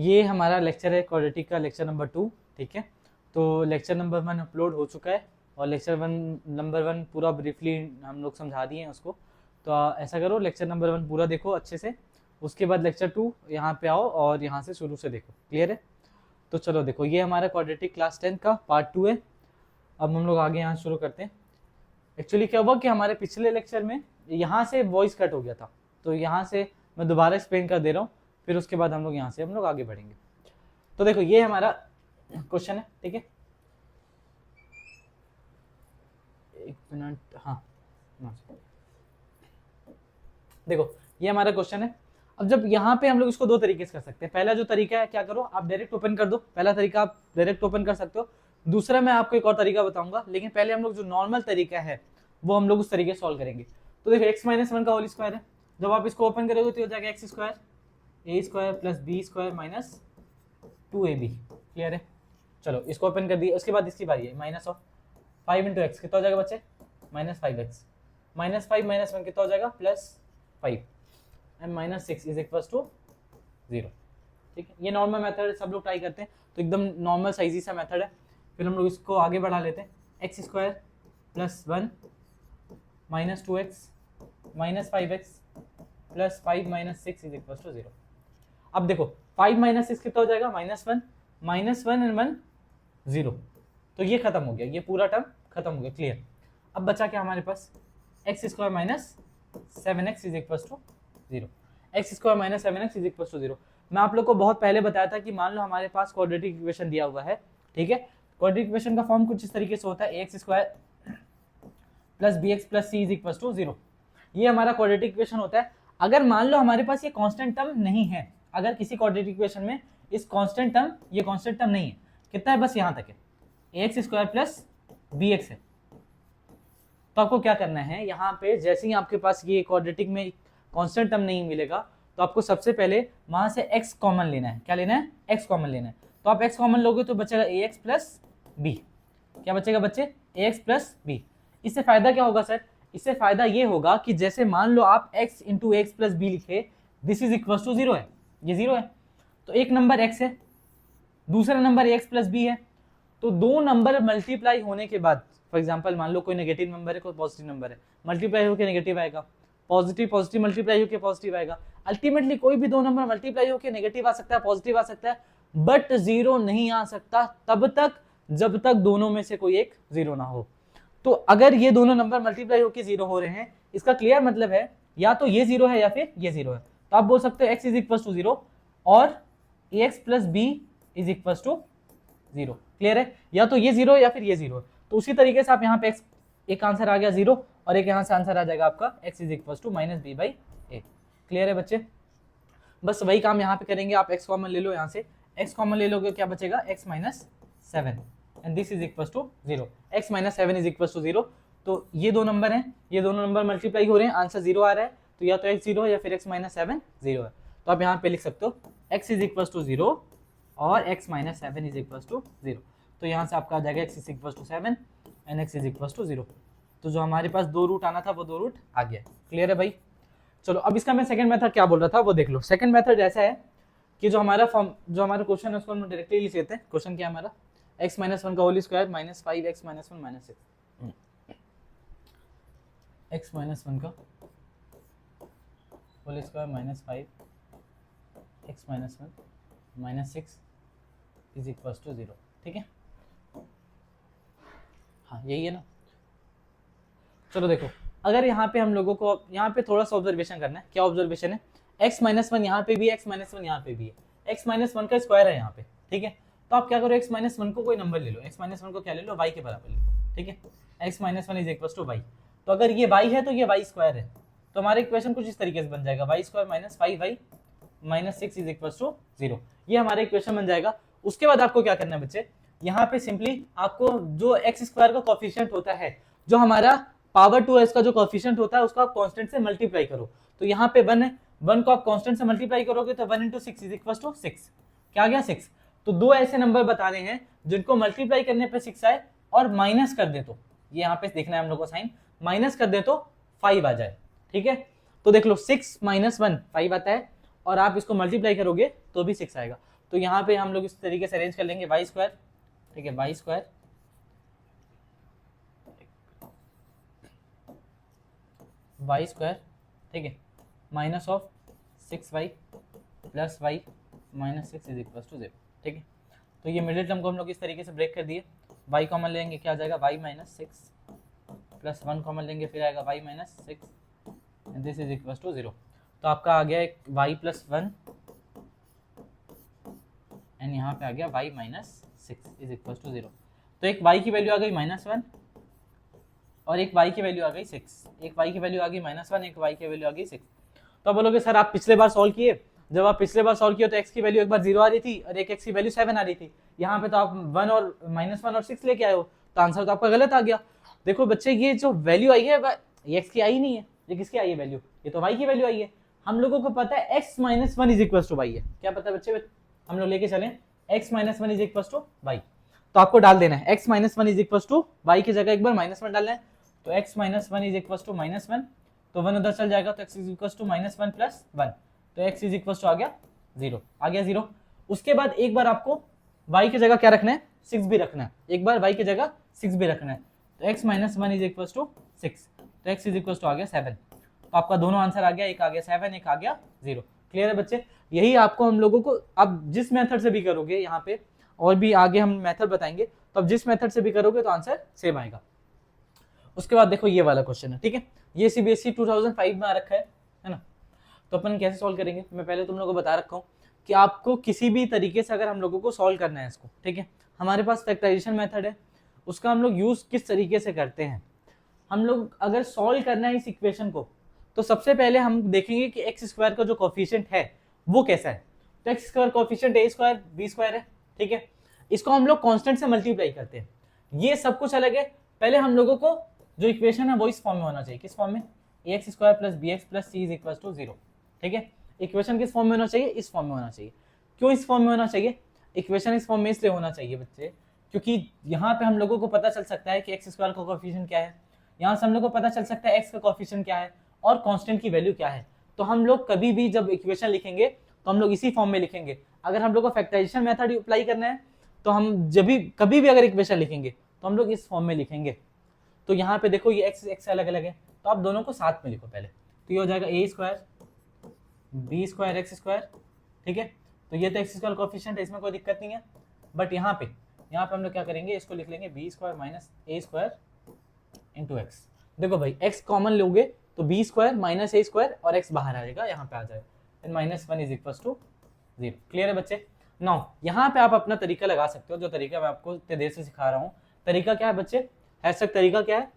ये हमारा लेक्चर है क्वाड्रेटिक का, लेक्चर नंबर 2। ठीक है, तो लेक्चर नंबर 1 अपलोड हो चुका है और लेक्चर नंबर 1 पूरा ब्रीफली हम लोग समझा दिए हैं उसको। तो ऐसा करो, लेक्चर नंबर 1 पूरा देखो अच्छे से, उसके बाद लेक्चर 2 यहाँ पे आओ और यहाँ से शुरू से देखो। क्लियर है? तो चलो देखो, ये हमारा क्वाड्रेटिक क्लास 10 का पार्ट 2 है। अब हम लोग आगे यहाँ शुरू करते हैं। एक्चुअली क्या हुआ कि हमारे पिछले लेक्चर में यहाँ से वॉइस कट हो गया था, तो यहाँ से मैं दोबारा एक्सप्लेन कर दे रहा हूँ, फिर उसके बाद हम लोग यहाँ से आगे बढ़ेंगे। तो देखो, ये हमारा क्वेश्चन है। ठीक है, एक मिनट। हाँ, देखो ये हमारा क्वेश्चन है। अब जब यहाँ पे हम लोग इसको दो तरीके से कर सकते हैं। पहला जो तरीका है, क्या करो आप डायरेक्ट ओपन कर दो। पहला तरीका आप डायरेक्ट ओपन कर सकते हो। दूसरा मैं आपको एक और तरीका बताऊंगा, लेकिन पहले हम लोग जो नॉर्मल तरीका है वो हम लोग उस तरीके से सॉल्व करेंगे। तो देखो x-1 का होल स्क्वायर है, जब आप इसको ओपन करोगे तो हो जाएगा x square a square plus b square minus 2ab। Clear है? चलो इसको ओपन कर दिया। उसके बाद इसकी बारी है, माइनस ऑफ 5 इंटू एक्स कितना हो जाएगा बच्चे? -5x माइनस 5 माइनस 1 कितना हो जाएगा? +5 एंड -6 इज इक्वल टू 0। ठीक है, ये नॉर्मल मेथड है, सब लोग ट्राई करते हैं, तो एकदम नॉर्मल सा इजी सा मेथड है। फिर हम लोग इसको आगे बढ़ा लेते हैं। x square plus 1 minus 2x minus 5x plus 5 minus 6 is equal to 0। अब देखो 5 माइनस 6 कितना हो जाएगा? -1 -1 एंड 1 0। तो ये खत्म हो गया, ये पूरा टर्म खत्म हो गया। क्लियर? अब बचा क्या हमारे पास? x square minus 7x is equal to 0। x square minus 7x is equal to 0। मैं आप लोग को बहुत पहले बताया था कि मान लो हमारे पास क्वाड्रेटिक इक्वेशन दिया हुआ है। ठीक है, क्वाड्रेटिक इक्वेशन का फॉर्म कुछ इस तरीके से होता है, ax square plus bx plus c is equal to 0। ये हमारा क्वाड्रेटिक इक्वेशन होता है। अगर मान लो हमारे पास ये कांस्टेंट टर्म नहीं है, अगर किसी क्वाड्रेटिक इक्वेशन में इस कांस्टेंट टर्म, ये कांस्टेंट टर्म नहीं है, कितना है? बस यहाँ तक है, ax स्क्वायर प्लस bx है। तो आपको क्या करना है, यहाँ पे जैसे ही आपके पास ये क्वाड्रेटिक में कांस्टेंट टर्म नहीं मिलेगा, तो आपको सबसे पहले वहां से x कॉमन लेना है। क्या लेना है? x कॉमन लेना है। तो आप x कॉमन लोगे तो बचेगा ax प्लस b। क्या बचेगा बच्चे? ax plus b। इससे फायदा क्या होगा सर? इससे फायदा ये होगा कि जैसे मान लो आप x into x plus b लिखे, दिस इज इक्वल टू 0 है, ये 0 है, तो एक नंबर x है, दूसरा नंबर ax प्लस b है। तो दो नंबर मल्टीप्लाई होने के बाद, फॉर एग्जांपल मान लो कोई नेगेटिव नंबर है, कोई पॉजिटिव नंबर है, मल्टीप्लाई होकर नेगेटिव आएगा, पॉजिटिव पॉजिटिव मल्टीप्लाई होकर पॉजिटिव आएगा। अल्टीमेटली कोई भी दो नंबर मल्टीप्लाई होकर नेगेटिव आ सकता है, पॉजिटिव आ सकता है, बट 0 नहीं आ सकता तब तक जब तक दोनों में से कोई एक 0 ना हो। तो अगर ये दोनों नंबर मल्टीप्लाई होकर 0 हो रहे हैं, इसका क्लियर मतलब है या तो ये 0 है या फिर ये 0 है। तो आप बोल सकते हो x इज इक्वल टू 0 और ax plus b is equal to 0। Clear है? या तो ये 0 या फिर ये 0 है। तो उसी तरीके से आप यहाँ पे x, एक आंसर आ गया 0 और एक यहाँ से आंसर आ जाएगा आपका x is equal to minus B by a. Clear है बच्चे? बस वही काम यहाँ पे करेंगे। आप x कॉमन ले लो, यहाँ से x कॉमन ले लोगे, क्या बचेगा? x minus 7 and this is equal to 0। x minus 7 is equal to 0। तो ये दो नंबर हैं, ये दोनों नंबर मल्टीप्लाई हो रहे हैं, आंसर 0 आ रहा है, तो या तो x 0 है या फिर x माइनस 7 0 है। तो आप यहाँ पे लिख सकते हो x इज इक्वल टू 0 और x minus 7 is equal to 0। तो यहाँ से आपका आ जाएगा x is equal to 7 and x is equal to 0। तो जो हमारे पास दो रूट आना था वो दो रूट आ गया। क्लियर है भाई? चलो अब इसका मैं सेकंड मेथड क्या बोल रहा था वो देख लो। सेकंड मेथड ऐसा है कि जो हमारा क्वेश्चन है उसको हम डायरेक्टली लिख लेते हैं। क्वेश्चन क्या है हमारा? x-1 का whole square minus 5x minus 1 minus 6। x-1 का whole square minus 5x minus 1 minus 6 is equal to 0। ठीक है, हाँ यही है ना। चलो देखो, अगर यहाँ पे हम लोगों को यहाँ पे थोड़ा सा ऑब्जर्वेशन करना है। क्या ऑब्जर्वेशन है? x माइनस 1 यहाँ पे भी है, x माइनस 1 यहाँ पे भी है, x माइनस 1 का स्क्वायर है यहाँ पे। ठीक है, तो आप क्या करो, x माइनस 1 को कोई नंबर ले लो, x माइनस 1 को क्या ले लो? y के बराबर ले लो। ठीक है, x minus 1 is equal to y। तो अगर ये y है तो ये y स्क्वायर है, तो हमारा इक्वेशन कुछ इस तरीके से बन जाएगा, y square minus 5y minus 6 is equal to 0। ये हमारा इक्वेशन बन जाएगा। उसके बाद आपको क्या करना है बच्चे? यहाँ पे सिंपली आपको जो x स्क्वायर का कोफिशिएंट होता है, जो हमारा पावर 2s का जो कोफिशिएंट होता है, उसको आप कांस्टेंट से मल्टीप्लाई करो। तो यहाँ पे 1 है, 1 को आप कांस्टेंट से मल्टीप्लाई करोगे तो 1 इंटू 6 इज इक्वल टू 6। क्या आ गया? 6। तो दो ऐसे नंबर बताने हैं जिनको मल्टीप्लाई करने पे 6 आए और माइनस कर दे तो, ये यहाँ पे देखना है हम लोग को साइन, माइनस कर दे तो 5 आ जाए। ठीक है, तो देख लो 6 माइनस 1 5 आता है और आप इसको मल्टीप्लाई करोगे तो भी 6 आएगा। तो यहाँ पे हम लोग इस तरीके से अरेंज कर लेंगे वाई स्क्वायर, ठीक है, वाई स्क्वायर ठीक है, minus of 6y plus Y minus 6 is equal to 0, ठीक है। तो ये मिडिल टर्म को हम लोग इस तरीके से ब्रेक कर दिए, y कॉमन लेंगे क्या आ जाएगा y माइनस 6 प्लस 1 कॉमन लेंगे फिर आएगा y minus 6 this is equal to 0। तो आपका आ गया एक y प्लस 1 एंड यहाँ पे आ गया y minus 6 is equal to 0। तो एक y की वैल्यू आ गई -1 और एक y की वैल्यू आ गई 6, एक y की वैल्यू आ गई -1, एक y की वैल्यू आ गई 6। तो आप बोलोगे सर आप पिछले बार सॉल्व किए, जब आप पिछले बार सॉल्व किए तो x की वैल्यू एक बार 0 आ रही थी और एक x की वैल्यू 7 आ रही थी, यहाँ पे तो आप 1 और -1 और 6 लेके आए हो, तो आंसर तो आपका गलत आ गया। देखो बच्चे ये जो वैल्यू आई है ये x की आई नहीं है, ये किसकी आई है वैल्यू, ये तो y की वैल्यू आई है। हम लोगों को पता है x minus 1 is equal to y है, क्या पता है बच्चे, हम लोग लेके चलें x minus 1 is equal to y, तो आपको डाल देना है x minus 1 is equal to y की जगह एक बार -1 डालना है, तो x minus 1 is equal to -1, तो 1 उधर चल जाएगा तो x is equal to -1 plus 1, तो x इज इक्वल टू आ गया 0, आ गया 0। उसके बाद एक बार आपको y की जगह क्या रखना है 6 भी रखना है, एक बार y की जगह 6 भी रखना है, तो x minus 1 is equal to 6, तो x इज इक्वल टू आ गया 7। तो आपका दोनों आंसर आ गया, एक आ गया 7, एक आ गया 0। क्लियर है बच्चे, यही आपको हम लोगों को अब जिस मेथड से भी करोगे, यहाँ पे और भी आगे हम मेथड बताएंगे, तो अब जिस मेथड से भी करोगे तो आंसर सेम आएगा। उसके बाद देखो ये वाला क्वेश्चन है, ठीक है, ये CBSE 2005 में आ रखा है ना, तो अपन कैसे सॉल्व करेंगे, मैं पहले तुम लोगों को बता रखा हूँ कि आपको किसी भी तरीके से अगर हम लोगों को सॉल्व करना है इसको, ठीक है, हमारे पास फैक्टराइजेशन मेथड है, उसका हम लोग यूज किस तरीके से करते हैं। हम लोग अगर सॉल्व करना है इस इक्वेशन को, तो सबसे पहले हम देखेंगे कि एक्स स्क्वायर का जो कोफिशिएंट है वो कैसा है। तो x square coefficient a square b square है, ठीक है, इसको हम लोग कांस्टेंट से मल्टीप्लाई करते हैं, ये सब कुछ अलग है। पहले हम लोगों को जो इक्वेशन है वो इस फॉर्म में होना चाहिए, किस फॉर्म में, ax square plus bx plus c is equal to 0, ठीक है। इक्वेशन किस फॉर्म में होना चाहिए, इस फॉर्म में होना चाहिए। क्यों इस फॉर्म में होना चाहिए, इक्वेशन इस फॉर्म में इसलिए होना चाहिए बच्चे, क्योंकि यहाँ पे हम लोगों को पता चल सकता है कि एक्स स्क्वायर का कोफिशिएंट क्या है, यहाँ से हम लोग को पता चल सकता है एक्स का कोफिशिएंट क्या है और कांस्टेंट की वैल्यू क्या है। तो हम लोग कभी भी जब इक्वेशन लिखेंगे तो हम लोग इसी फॉर्म में लिखेंगे। अगर हम लोग को फैक्टराइजेशन मेथड अप्लाई करना है तो हम जब भी कभी भी अगर इक्वेशन लिखेंगे तो हम लोग इस फॉर्म में लिखेंगे। तो यहाँ पे देखो ये एक्स एक्स अलग अलग है, तो आप दोनों को साथ में लिखो पहले, तो ये हो जाएगा a square b square x square, ठीक है। तो ये तो एक्स स्क्वायर कोफिशिएंट है, इसमें कोई दिक्कत नहीं है, बट यहाँ पे हम लोग क्या करेंगे, इसको लिख लेंगे b square minus a square into X. देखो भाई x कॉमन लोगे तो b square minus a square और x बाहर आ जाएगा, यहाँ पे आ जाएगा, and -1 is equal to 0। Clear है बच्चे। नाउ यहाँ पे आप अपना तरीका लगा सकते हो, जो तरीका मैं आपको इतने देर से सिखा रहा हूँ। तरीका क्या है बच्चे, हैशटैग तरीका क्या है,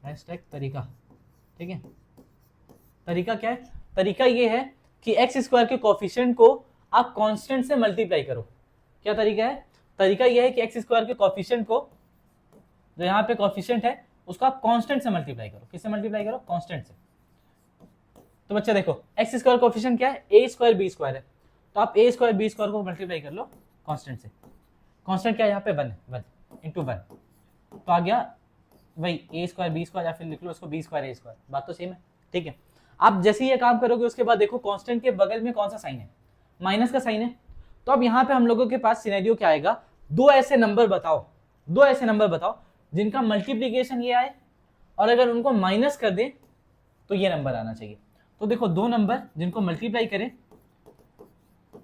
हैशटैग तरीका, ठीक है। तरीका क्या है, तरीका ये है कि एक्स स्क्वायर के कोफिशिएंट को आप कांस्टेंट से मल्टीप्लाई करो। क्या तरीका है, तरीका ये है कि एक्स स्क्वायर के कोफिशिएंट को, जो यहाँ पे कोफिशिएंट है उसको आप कांस्टेंट से मल्टीप्लाई करो। किससे मल्टीप्लाई करो, कांस्टेंट से। तो बच्चे देखो एक्स स्क्वायर कोफिशिएंट क्या है, a स्क्वायर b स्क्वायर है, तो आप a स्क्वायर b स्क्वायर को मल्टीप्लाई कर लो कांस्टेंट से। कांस्टेंट क्या है यहाँ पे 1 इंटू 1, तो आ गया वही a स्क्वायर b स्क्वायर, या फिर लिख लो उसको b स्क्वायर a स्क्वायर, बात तो सेम है, ठीक है। आप जैसे ही ये काम करोगे उसके बाद देखो कांस्टेंट के बगल में कौन सा साइन है, माइनस का साइन है। तो अब यहाँ पे हम लोगों के पास सिनेरियो क्या आएगा, दो ऐसे नंबर बताओ जिनका मल्टीप्लीकेशन ये आए और अगर उनको माइनस कर दे तो ये नंबर आना चाहिए। तो देखो दो नंबर जिनको मल्टीप्लाई करें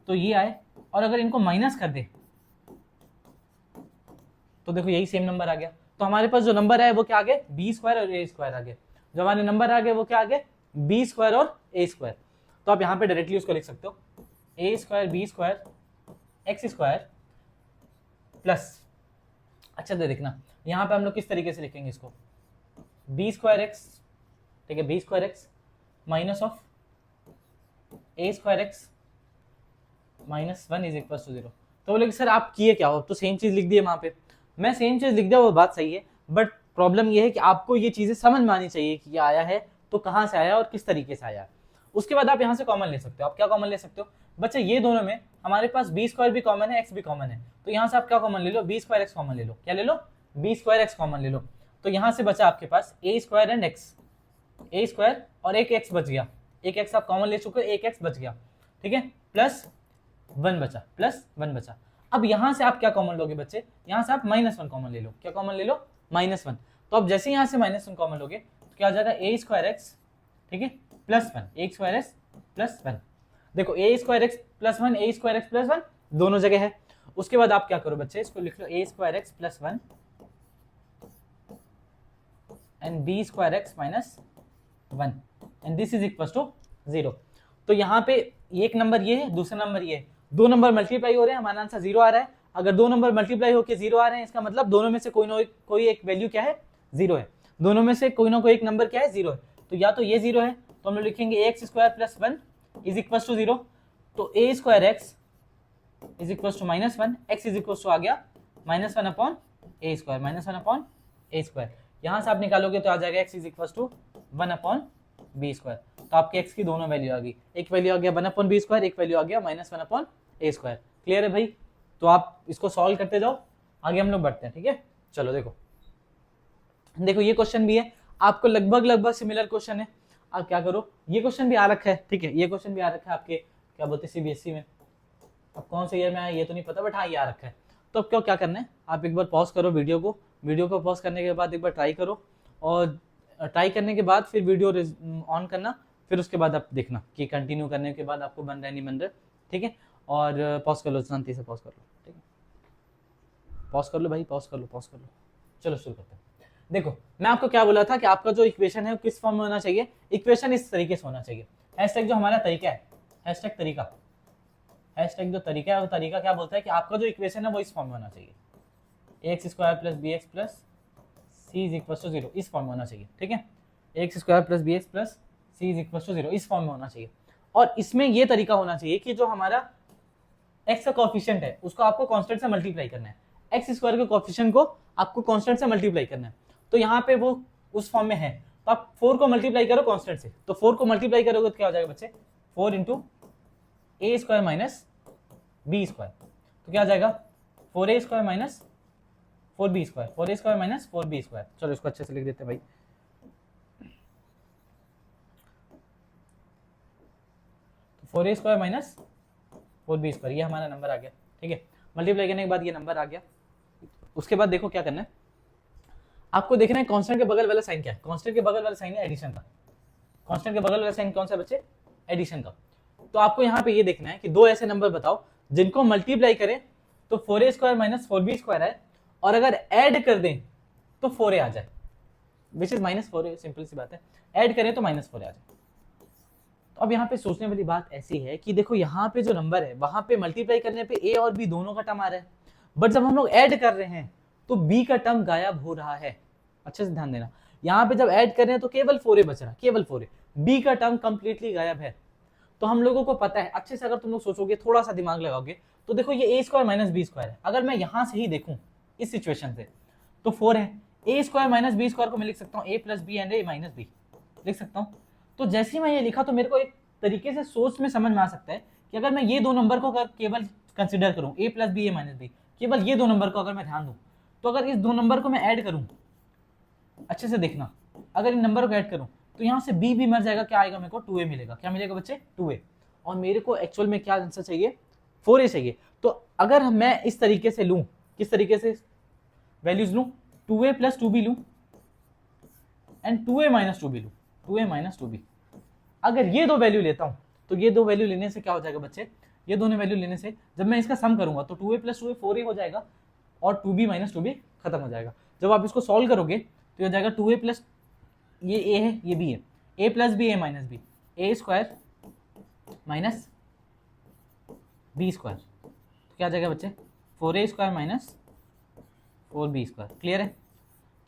तो ये आए, और अगर इनको माइनस कर दे तो देखो यही सेम नंबर आ गया। तो हमारे पास जो नंबर है वो क्या आ गया, बी स्क्वायर और ए स्क्वायर आ गया। जो हमारे नंबर आ गए वो क्या आ गए, बी स्क्वायर और ए स्क्वायर। तो आप यहाँ पे डायरेक्टली उसको लिख सकते हो, a square b square x square plus, अच्छा तो देखना यहाँ पे हम लोग किस तरीके से लिखेंगे इसको, बी स्क्वायर एक्स, ठीक है, B square x minus of A square X -1 is equal to 0। तो बोले कि सर आप किए क्या हो, तो सेम चीज लिख दिए वहां पे। मैं सेम चीज लिख दिया, वो बात सही है, बट प्रॉब्लम ये है कि आपको ये चीजें समझ में आनी चाहिए कि ये आया है तो कहाँ से आया और किस तरीके से आया। उसके बाद आप यहाँ से कॉमन ले सकते हो। आप क्या कॉमन ले सकते हो बच्चे, ये दोनों में हमारे पास बी स्क्वायर भी कॉमन है, एक्स भी कॉमन है, तो यहाँ से आप क्या कॉमन ले लो, बी स्क्वायर एक्स कॉमन ले लो। क्या ले लो, बी स्क्वायर एक्स कॉमन ले लो। तो यहाँ से बचा आपके पास a square and x, a square और एक एक्स बच गया, एक एक्स आप कॉमन ले चुके हो, एक एक्स बच गया, ठीक है। प्लस 1 बचा, प्लस 1 बचा। अब यहां से आप क्या कॉमन लोगे बच्चे, यहां से आप -1 कॉमन ले लो। क्या कॉमन ले लो, -1। तो अब जैसे यहां से -1 कॉमन लोगे तो क्या हो जाएगा, ए स्क्वायर एक्स, ठीक है, प्लस 1, ए स्क्वायर एक्स प्लस 1। देखो ए स्क्वायर एक्स प्लस 1, ए स्क्वायर एक्स प्लस 1 दोनों जगह है। उसके बाद आप क्या करो बच्चे, इसको लिख लो a square x plus 1 and b square x minus 1 and this is equal to 0। तो यहाँ पे एक नंबर ये है, दूसरा नंबर ये है, दो नंबर मल्टीप्लाई हो रहे हैं, हमारा आंसर 0 आ रहा है। अगर दो नंबर मल्टीप्लाई होकर 0 आ रहे हैं, इसका मतलब दोनों में से कोई एक वैल्यू क्या है, 0 है। दोनों में से कोई ना कोई एक नंबर क्या है, 0 है। तो या तो ये 0 है, तो हम लोग लिखेंगे a x square plus 1 is equal to 0। तो a square x is equal to -1, x is equal to आ गया -1 upon a square, -1 upon a square. यहां से आप निकालोगे तो आ जाएगा x is equal to 1 upon b square. तो आपके एक्स की दोनों वैल्यू आ गई, एक वैल्यू आ गया 1 अपॉन बी स्क्वायर, एक वैल्यू आ गया -1 अपॉन ए स्क्वायर। क्लियर है भाई? तो आप इसको सॉल्व करते जाओ, आगे हम लोग बढ़ते हैं, ठीक है। चलो देखो ये क्वेश्चन भी है, आपको लगभग सिमिलर क्वेश्चन है। आप क्या करो, ये क्वेश्चन भी आ रखा है, ठीक है, ये क्वेश्चन भी आ रखा है आपके क्या बोलते हैं सीबीएसई में। अब कौन से ईयर में आया ये तो नहीं पता, बट हाँ ये आ रखा है। तो अब क्या करना है, आप एक बार पॉज करो वीडियो को पॉज करने के बाद एक बार ट्राई करो, और ट्राई करने के बाद फिर वीडियो ऑन करना, फिर उसके बाद आप देखना कि कंटिन्यू करने के बाद आपको बन रहा है नहीं बन रहा, ठीक है। और पॉज कर लो, शांति से पॉज कर लो, ठीक है, पॉज कर लो भाई, पॉज कर लो। चलो शुरू करते हैं। देखो मैं आपको क्या बोला था कि आपका जो इक्वेशन है वो किस फॉर्म में होना चाहिए, इक्वेशन इस तरीके से होना चाहिए। हैशटैग जो हमारा तरीका है, हैशटैग जो तरीका है वो तरीका क्या बोलता है कि आपका जो इक्वेशन है वो इस फॉर्म में होना चाहिए, x square plus B x plus C is equal to 0, इस फॉर्म में होना चाहिए, ठीक है। X square plus B x plus C is equal to 0, इस फॉर्म में होना चाहिए। और इसमें ये तरीका होना चाहिए कि जो हमारा एक्स का कोएफिशिएंट है उसको आपको कांस्टेंट से मल्टीप्लाई करना है, एक्स स्क्वायर के कोएफिशिएंट को आपको कांस्टेंट से मल्टीप्लाई करना है। तो यहाँ पे वो उस फॉर्म में है, तो आप 4 को मल्टीप्लाई करो कांस्टेंट से, तो 4 को मल्टीप्लाई करोगे तो क्या हो जाएगा बच्चे, 4 इंटू ए स्क्वायर माइनस बी स्क्वायर। तो क्या आ जाएगा 4a square minus 4b square, 4a square minus 4b square. चलो इसको अच्छे से लिख देते हैं भाई। तो 4a square minus 4b square, ये हमारा नंबर आ गया, ठीक है। मल्टीप्लाई करने के बाद ये नंबर आ गया। उसके बाद देखो क्या करना है, आपको देखना है कांस्टेंट के बगल वाला साइन क्या है। कांस्टेंट के बगल वाला साइन है एडिशन का। कांस्टेंट के बगल वाला साइन कौन सा बच्चे, एडिशन का। तो आपको यहाँ पे ये देखना है कि दो ऐसे नंबर बताओ जिनको मल्टीप्लाई करें तो 4a square minus 4b square है, और अगर ऐड कर दें तो 4a आ जाए, विच इज -4a, सिंपल सी बात है, ऐड करें तो -4a आ जाए। तो अब यहाँ पे सोचने वाली बात ऐसी है कि देखो यहाँ पे जो नंबर है वहां पे मल्टीप्लाई करने पे a और b दोनों का टर्म आ रहा है, बट जब हम लोग ऐड कर रहे हैं तो b का टर्म गायब हो रहा है। अच्छे से ध्यान देना, यहाँ पे जब ऐड कर रहे हैं तो केवल 4a बच रहा है, केवल 4a, b का टर्म कंप्लीटली गायब है। तो हम लोगों को पता है, अच्छे से अगर तुम लोग सोचोगे, थोड़ा सा दिमाग लगाओगे, तो देखो ये a square minus B square है। अगर मैं यहां से ही देखूं इस सिचुएशन से तो 4 है, a square minus B square को मैं लिख सकता हूँ a plus B and a minus B लिख सकता हूँ। तो जैसे ही मैं ये लिखा तो मेरे को एक तरीके से सोच में समझ में आ सकता है कि अगर मैं ये दो नंबर को अगर केवल कंसिडर करूँ, a plus B a minus B, केवल ये दो नंबर को अगर मैं ध्यान दूं, तो अगर इस दो नंबर को मैं ऐड करूं, अच्छे से देखना, अगर इन नंबर को ऐड करूं तो यहाँ से b भी मर जाएगा, क्या आएगा मेरे को 2a मिलेगा। क्या मिलेगा बच्चे, 2a। और मेरे को एक्चुअल में क्या आंसर चाहिए, 4a चाहिए। तो अगर मैं इस तरीके से लूं, किस तरीके से वैल्यूज लूं, 2a प्लस 2b लूं एंड 2a माइनस 2b लूं, 2a माइनस 2b। अगर ये दो वैल्यू लेता हूं तो ये दो वैल्यू लेने से क्या हो जाएगा बच्चे, ये दोनों वैल्यू लेने से जब मैं इसका सम करूंगा तो 2a प्लस 2a 4a हो जाएगा और 2b माइनस 2b खत्म हो जाएगा। जब आप इसको सॉल्व करोगे तो ये हो जाएगा 2a प्लस, ये a है ये b है, a plus B a minus B, a square minus B square. तो क्या आ जाएगा बच्चे, 4a square minus 4b square. Clear है?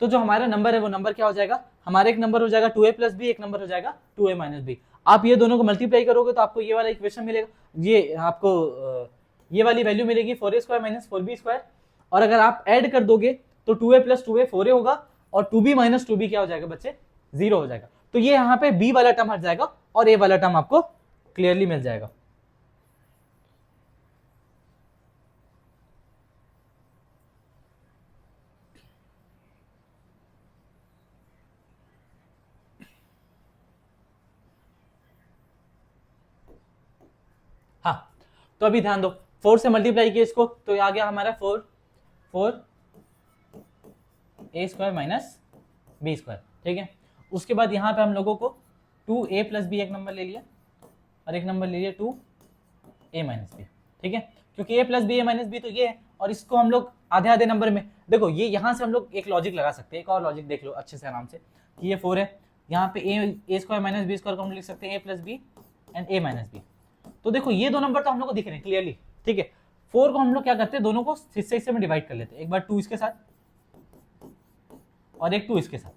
तो जो हमारा नंबर है वो नंबर क्या हो जाएगा, हमारा एक नंबर हो जाएगा 2a प्लस बी, एक नंबर हो जाएगा 2a माइनस बी। आप ये दोनों को मल्टीप्लाई करोगे तो आपको ये वाला इक्वेशन मिलेगा, ये आपको ये वाली वैल्यू मिलेगी 4a square minus 4b square. और अगर आप ऐड कर दोगे तो 2a प्लस 2a 4a होगा और 2b माइनस 2b क्या हो जाएगा बच्चे, 0 हो जाएगा। तो ये यहाँ पे b वाला टर्म हट जाएगा और a वाला टर्म आपको क्लियरली मिल जाएगा। हाँ तो अभी ध्यान दो, 4 से मल्टीप्लाई किया इसको तो ये आ गया हमारा 4 ए स्क्वायर माइनस बी स्क्वायर, ठीक है। उसके बाद यहाँ पे हम लोगों को 2a प्लस बी एक नंबर ले लिया और एक नंबर ले लिया 2a माइनस बी, ठीक है, क्योंकि a plus B a minus B तो ये है, और इसको हम लोग आधे आधे नंबर में देखो, ये यहाँ से हम लोग एक लॉजिक लगा सकते हैं, एक और लॉजिक देख लो अच्छे से आराम से कि ये 4 है, यहाँ पे a square minus B square को हम लिख सकते हैं a plus B and a minus B. तो देखो ये दो नंबर तो हम लोग को दिख रहे हैं क्लियरली, ठीक है। 4 को हम लोग क्या करते हैं, दोनों को हिस्से में डिवाइड कर लेते हैं, एक बार 2 इसके साथ और एक 2 इसके साथ।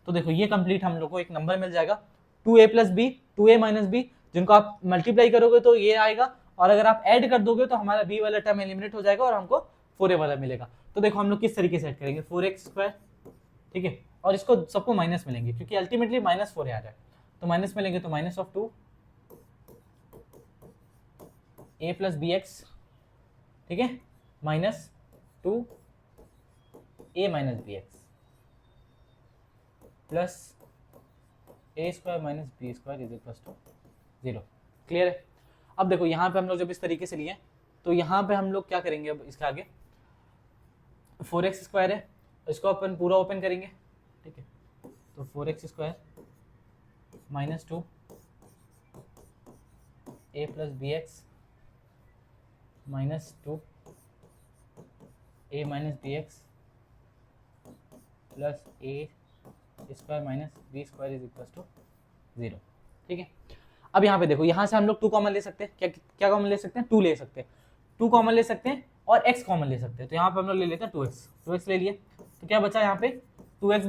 तो देखो ये कंप्लीट हम लोग को एक नंबर मिल जाएगा 2a plus B 2a minus B, जिनको आप मल्टीप्लाई करोगे तो ये आएगा, और अगर आप ऐड कर दोगे तो हमारा b वाला टर्म एलिमिनेट हो जाएगा और हमको 4a वाला मिलेगा। तो देखो हम लोग किस तरीके से ऐड करेंगे, 4x स्क्वायर, ठीक है, और इसको सबको माइनस मिलेंगे क्योंकि अल्टीमेटली माइनस 4 आ रहा है, तो माइनस मिलेंगे तो minus of 2 a plus B X, ठीक है, minus 2 a minus B x plus A square minus B square is equal to 0। Clear है। अब देखो यहाँ पे हम लोग जब इस तरीके से लिए तो यहाँ पे हम लोग क्या करेंगे, अब इसके आगे 4x स्क्वायर है, इसको अपन पूरा ओपन करेंगे, ठीक है, तो 4x square minus 2 a plus B X minus 2 a minus B x plus A square minus B square is equal to 0, ठीक है। अब यहाँ पे देखो, यहाँ से हम लोग 2 कॉमन ले सकते हैं, क्या कॉमन ले सकते हैं, 2 ले सकते हैं, 2 कॉमन ले सकते हैं और x कॉमन ले सकते हैं। तो यहाँ पे हम लोग ले लेते हैं 2x ले लिए, तो क्या बचा यहाँ पे 2x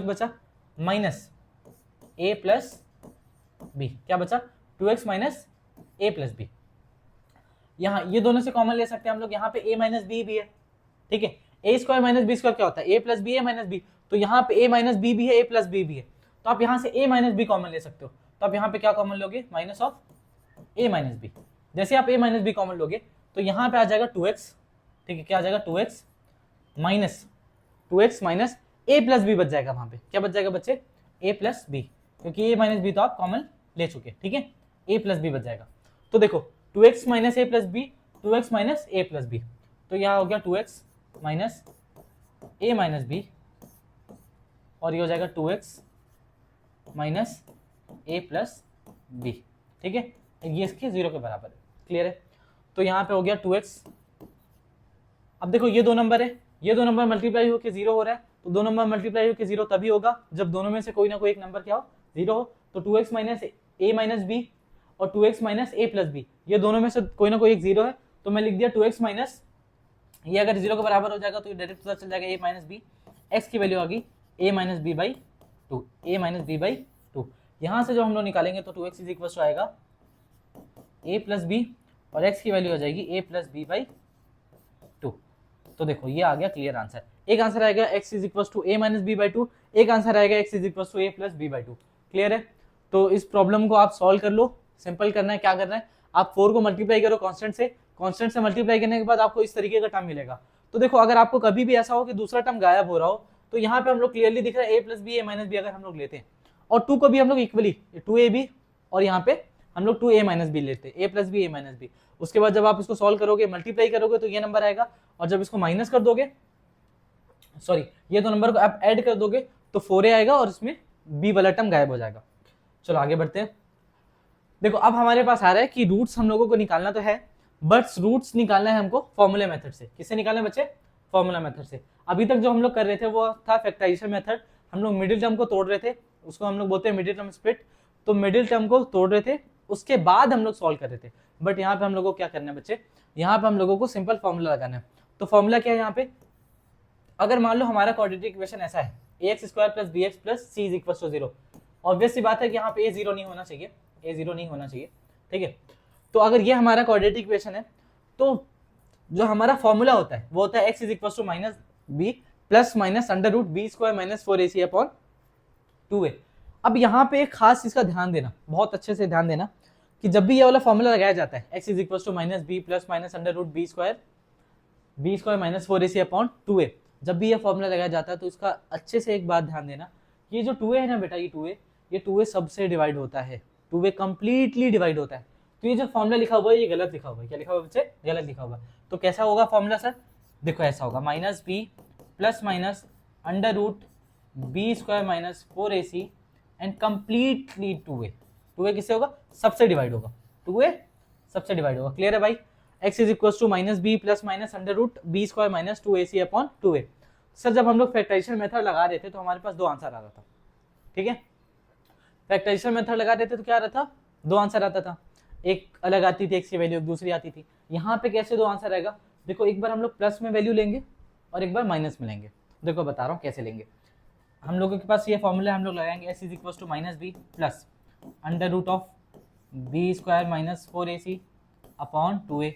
बचा माइनस a प्लस बी, क्या बचा 2x minus a plus B. यहाँ ये दोनों से कॉमन ले सकते हैं हम लोग, यहाँ पे a माइनस बी भी है, ठीक है, a square minus B square क्या होता है, a plus B a minus B, तो यहाँ पे a माइनस बी भी है, a प्लस बी भी है, तो आप यहाँ से a माइनस बी कॉमन ले सकते हो, तो आप यहाँ पे क्या कॉमन लोगे, minus of a minus B. जैसे आप a माइनस बी कॉमन लोगे तो यहाँ पे आ जाएगा 2x, ठीक है, क्या आ जाएगा 2x minus a plus B बच जाएगा, वहां पे क्या बच जाएगा बच्चे, a प्लस बी, क्योंकि a माइनस बी तो आप कॉमन ले चुके, ठीक है, a प्लस बी बच जाएगा। तो देखो 2x minus a plus B, 2x minus a plus B, तो यहाँ हो गया 2x minus a minus B, और ये हो जाएगा 2x minus a plus B, ठीक है, ये इसके 0 के बराबर है। क्लियर है। तो यहाँ पे हो गया 2x। अब देखो ये दो नंबर है, ये दो नंबर मल्टीप्लाई होकर 0 हो रहा है, तो दो नंबर मल्टीप्लाई होकर 0 तभी होगा जब दोनों में से कोई ना कोई एक नंबर क्या हो, 0 हो। तो 2x minus a minus B और 2x minus a plus B, ये दोनों में से कोई ना कोई एक 0 है, तो मैं लिख दिया 2x माइनस, ये अगर 0 के बराबर हो जाएगा तो ये डायरेक्ट पता चल जाएगा a माइनस बी, x की वैल्यू आ गई a minus B by 2, a minus B by 2। यहाँ से जो हम लोग निकालेंगे तो 2x इज इक्वल टू आएगा a प्लस बी और x की वैल्यू आ जाएगी a प्लस बी बाई 2। तो देखो ये आ गया क्लियर आंसर। एक आंसर आएगा x is equal to a minus B by 2, एक आंसर आएगा x is equal to a plus B by 2। Clear है। तो इस प्रॉब्लम को आप सॉल्व कर लो। सिंपल करना है, क्या करना है, आप 4 को मल्टीप्लाई करो कांस्टेंट से मल्टीप्लाई करने के बाद आपको इस तरीके का टर्म मिलेगा। तो देखो अगर आपको कभी भी ऐसा हो कि दूसरा टर्म गायब हो रहा हो, तो यहाँ पे हम लोग क्लियरली दिख रहा है a plus B a minus B अगर हम लोग लेते हैं, और 2 को भी हम लोग इक्वली 2ab और यहाँ पे हम लोग 2a माइनस बी लेते हैं, a plus B a minus B. उसके बाद जब आप इसको सॉल्व करोगे, मल्टीप्लाई करोगे तो ये नंबर आएगा, और जब इसको माइनस कर दोगे, सॉरी ये दो नंबर को आप ऐड कर दोगे तो 4a आएगा और इसमें b वाला टर्म गायब हो जाएगा। चलो आगे बढ़ते हैं। देखो अब हमारे पास आ रहा है कि रूट्स हम लोगों को निकालना तो है, बट रूट्स निकालना है हमको फॉर्मूला मेथड से। किससे निकालना है बच्चे, फॉर्मूला मेथड से। अभी तक जो हम लोग कर रहे थे वो था फैक्टराइजेशन मेथड, हम लोग मिडिल टर्म को तोड़ रहे थे, उसको हम लोग बोलते हैं मिडिल टर्म स्प्लिट। तो मिडिल टर्म को तोड़ रहे थे, उसके बाद हम लोग सॉल्व कर रहे थे। बट यहाँ पे हम लोगों को क्या करना है बच्चे, यहाँ पे हम लोगों को सिंपल फॉर्मूला लगाना है। तो फॉर्मूला क्या है यहाँ पे, अगर मान लो हमारा क्वाड्रेटिक इक्वेशन ऐसा है ax square plus bx plus c is equal to 0, obvious सी बात है कि यहाँ पे a 0 नहीं होना चाहिए, a 0 नहीं होना चाहिए, ठीक है। तो अगर ये हमारा क्वाड्रेटिक इक्वेशन है, तो जो हमारा फॉर्मूला होता है वो होता है x is equal to minus B plus minus under root B square minus 4ac upon 2a। अब यहाँ पे एक खास चीज का ध्यान देना, बहुत अच्छे से ध्यान देना, कि जब भी ये वाला फॉर्मूला लगाया जाता है x is equal to minus B plus minus under root B square minus 4ac upon 2a, जब भी ये फॉर्मूला लगाया जाता है तो इसका अच्छे से एक बात ध्यान देना, ये जो 2a है ना बेटा, ये 2a सबसे डिवाइड होता है, 2a कंप्लीटली डिवाइड होता है। तो ये जो फॉर्मूला लिखा हुआ है ये गलत लिखा हुआ है। क्या लिखा हुआ है बच्चे? गलत लिखा हुआ है। तो कैसा होगा फॉर्मूला सर? देखो ऐसा होगा, minus B plus minus under root B square minus 4ac and completely 2a। 2a किससे होगा? सबसे डिवाइड होगा। 2a सबसे डिवाइड होगा। क्लियर है भाई? x is equal to minus B plus minus under root B square minus 2ac upon 2a। Sir जब हम लोग फैक्टराइजेशन मेथड लगा रहे थे तो हमारे पास दो आंसर आ रहा था। ठीक है, फैक्टराइजेशन मेथड लगा रहे थे तो क्या आ रहा था? दो आंसर आता था, एक अलग आती थी x की वैल्यू, दूसरी आती थी। यहाँ पे कैसे दो आंसर आएगा? देखो एक बार हम लोग प्लस में वैल्यू लेंगे और एक बार माइनस में लेंगे। देखो बता रहा हूँ कैसे लेंगे। हम लोगों के पास ये फॉर्मूला हम लोग लगाएंगे, s is equal to minus B plus under root of B square minus 4ac upon 2a।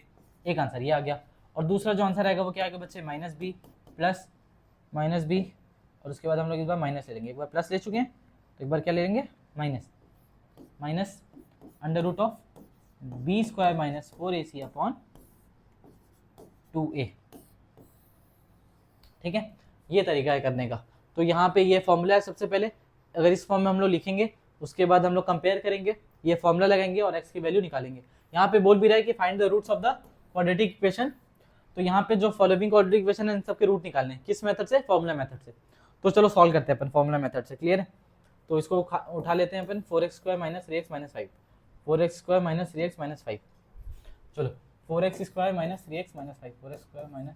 एक आंसर ये आ गया। और दूसरा जो आंसर आएगा वो क्या आएगा बच्चे? Minus B plus minus B, और उसके बाद हम लोग एक बार माइनस ले लेंगे। एक बार प्लस ले चुके हैं तो एक बार क्या ले लेंगे? Minus. Minus under root of B square minus 4ac upon 2a। ठीक है, ये तरीका है करने का। तो यहाँ पे ये फॉर्मूला है सबसे पहले। अगर इस फॉर्म में हम लोग लिखेंगे उसके बाद हम लोग कंपेयर करेंगे, ये फॉर्मूला लगाएंगे और x की वैल्यू निकालेंगे। यहाँ पे बोल भी रहा है कि find the roots of the quadratic equation. तो यहाँ पे जो फॉलोइंग क्वाड्रेटिक इक्वेशन है इन सबके रूट निकालने, किस मेथड से? फॉर्मूला मेथड से। तो चलो सॉल्व करते हैं अपन फॉर्मूला मेथड से। क्लियर है? तो इसको उठा लेते हैं अपन, 4x square minus 3x minus 5, 4x square minus 3x minus 5। चलो 4x square minus 3x minus 5, 4x square minus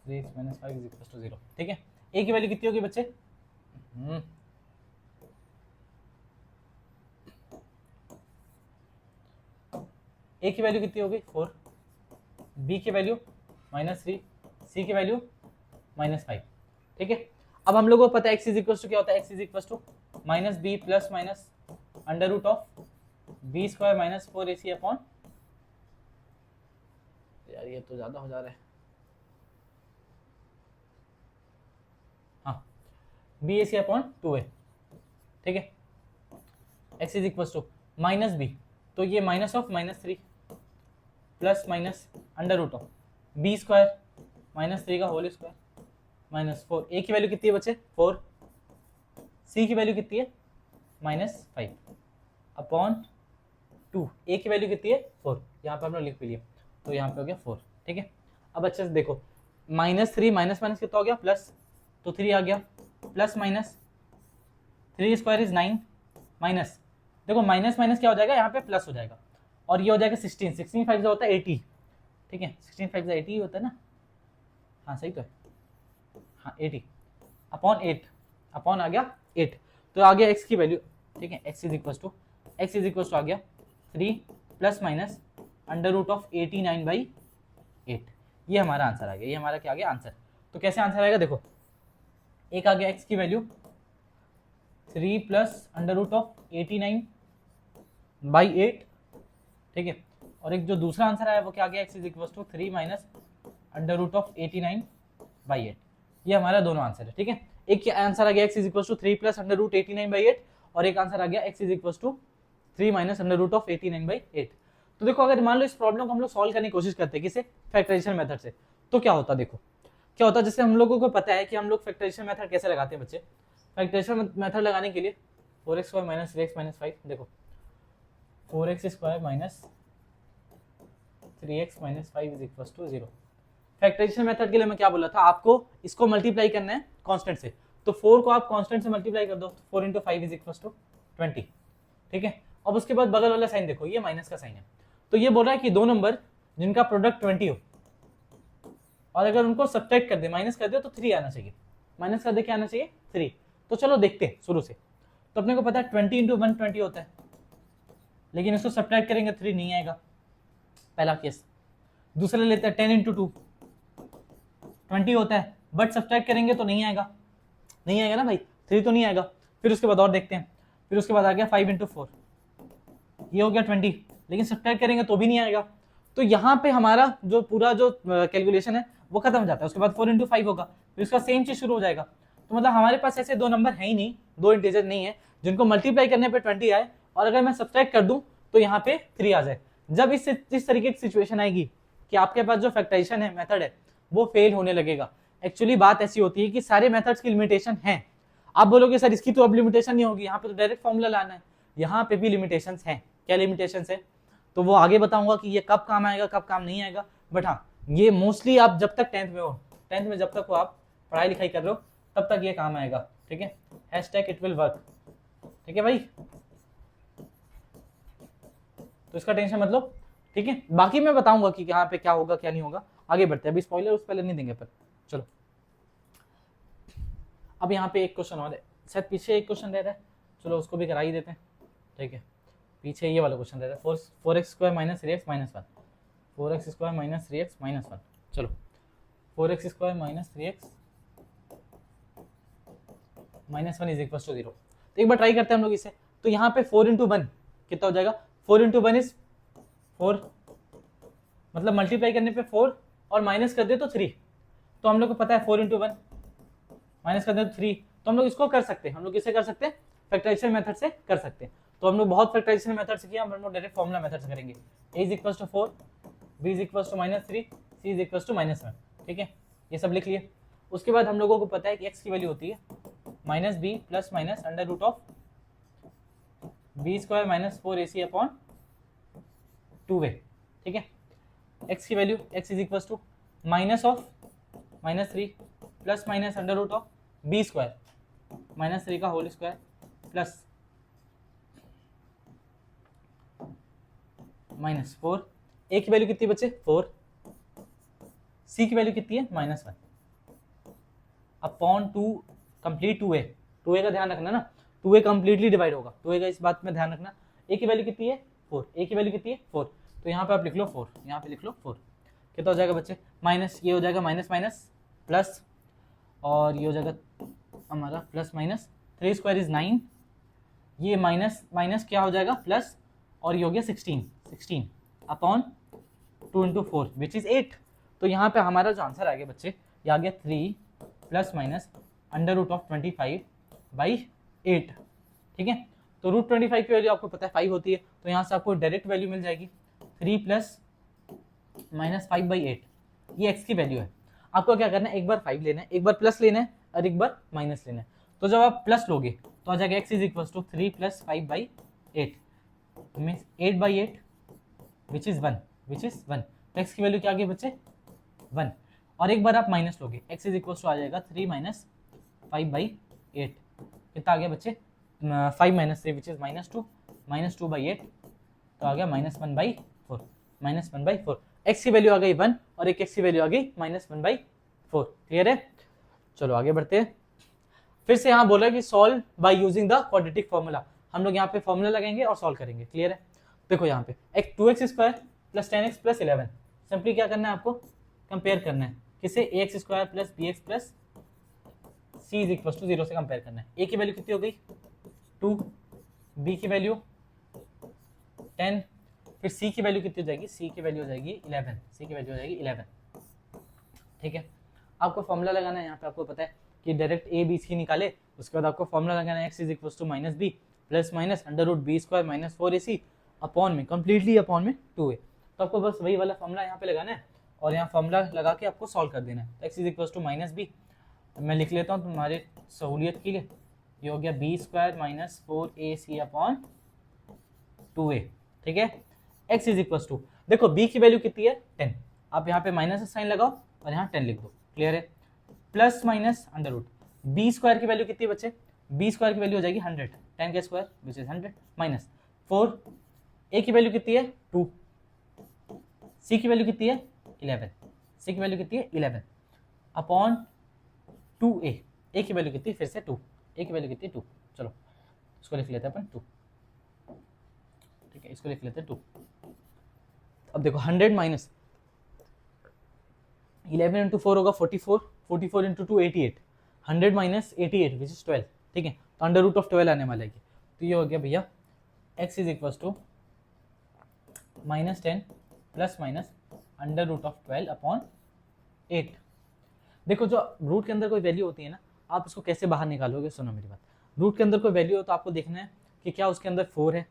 3x minus 5 is equal to 0। ठीक है, a की वैल्यू कितनी होगी बच्चे? a की वैल्यू कितनी होगी? 4, b की वैल्यू माइनस 3, c की वैल्यू माइनस 5। ठीक है, अब हम लोगों को पता है x इज इक्वल टू क्या होता है? x is equal to minus B plus minus under root of B square minus 4ac upon, यार ये तो ज्यादा हो जा रहा है, हाँ, bac अपॉन 2a। ठीक है, x is equal to minus B, तो ये minus of minus 3 plus minus under root of B square minus 3 का होल स्क्वायर माइनस 4। a की वैल्यू कितनी है बच्चे? 4। c की वैल्यू कितनी है? Minus 5 upon 2। a की वैल्यू कितनी है? 4। यहाँ पे हम लोग लिख भी लिया, तो यहाँ पे हो गया 4। ठीक है, अब अच्छे से देखो, माइनस 3 माइनस माइनस कितना हो गया? प्लस, तो 3 आ गया, plus minus 3 square is 9 minus, देखो माइनस माइनस क्या हो जाएगा? यहाँ पे प्लस हो जाएगा, और ये हो जाएगा 16, 16 5 होता है 80। ठीक है, 16 5 80 होता है ना? हाँ सही तो है, हाँ 80 अपॉन 8, अपॉन आ गया 8, तो आ गया x की वैल्यू। ठीक है, x इज इक्वल टू आ गया 3 plus minus under root of 89/8। ये हमारा आंसर आ गया। ये हमारा क्या आ गया? आंसर। तो कैसे आंसर आएगा? देखो, एक आ गया x की value 3 plus under root of 89/8। ठीक है, और एक जो दूसरा आंसर आया वो क्या आ गया? x is equal to 3 minus under root of 89/8। ये हमारा दोनों आंसर है। ठीक है, एक आंसर आ गया x is equal to 3 plus under root 89/8, और एक आंसर आ गया x is equal to 3 minus under root of 89/8। तो देखो, अगर मान लो इस प्रॉब्लम को हम लोग सॉल्व करने की कोशिश करते हैं किसे? फैक्टराइजेशन मेथड से, तो क्या होता? देखो क्या होता, जैसे हम लोगों को पता है कि हम लोग फैक्टराइजेशन मेथड कैसे लगाते हैं बच्चे। फैक्टराइजेशन मेथड लगाने के लिए 4x square minus 3x minus 5, देखो 4x square minus 3x minus 5 is equal to 0। Factorisation method के लिए मैं क्या बोला था आपको? इसको मल्टीप्लाई करना है कांस्टेंट से, तो 4 को आप कांस्टेंट से मल्टीप्लाई कर दो, तो 4 इंटू 5 इज इक्वल टू 20। ठीक है, अब उसके बाद बगल वाला साइन देखो, ये माइनस का साइन है, तो ये बोल रहा है कि दो नंबर जिनका प्रोडक्ट 20 हो और अगर उनको सब्ट्रैक्ट कर दे, माइनस कर दे, तो 3 आना चाहिए। माइनस कर दे क्या आना चाहिए? 3। तो चलो देखते हैं शुरू से। तो अपने को पता है 20 इंटू 120 होता है, लेकिन इसको सब्ट्रैक्ट करेंगे 3 नहीं आएगा, पहला केस। दूसरा लेते हैं 10 इंटू 2, 20 होता है, बट सब्ट्रैक्ट करेंगे तो नहीं आएगा, नहीं आएगा ना भाई, 3 तो नहीं आएगा। फिर उसके बाद और देखते हैं, फिर उसके बाद आ गया 5 इंटू 4, ये हो गया 20, लेकिन सब्ट्रैक्ट करेंगे तो भी नहीं आएगा। तो यहाँ पे हमारा जो पूरा जो कैलकुलेशन है वो खत्म हो जाता है। उसके बाद 4 इंटू 5 होगा, फिर उसका सेम चीज शुरू हो जाएगा। तो मतलब हमारे पास ऐसे दो नंबर है ही नहीं, दो इंटीजर नहीं है जिनको मल्टीप्लाई करने पे 20 आए और अगर मैं सब्ट्रैक्ट कर दूं तो यहाँ पे 3 आ जाए। जब इस तरीके की सिचुएशन आएगी कि आपके पास जो फैक्टराइजेशन है मेथड है वो फेल होने लगेगा। एक्चुअली बात ऐसी होती है कि सारे मेथड्स की लिमिटेशन है। आप बोलोगे सर इसकी तो अब लिमिटेशन नहीं होगी, यहाँ पे तो डायरेक्ट फॉर्मूला लाना है, यहाँ पे भी लिमिटेशंस हैं। क्या लिमिटेशंस है? तो वो आगे बताऊंगा कि ये कब काम आएगा कब काम नहीं आएगा, बट हाँ ये मोस्टली आप जब तक 10th में हो, 10th में जब तक हो आप पढ़ाई लिखाई कर रहे हो तब तक ये काम आएगा, ठीक है। हैशटैग इट विल वर्क, ठीक है भाई, तो इसका टेंशन मतलब, ठीक है। बाकी मैं बताऊंगा कि यहाँ पे क्या होगा क्या नहीं होगा, आगे बढ़ते हैं, अभी स्पॉइलर उस पहले नहीं देंगे पर चलो। अब यहाँ पे एक क्वेश्चन और है, शायद पीछे एक क्वेश्चन रहता है, चलो उसको भी करा ही देते हैं, ठीक है। पीछे ये वाला क्वेश्चन रहता है 4x² minus 3x minus 1, 4x² minus 3x minus 1, चलो 4x² minus 3x minus 1 is equal to 0। तो एक बार ट्राई करते हैं हम लोग इसे, तो यहाँ पे 4 इंटू 1 कितना हो जाएगा, 4 इंटू 1 इज 4, मतलब मल्टीप्लाई करने पे 4 और माइनस कर दे तो 3, तो हम लोग को पता है 4 इंटू 1 माइनस कर दे तो 3, तो हम लोग इसको कर सकते हैं, हम लोग किसे कर सकते हैं, फैक्टराइजेशन मेथड से कर सकते हैं। तो हम लोग बहुत फैक्टराइजेशन मेथड से किया, हम लोग डायरेक्ट फॉर्मूला मेथड से करेंगे। a is equal to 4, b is equal to minus 3, c is equal to minus 1, ठीक है, ये सब लिख लिए। उसके बाद हम लोगों को पता है कि x की वैल्यू होती है minus B plus minus under root of b² minus 4ac upon 2a, ठीक है। x की value x is equal to minus of minus 3 plus minus under root of b² minus 3 का whole square plus minus 4, a की value कितनी बचे 4, c की value कितनी है माइनस 1 अपॉन 2 कंप्लीट 2a का ध्यान रखना ना, 2a कंप्लीटली डिवाइड होगा, 2a का इस बात में ध्यान रखना। a की वैल्यू कितनी है 4, a की वैल्यू कितनी है 4, तो यहाँ पे आप लिख लो 4, यहाँ पे लिख लो 4, कितना हो जाएगा बच्चे, माइनस ये हो जाएगा माइनस माइनस प्लस, और ये हो जाएगा हमारा प्लस माइनस, 3 स्क्वायर इज 9, ये माइनस माइनस क्या हो जाएगा प्लस, और ये हो गया 16 अपॉन 2 इंटू 4 विच इज 8। तो यहाँ पे हमारा जो आंसर आ गया बच्चे, ये आ गया 3 plus minus under root of 25/8, ठीक है। तो रूट 25 की वैल्यू आपको पता है 5 होती है, तो यहाँ से आपको डायरेक्ट वैल्यू मिल जाएगी 3 प्लस माइनस 5/8, ये x की वैल्यू है। आपको क्या करना है, एक बार 5 लेना है, एक बार प्लस लेना है और एक बार माइनस लेना है। तो जब आप प्लस लोगे तो आ जाएगा x is equal to 3 plus 5/8 means 8/8 which is 1, तो x की वैल्यू क्या आ गई बच्चे 1, और एक बार आप माइनस लोगे x इज इक्वल टू आ जाएगा 3 माइनस 5/8, कितना आ गया बच्चे 5 माइनस 3 विच इज -2, -2/8, तो आ गया -1/4, x की वैल्यू आ गई 1 और एक x की वैल्यू आ गई -1/4, क्लियर है। चलो आगे बढ़ते हैं, फिर से यहाँ बोला कि solve by using the quadratic formula, हम लोग यहाँ पे फॉर्मूला लगाएंगे और सॉल्व करेंगे, क्लियर है। देखो यहाँ पे 2x² plus 10x plus 11, simply क्या करना है आपको कंपेयर करना है, किसे ax² plus bx plus c is equal to 0 से कंपेयर करना है। a की वैल्यू कितनी हो गई 2, b की वैल्यू 10, फिर c की वैल्यू कितनी हो जाएगी, c की वैल्यू हो जाएगी 11, c की वैल्यू हो जाएगी 11, ठीक है। आपको फॉर्मूला लगाना है, यहाँ पे आपको पता है कि डायरेक्ट a b c निकाले, उसके बाद आपको फॉर्मूला लगाना है x is equal to minus b plus minus under root b² minus 4ac upon में कंप्लीटली अपॉन में 2a, तो आपको बस वही वाला फॉर्मूला यहाँ पे लगाना है और यहाँ फॉर्मूला लगा के आपको सॉल्व कर देना है। तो x is equal to minus b, मैं लिख लेता हूँ तुम्हारे सहूलियत के लिए, ये हो गया b² minus 4ac upon 2a, ठीक है। x इज इक्वल टू, देखो b की वैल्यू कितनी है 10, आप यहाँ पे माइनस का साइन लगाओ और यहाँ 10 लिख दो, क्लियर है, plus minus under root b² की वैल्यू कितनी बच्चे, b² की वैल्यू हो जाएगी 100, 10 का square which is 100 minus 4, a की वैल्यू कितनी है 2, c की वैल्यू कितनी है 11, c की वैल्यू कितनी है 11 अपॉन 2a, a की वैल्यू कितनी फिर से 2, a की वैल्यू कितनी 2, चलो इसको लिख लेते हैं अपन 2, ठीक है, इसको लिख लेते हैं 2। अब देखो 100 माइनस 11 इंटू 4 होगा 44, 44 इंटू 2 88, 100 माइनस 88 विच इज 12, ठीक है, तो अंडर रूट ऑफ 12 आने वाला है, तो ये हो गया भैया x is equal to -10 plus minus under root of 12 upon 8। देखो जो रूट के अंदर कोई वैल्यू होती है ना, आप उसको कैसे बाहर निकालोगे, सुनो मेरी बात, रूट के अंदर कोई वैल्यू हो तो आपको देखना है कि क्या उसके अंदर 4 है,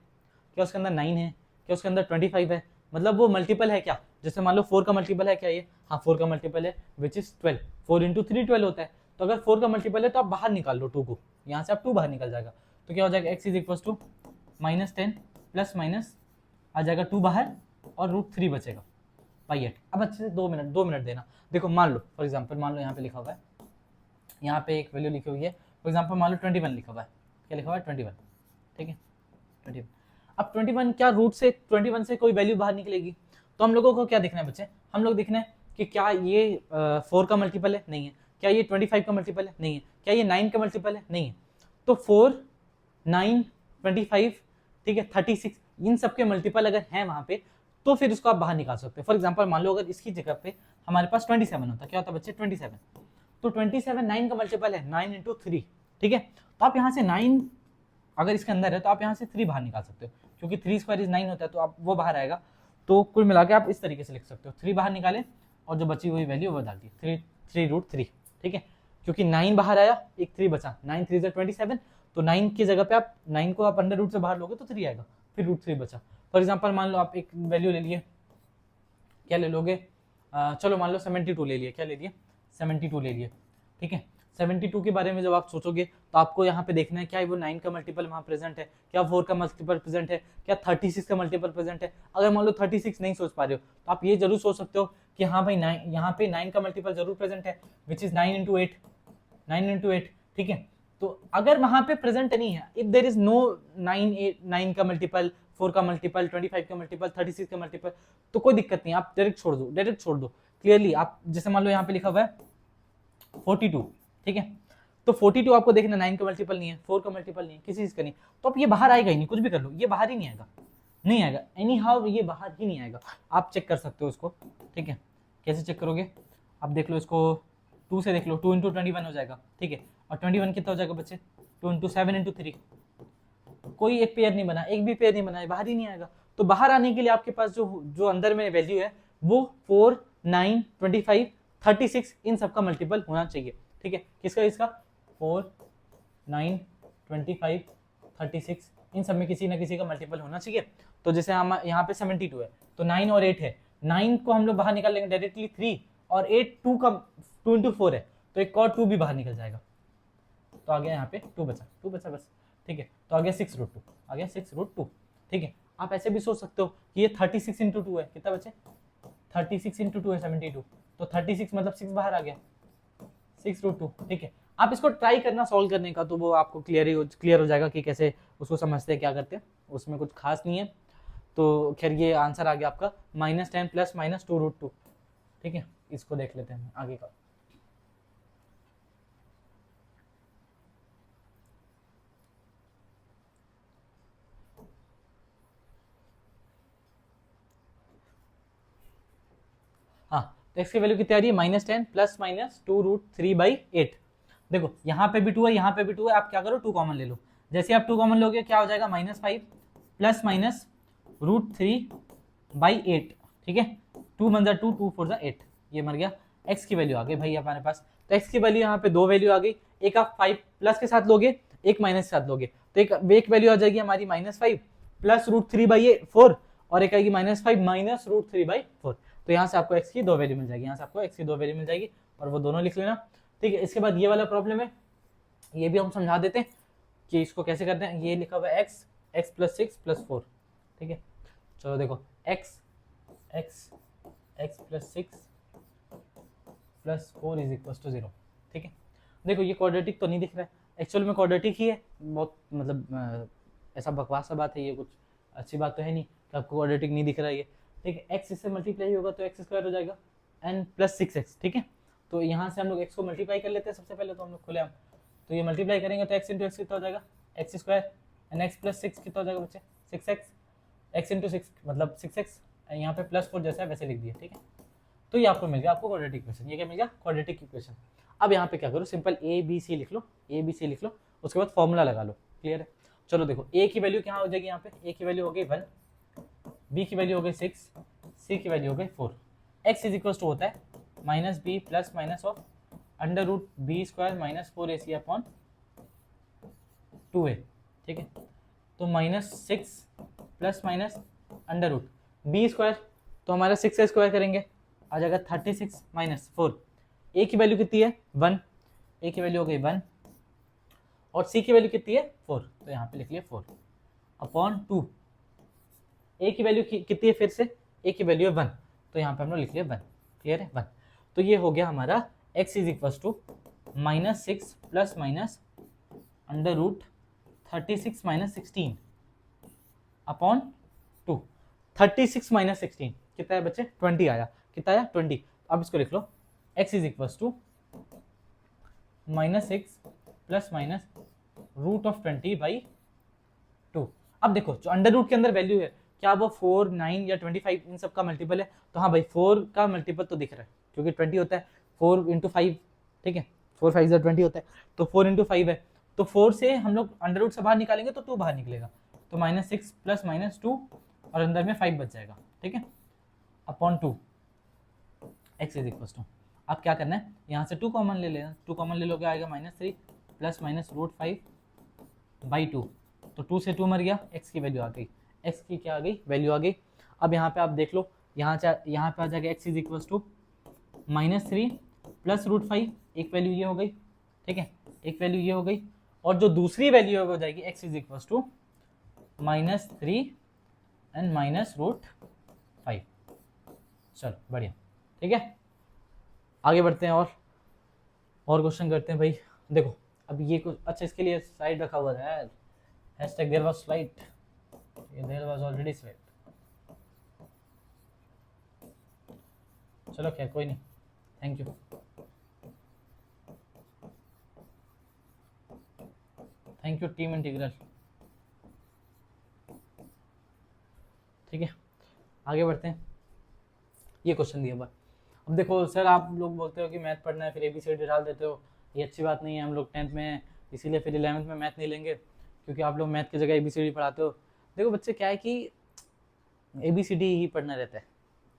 क्या उसके अंदर 9 है, क्या उसके अंदर 25 है, मतलब वो मल्टीपल है क्या, जैसे मान लो 4 का मल्टीपल है क्या ये, हाँ 4 का मल्टीपल है विच इज 12, 4 इंटू 3 12 होता है, तो अगर 4 का मल्टीपल है तो आप बाहर निकाल लो 2 को, यहाँ से आप 2 बाहर निकल जाएगा, तो क्या हो जाएगा x is equal to -10 plus minus आ जाएगा 2 बाहर और √3 बचेगा बाई 8। अब अच्छे से 2 मिनट देना। देखो मान लो फॉर एग्जांपल, मान लो यहाँ पे लिखा हुआ है, यहाँ पे एक वैल्यू लिखी हुई है फॉर एग्जांपल, मान लो 21 लिखा हुआ है। क्या लिखा हुआ है? 21, ठीक है 21। अब 21 क्या रूट से 21 से कोई वैल्यू बाहर निकलेगी, तो हम लोगों को क्या देखना है बच्चे, हम लोग देखना है कि क्या ये 4 का मल्टीपल है, नहीं है। क्या ये 25 का मल्टीपल है, नहीं है। क्या ये 9 का मल्टीपल है, नहीं है। तो 4, 9, 25, ठीक है 36, इन सब के मल्टीपल अगर हैं वहां पे, तो फिर उसको आप बाहर निकाल सकते हो। फॉर एग्जांपल मान लो अगर इसकी जगह पे हमारे पास 27 होता, क्या होता बच्चे 27, तो 27 9 का मल्टीपल है, 9 × 3, ठीक है। तो आप यहाँ से 9 अगर इसके अंदर है तो आप यहाँ से 3 बाहर निकाल सकते हो, क्योंकि 3² 9 होता है, तो आप वो बाहर आएगा। तो कुल मिला के आप इस तरीके से लिख सकते हो, 3 बाहर निकाले और जो बची हुई वैल्यू वो डाल दी, 3√3, ठीक है। क्योंकि 9 बाहर आया, एक 3 बचा, 9 3 27, तो 9 की जगह पे आप 9 को आप अंडर रूट से बाहर लोगे तो 3 आएगा, फिर √3 बचा। फॉर एग्जाम्पल मान लो आप एक वैल्यू ले लिए, क्या ले लोगे, चलो मान लो 72 ले लिए, क्या ले लिए 72 ले लिए, ठीक है। 72 के बारे में जब आप सोचोगे तो आपको यहाँ पे देखना है क्या वो 9 का मल्टीपल वहाँ प्रेजेंट है, क्या 4 का मल्टीपल प्रेजेंट है, क्या 36 का मल्टीपल प्रेजेंट है। अगर मान लो 36 नहीं सोच पा रहे हो तो आप ये जरूर सोच सकते हो कि हाँ भाई 9, यहाँ पे 9 का मल्टीपल जरूर प्रेजेंट है, विच इज 9 × 8, 9 × 8, ठीक है। तो अगर वहां पे प्रेजेंट नहीं है, इफ देयर इज नो 9 का मल्टीपल, 4 का मल्टीपल, 25 का मल्टीपल, 36 का मल्टीपल, तो कोई दिक्कत नहीं, आप डायरेक्ट छोड़ दो क्लियरली। आप जैसे मान लो यहाँ पे लिखा हुआ है 42, ठीक है, तो 42 आपको देखना 9 का मल्टीपल नहीं है, 4 का मल्टीपल नहीं है, किसी चीज का नहीं, तो आप ये बाहर आएगा ही नहीं, कुछ भी कर लो ये बाहर ही नहीं आएगा, नहीं आएगा, एनी हाउ ये बाहर ही नहीं आएगा। आप चेक कर सकते हो इसको, ठीक है। कैसे चेक करोगे, आप देख लो इसको 2 से देख लो, 2 × 21 हो जाएगा, ठीक है। और 21 कितना हो जाएगा बच्चे, 2 × 7 × 3, कोई एक पेयर नहीं बना, एक भी पेयर नहीं बना, बाहर ही नहीं आएगा। तो बाहर आने के लिए आपके पास जो अंदर में वैल्यू है वो 4, 9, 25, 36 इन सब का मल्टीपल होना चाहिए, ठीक है। किसका, इसका 4, 9, 25, 36 इन सब में किसी ना किसी का मल्टीपल होना चाहिए। तो जैसे हम यहाँ पे 72 है तो 9 और 8 है, 9 को हम लोग बाहर निकाल लेंगे डायरेक्टली 3, और 8 2 का 2 × 4 है, तो एक और 2 भी बाहर निकल जाएगा, तो आ गया यहाँ पे 2 बचा बस, ठीक है। तो आ गया 6√2, आ गया 6√2, ठीक है। आप ऐसे भी सोच सकते हो कि ये 36 × 2 है, कितना बचे 36 × 2 है 72, तो 36 मतलब 6 बाहर आ गया 6√2, ठीक है। आप इसको ट्राई करना सॉल्व करने का, तो वो आपको क्लियर हो जाएगा कि कैसे उसको समझते हैं, क्या करते हैं, उसमें कुछ खास नहीं है। तो खैर ये आंसर आ गया आपका -10 + -2√2, ठीक है। इसको देख लेते हैं आगे का। हाँ, तो x की वैल्यू कितनी आ रही है -10 + -2√3/8। देखो यहाँ पे भी 2 है, यहाँ पे भी 2 है, आप क्या करो 2 कॉमन ले लो। जैसे आप 2 कॉमन लोगे क्या हो जाएगा -5 + -√3/8, ठीक है। 2 × 2, 2 × 4 = 8, ये मर गया। x की वैल्यू आ गई भाई हमारे पास। तो x की वैल्यू यहाँ पे 2 वैल्यू आ गई, एक आप 5 प्लस के साथ लोगे, एक माइनस के साथ लोगे, तो एक वैल्यू आ जाएगी हमारी -5 + √3/4, और एक आएगी -5 - √3/4। तो यहाँ से आपको x की 2 वैल्यू मिल जाएगी, यहाँ से आपको x की 2 वैल्यू मिल जाएगी, और वो दोनों लिख लेना, ठीक है। इसके बाद ये वाला प्रॉब्लम है, ये भी हम समझा देते हैं कि इसको कैसे करते हैं। ये लिखा हुआ है x + 6 + 4, ठीक है। चलो देखो x + 6 + 4 = 0, ठीक है। देखो ये क्वाड्रेटिक तो नहीं दिख रहा है, एक्चुअल में क्वाड्रेटिक ही है, बहुत मतलब ऐसा बकवास सा बात है, ये कुछ अच्छी बात तो है नहीं कि आपको क्वाड्रेटिक नहीं दिख रहा है ये, ठीक है। x इससे मल्टीप्लाई होगा तो x² हो जाएगा n + 6x, ठीक है। तो यहाँ से हम लोग x को मल्टीप्लाई कर लेते हैं सबसे पहले, तो हम लोग खुले हम तो ये मल्टीप्लाई करेंगे तो x × x कितना हो जाएगा x² एंड x + 6 कितना हो जाएगा बच्चे 6x, x × 6 मतलब 6x, यहाँ पे +4 जैसा है वैसे लिख दिया, ठीक है। तो ये आपको मिल गया, आपको क्वाड्रेटिक इक्वेशन, ये क्या मिल गया क्वाड्रेटिक इक्वेशन। अब यहाँ पे क्या करो, सिंपल ABC लिख लो, ABC लिख लो, उसके बाद फॉर्मूला लगा लो, क्लियर है। चलो देखो a की वैल्यू क्या हो जाएगी, यहाँ पे a की वैल्यू हो गई 1, b की वैल्यू हो गई 6, c की वैल्यू हो गई 4। x = होता है -b + -√b² - 4ac/2a, ठीक है। तो -6 + -√b², तो हमारा 6 का स्क्वायर करेंगे आ जाएगा 36 - 4। a की वैल्यू कितनी है 1, a की वैल्यू हो गई 1, और c की वैल्यू कितनी है 4, तो यहाँ पे लिख लिया 4/2। ए की वैल्यू कितनी है, फिर से ए की वैल्यू है 1, तो यहाँ पे हम लोग लिख लिया 1, क्लियर है 1। तो ये हो गया हमारा x is equal to -6 plus minus under root 36 minus 16 upon 2। 36 minus 16 कितना है बच्चे, 20 आया, कितना आया 20। अब इसको लिख लो x is equal to -6 plus minus root of 20 by 2। अब देखो जो अंडर रूट के अंदर वैल्यू है, क्या वो 4, 9 या 25 इन सब का मल्टीपल है, तो हाँ भाई 4 का मल्टीपल तो दिख रहा है क्योंकि 20 होता है 4 इंटू 5, ठीक है 4 5 20 होता है, तो 4 इंटू 5 है, तो 4 से हम लोग अंडर रूट से बाहर निकालेंगे तो 2 बाहर निकलेगा, तो -6 प्लस -2 और अंदर में 5 बच जाएगा, ठीक है, upon 2 x is equal to. अब क्या करना है, यहाँ से 2 कॉमन ले लेना, 2 कॉमन ले लोगे आएगा -3 प्लस माइनस रूट 5 बाई 2, तो 2 से 2 मर गया, x की वैल्यू आ गई, x की क्या आ गई, वैल्यू आ गई। अब यहाँ पे आप देख लो, यहाँ पे आ जाएगा x is equal to -3 plus root 5, एक वैल्यू ये हो गई, ठीक है, एक वैल्यू ये हो गई, और जो दूसरी वैल्यू है वो हो जाएगी x is equal to -3 and minus root 5। चलो बढ़िया, ठीक है, आगे बढ़ते हैं और क्वेश्चन करते हैं भाई। देखो अब ये कुछ अच्छा, इसके लिए स्लाइड रखा हुआ है, hashtag there was slide, there was already slide, चलो खैर कोई नहीं, thank you, thank you team Integral, ठीक है, आगे बढ़ते हैं। ये क्वेश्चन दिया हुआ, अब देखो सर आप लोग बोलते हो कि मैथ पढ़ना है फिर ABCD डाल देते हो, ये अच्छी बात नहीं है, हम लोग 10th में हैं इसीलिए फिर 11th में मैथ नहीं लेंगे क्योंकि आप लोग मैथ की जगह ABCD पढ़ाते हो। देखो बच्चे क्या है कि ABCD ही पढ़ना रहता है,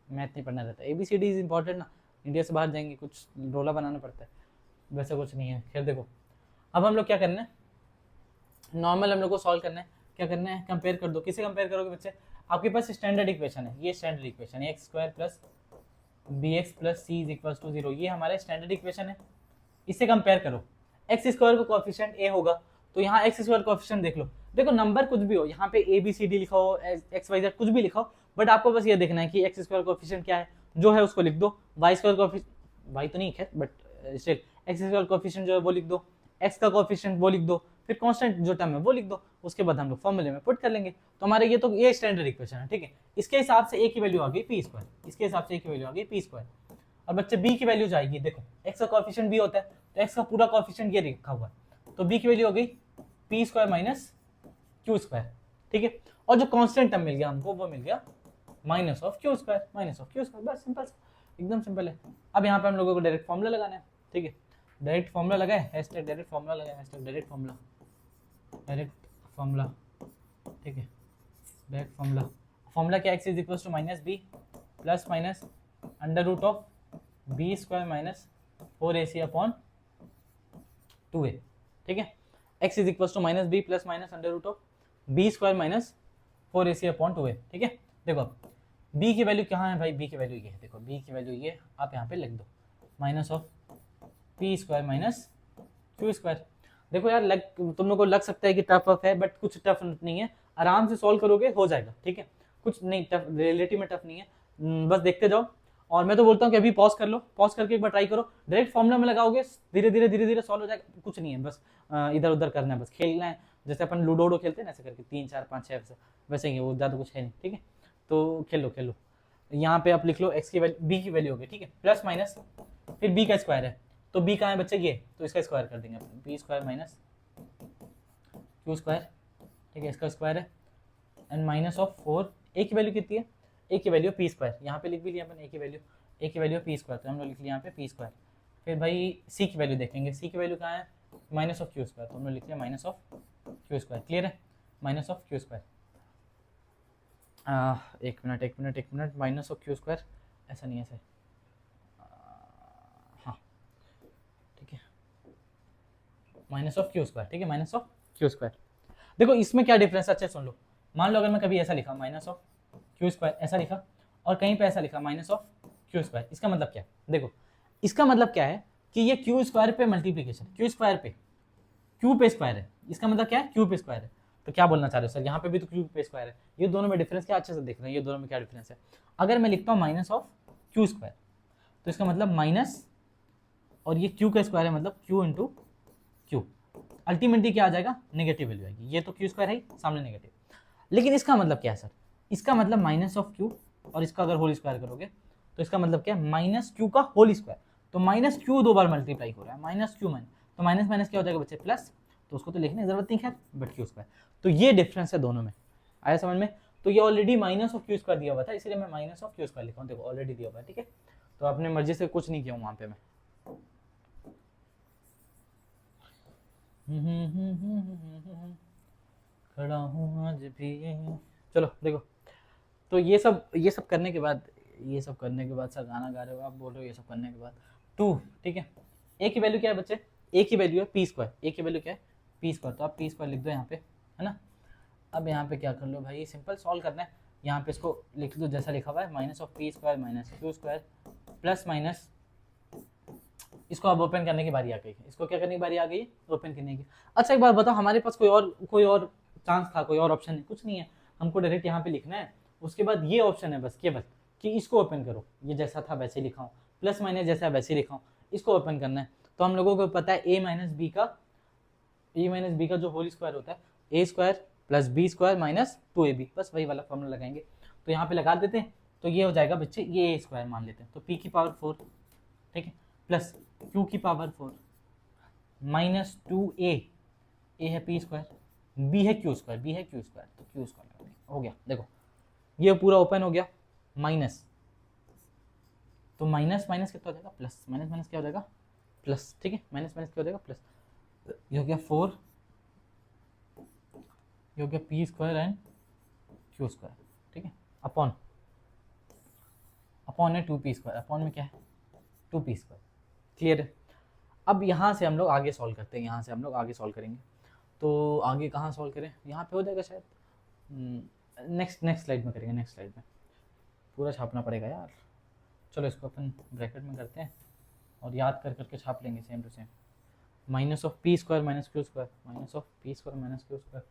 मैथ नहीं पढ़ना रहता है, ABCD इज इंपॉर्टेंट ना, इंडिया से बाहर जाएंगे कुछ रोला बनाना पड़ता है, वैसा कुछ नहीं है। खैर देखो अब हम लोग क्या करना है, नॉर्मल हम लोग को सॉल्व करना है, क्या करना है, कंपेयर कर दो, किसे कंपेयर करोगे बच्चे, आपके पास स्टैंडर्ड इक्वेशन है, ये स्टैंडर्ड इक्वेशन है x² plus bx plus c is equal to 0, ये हमारा स्टैंडर्ड इक्वेशन है, इससे कंपेयर करो। x² का कोएफिशिएंट a होगा, तो यहाँ x² कोएफिशिएंट देख लो, देखो नंबर कुछ भी हो, यहाँ पे ABCD लिखा हो, XYZ कुछ भी लिखा हो, बट आपको बस ये देखना है कि x² कोएफिशिएंट क्या है, जो है उसको लिख दो, y² कोएफिशिएंट, y तो नहीं खैर बट स्टिल x² कोएफिशिएंट जो है वो लिख दो, x का कोएफिशिएंट वो लिख दो, फिर कांस्टेंट जो टर्म है वो लिख दो, उसके बाद हम लोग फॉर्मूले में पुट कर लेंगे, तो हमारे ये स्टैंडर्ड इक्वेशन है, ठीक है। इसके हिसाब से a की वैल्यू आ गई p², इसके हिसाब से a की वैल्यू आ गई p², और बच्चे b की वैल्यू जाएगी, देखो x का कोएफिशिएंट b होता है तो x का पूरा कोएफिशिएंट ये लिखा हुआ है, तो b की वैल्यू हो गई p² माइनस q², ठीक है, और जो कांस्टेंट टर्म मिल गया हमको वो मिल गया माइनस ऑफ q², बस सिंपल, एकदम सिंपल है। अब यहाँ पे हम लोगों को डायरेक्ट फॉर्मूला लगाना है, ठीक है, डायरेक्ट फॉर्मूला लगाए, हैशटैग डायरेक्ट फॉर्मूला लगाए, हैशटैग डायरेक्ट फॉर्मूला, ठीक है, डायरेक्ट फॉर्मूला क्या, x is equal to -b plus minus under root of b² minus 4ac upon 2a, ठीक है, x is equal to -b plus minus under root of b² minus 4ac upon 2a, ठीक है। देखो अब b की value कहाँ है भाई, b की वैल्यू ये है, देखो b की वैल्यू ये आप यहाँ पे लिख दो, minus of p² minus q²। देखो यार तुम लोग को लग सकता है कि टफ है, बट कुछ टफ नहीं है, आराम से सॉल्व करोगे हो जाएगा, ठीक है, कुछ नहीं टफ, रिलेटिव में टफ नहीं है, बस देखते जाओ। और मैं तो बोलता हूँ कि अभी पॉज कर लो, पॉज करके एक बार ट्राई करो, डायरेक्ट फॉर्मूला में लगाओगे धीरे धीरे सॉल्व हो जाएगा, कुछ नहीं है, बस इधर उधर करना है, बस खेलना है, जैसे अपन लूडो खेलते हैं ना ऐसे करके 3 4 5 6 वैसे ही, वो ज़्यादा कुछ है नहीं, ठीक है, तो खेलो। यहाँ पे आप लिख लो x की वैल्यू, b की वैल्यू होगी, ठीक है, प्लस माइनस फिर b का स्क्वायर है, तो b कहाँ है बच्चे ये, तो इसका स्क्वायर कर देंगे अपन, b² माइनस q², ठीक है, इसका स्क्वायर है, एंड माइनस ऑफ 4, a की वैल्यू कितनी है, a की वैल्यू p², यहाँ पे लिख भी लिया अपन, a की वैल्यू p², तो हम लोग लिख लिया यहाँ पे p²। फिर भाई c की वैल्यू देखेंगे, c की वैल्यू कहाँ है, माइनस ऑफ q², तो हम लोग लिख लिया माइनस ऑफ q², क्लियर है, माइनस ऑफ q², एक मिनट, माइनस ऑफ q², ऐसा नहीं है सर, हाँ ठीक है, माइनस ऑफ q², ठीक है, माइनस ऑफ q²। देखो इसमें क्या डिफरेंस, अच्छा सुन लो, मान लो अगर मैं कभी ऐसा लिखा माइनस ऑफ q² ऐसा लिखा, और कहीं पे ऐसा लिखा माइनस ऑफ q², इसका मतलब क्या है, देखो इसका मतलब क्या है कि ये q² पे मल्टीप्लीकेशन, q² पे q पे स्क्वायर है, इसका मतलब क्या है q पे स्क्वायर है, तो क्या बोलना चाह रहे हो सर, यहाँ पे भी तो क्यू पे स्क्वायर है, ये दोनों में डिफरेंस क्या अच्छे से देख रहे हैं, ये दोनों में क्या डिफरेंस है। अगर मैं लिखता हूँ माइनस ऑफ क्यू स्क्वायर तो इसका मतलब माइनस और ये क्यू का स्क्वायर है मतलब क्यू इंटू क्यू, अल्टीमेटली क्या आ जाएगा, नेगेटिव वैल्यू आएगी। ये तो क्यू स्क्वायर है सामने नेगेटिव, लेकिन इसका मतलब क्या है सर, इसका मतलब माइनस ऑफ क्यू और इसका अगर होल स्क्वायर करोगे तो इसका मतलब क्या है, माइनस क्यू का होल स्क्वायर। तो माइनस क्यू दो बार मल्टीप्लाई हो रहा है, माइनस क्यू माइनस, तो माइनस माइनस क्या हो जाएगा बच्चे प्लस, तो उसको तो लिखने की जरूरत नहीं खैर, बट क्यू स्क्वायर। तो ये डिफरेंस है दोनों में, आया समझ में। तो ये already minus of Q square दिया हुआ था, इसलिए मैं माइनस ऑफ क्यू स्क्वायर लिखा हूँ, देखो ऑलरेडी दिया हुआ है, ठीक है। तो अपने मर्जी से कुछ नहीं किया हूँ वहां पे मैं। खड़ा हूँ आज भी। चलो देखो, तो ये सब करने के बाद, सर गाना गा रहे हो आप, बोल रहे हो ये सब करने के बाद 2, ठीक है। ए की वैल्यू क्या है बच्चे, ए की वैल्यू है पी स्क्वायर, ए की वैल्यू क्या है पी स्क्वायर, तो आप पी स्क्वायर लिख दो यहाँ पे, है ना। अब यहाँ पे क्या कर लो भाई, सिंपल सॉल्व करना है, यहाँ पे इसको लिख दो जैसा लिखा हुआ है, minus of p square minus q square plus minus, इसको अब ओपन करने की बारी आ गई है, इसको क्या करने की बारी आ गई है, ओपन करने की। अच्छा एक बात बताओ, हमारे पास कोई और चांस था, कोई और ऑप्शन है, कुछ नहीं है, हमको डायरेक्ट यहाँ पे लिखना है, उसके बाद ये ऑप्शन है बस केवल कि इसको ओपन करो, ये जैसा था वैसे लिखा हूँ, प्लस माइनस जैसा वैसे लिखा हूँ, इसको ओपन करना है। तो हम लोगों को पता है ए माइनस बी का जो होल स्क्वायर होता है a square plus b square minus 2ab, बस वही वाला फॉर्मूला लगाएंगे। तो यहाँ पे लगा देते हैं, तो ये हो जाएगा बच्चे, ये ए स्क्वायर मान लेते हैं, तो पी की पावर 4, ठीक है, प्लस क्यू की पावर 4 माइनस 2a, ए है पी स्क्वायर, बी है क्यू स्क्वायर, तो क्यू स्क्वायर हो गया। देखो ये पूरा ओपन हो गया, माइनस, तो माइनस माइनस कितना हो जाएगा प्लस, माइनस माइनस क्या हो जाएगा प्लस, ठीक है, माइनस माइनस क्या हो जाएगा प्लस, ये हो गया 4, ये हो गया p square and Q square, ठीक है, अपॉन है 2p स्क्वायर, अपॉन में क्या है 2p स्क्वायर, क्लियर है। अब यहाँ से हम लोग आगे सॉल्व करते हैं, यहाँ से हम लोग आगे सॉल्व करेंगे, तो आगे कहाँ सॉल्व करें, यहाँ पे हो जाएगा शायद, नेक्स्ट स्लाइड में करेंगे, नेक्स्ट स्लाइड में पूरा छापना पड़ेगा यार। चलो इसको अपन ब्रैकेट में करते हैं और याद कर करके छाप लेंगे same to same, minus of p square minus q square, minus of p square minus q square,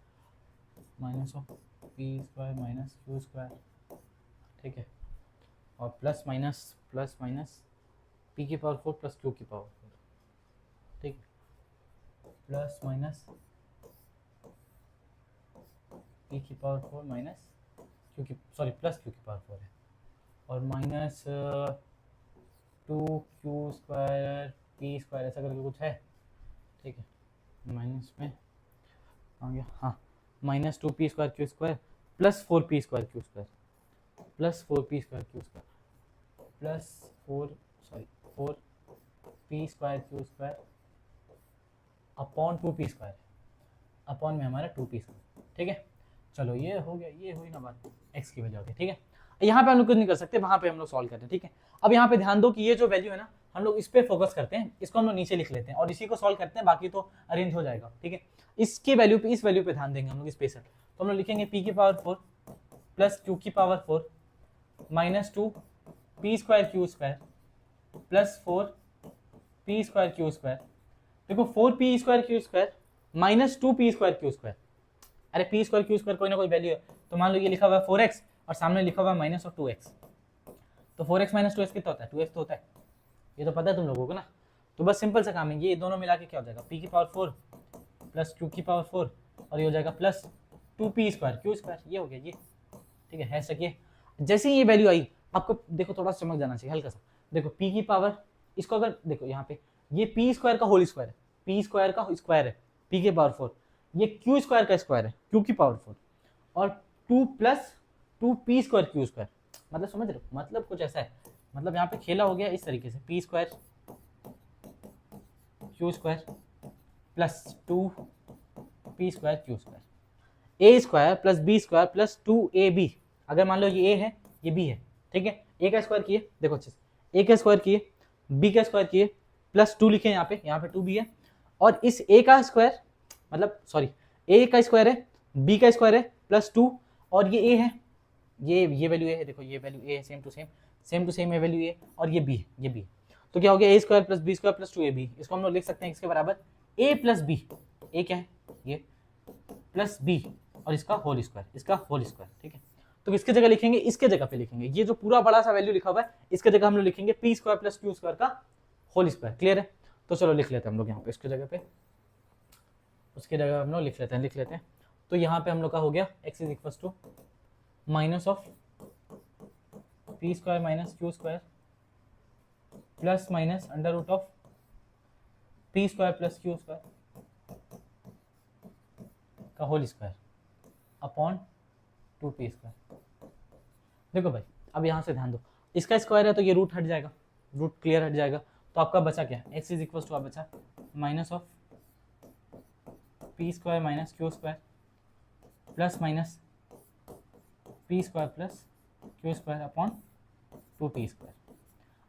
minus of p square minus q square, ठीक है, और प्लस माइनस पी की पावर 4 प्लस क्यू की पावर 4, ठीक है, plus minus p की power 4 minus q की, sorry plus q की पावर 4 है, और minus 2q square P square, ऐसा करके कुछ है, ठीक है, माइनस में आ गया, हाँ, minus 2p square Q square plus 4p square Q square, plus 4p square Q square, plus 4p square Q square upon 2p square, upon में हमारा 2p स्क्वायर, ठीक है। चलो ये हो गया, ये हुई ना बात, x की वैल्यू हो गई, ठीक है। यहाँ पे हम लोग कुछ नहीं कर सकते, वहाँ पे हम लोग सॉल्व करते हैं, ठीक है। अब यहाँ पे ध्यान दो कि ये जो वैल्यू है ना, हम लोग इस पे फोकस करते हैं, इसको हम लोग नीचे लिख लेते हैं और इसी को सॉल्व करते हैं, बाकी तो अरेंज हो जाएगा, ठीक है। इसकी वैल्यू पे, इस वैल्यू पे ध्यान देंगे हम लोग स्पेशल, तो हम लोग लिखेंगे p की पावर 4 प्लस q की power 4 minus 2p square Q square plus 4p square Q square. देखो 4p square Q square minus 2p square Q square, अरे p स्क्वायर क्यू स्क्वायर कोई ना कोई वैल्यू है, तो मान लो ये लिखा हुआ है 4x और सामने लिखा हुआ है माइनस और 2x, तो 4x माइनस 2x कितना होता है, 2x तो होता है, ये तो पता है तुम लोगों को ना। तो बस सिंपल सा काम है, ये दोनों मिला के क्या हो जाएगा, p की पावर 4 प्लस q की पावर 4 और ये हो जाएगा plus 2p square Q square, ये हो गया ये, ठीक है सके। जैसे ही ये वैल्यू आई आपको देखो थोड़ा चमक जाना चाहिए हल्का सा, देखो p की पावर, इसको अगर देखो यहाँ पे ये p स्क्वायर का होल स्क्वायर है, p स्क्वायर का स्क्वायर है, p की पावर 4, ये q स्क्वायर का स्क्वायर है, q की पावर 4 और 2 plus 2p square Q square, मतलब समझ रहे हो, मतलब कुछ ऐसा है, मतलब यहाँ पे खेला हो गया इस तरीके से, p square Q square plus 2p square Q square, a square plus b square plus 2ab, अगर मान लो ये a है ये b है, ठीक है, a का स्क्वायर किए, देखो अच्छे से a का स्क्वायर किए, b का स्क्वायर किए, प्लस 2 लिखे यहाँ पे 2b है, और इस a का स्क्वायर मतलब सॉरी a का स्क्वायर है, b का स्क्वायर है प्लस 2 और ये a है, ये वैल्यू a है, देखो ये वैल्यू a है, सेम टू सेम ये वैल्यू a और ये b है, ये b है, तो क्या हो गया a square plus b square plus 2ab, इसको हम लोग लिख सकते हैं इसके बराबर a प्लस b, a क्या है ये प्लस बी और इसका होल स्क्वायर, इसका होल स्क्वायर, ठीक है। तो किसके जगह लिखेंगे, इसके जगह पे लिखेंगे, ये जो पूरा बड़ा सा वैल्यू लिखा हुआ है इसके जगह हम लोग लिखेंगे P square plus q square का होल स्क्वायर। क्लियर है? तो चलो लिख लेते हैं हम लोग यहाँ पे इसके जगह पे, उसके जगह हम लोग लिख लेते हैं। तो यहाँ पे हम लोग का हो गया x is equal to minus of p square minus q square plus minus under root of p square plus q square का whole square upon 2p square. देखो भाई अब यहाँ से ध्यान दो, इसका स्क्वायर है तो ये रूट हट जाएगा, रूट क्लियर हट जाएगा, तो आपका बचा क्या, x इज इक्वल टू आप बचा minus of p square minus q square plus minus p square plus q square upon 2p square.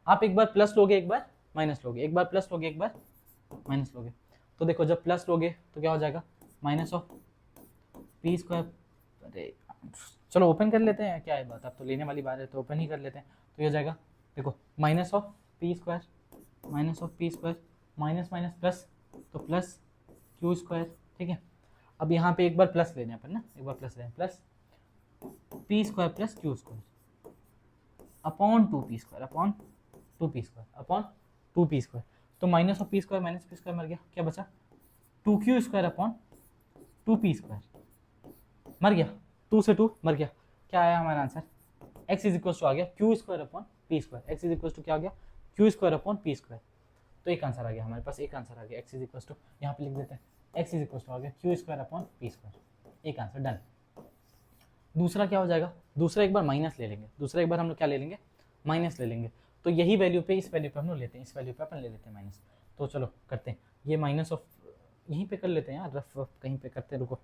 आप एक बार प्लस लोगे एक बार माइनस लोगे, एक बार प्लस लोगे एक बार माइनस लोगे। तो देखो जब प्लस लोगे तो क्या हो जाएगा, माइनस ऑफ पी स्क्वायर, अरे चलो ओपन कर लेते हैं, क्या है बात, आप तो लेने वाली बात है तो ओपन ही कर लेते हैं। तो ये हो जाएगा देखो minus of p square minus of p square minus minus plus, तो प्लस क्यू स्क्वायर, ठीक है। अब यहाँ पे एक बार प्लस लेने अपन ना, एक बार प्लस लें, plus p square plus q square upon 2p square upon 2p square upon 2p square. तो minus of p square minus p square मर गया, क्या बचा 2q square upon 2p square, मर गया, 2 से 2 मर गया, क्या आया हमारा answer, x is equal to आ गया q square upon p square, x is equal to क्या आ गया q square upon p square. तो एक आंसर आ गया हमारे पास, एक आंसर आ गया, x इज इक्वल टू यहाँ पे लिख देते हैं x इज इक्वल टू आ गया q square upon p square, एक आंसर डन। दूसरा क्या हो जाएगा, दूसरा एक बार माइनस ले लेंगे, दूसरा एक बार हम लोग क्या ले लेंगे, माइनस ले लेंगे। तो यही वैल्यू पे इस वैल्यू पे हम लोग लेते हैं, इस वैल्यू पे अपन ले लेते हैं माइनस। तो चलो करते हैं ये माइनस ऑफ, यहीं पे कर लेते हैं यार, रफ कहीं पे करते हैं, रुको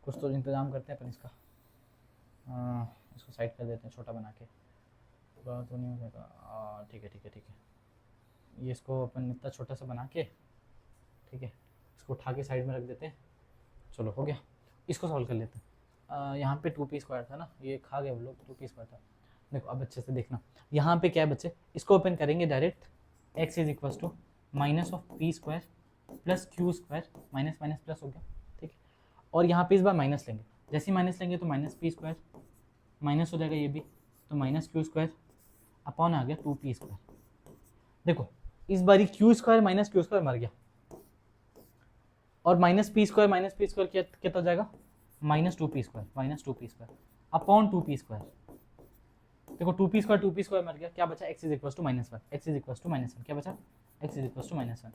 कुछ तो इंतजाम करते हैं अपन इसका, इसको साइड कर देते हैं छोटा बना के, पूरा तो नहीं हो जाएगा, ठीक है ठीक है ठीक है, ये इसको अपन इतना छोटा सा बना के, ठीक है, इसको उठा के साइड में रख देते हैं। चलो हो गया, इसको सॉल्व कर लेते हैं। यहाँ पे 2p स्क्वायर था ना, ये खा गए वो लोग, 2p स्क्वायर था। देखो अब अच्छे से देखना, यहाँ पे क्या है बच्चे, इसको ओपन करेंगे direct, x is equal to minus of p square plus q square, minus minus plus हो गया, ठीक है। और यहाँ पे इस बार माइनस लेंगे, जैसे ही माइनस लेंगे तो माइनस पी स्क्वायर माइनस हो जाएगा ये भी, तो माइनस क्यू स्क्वायर अपॉन आ गया 2p स्क्वायर। देखो इस बार q square minus q square मर गया, और माइनस पी स्क्वायर कितना हो जाएगा, minus 2p square upon 2p square. देखो 2p स्क्वायर मर गया, क्या बचा x is equal to minus one, x is equal to minus one, क्या बचा x is equal to minus one.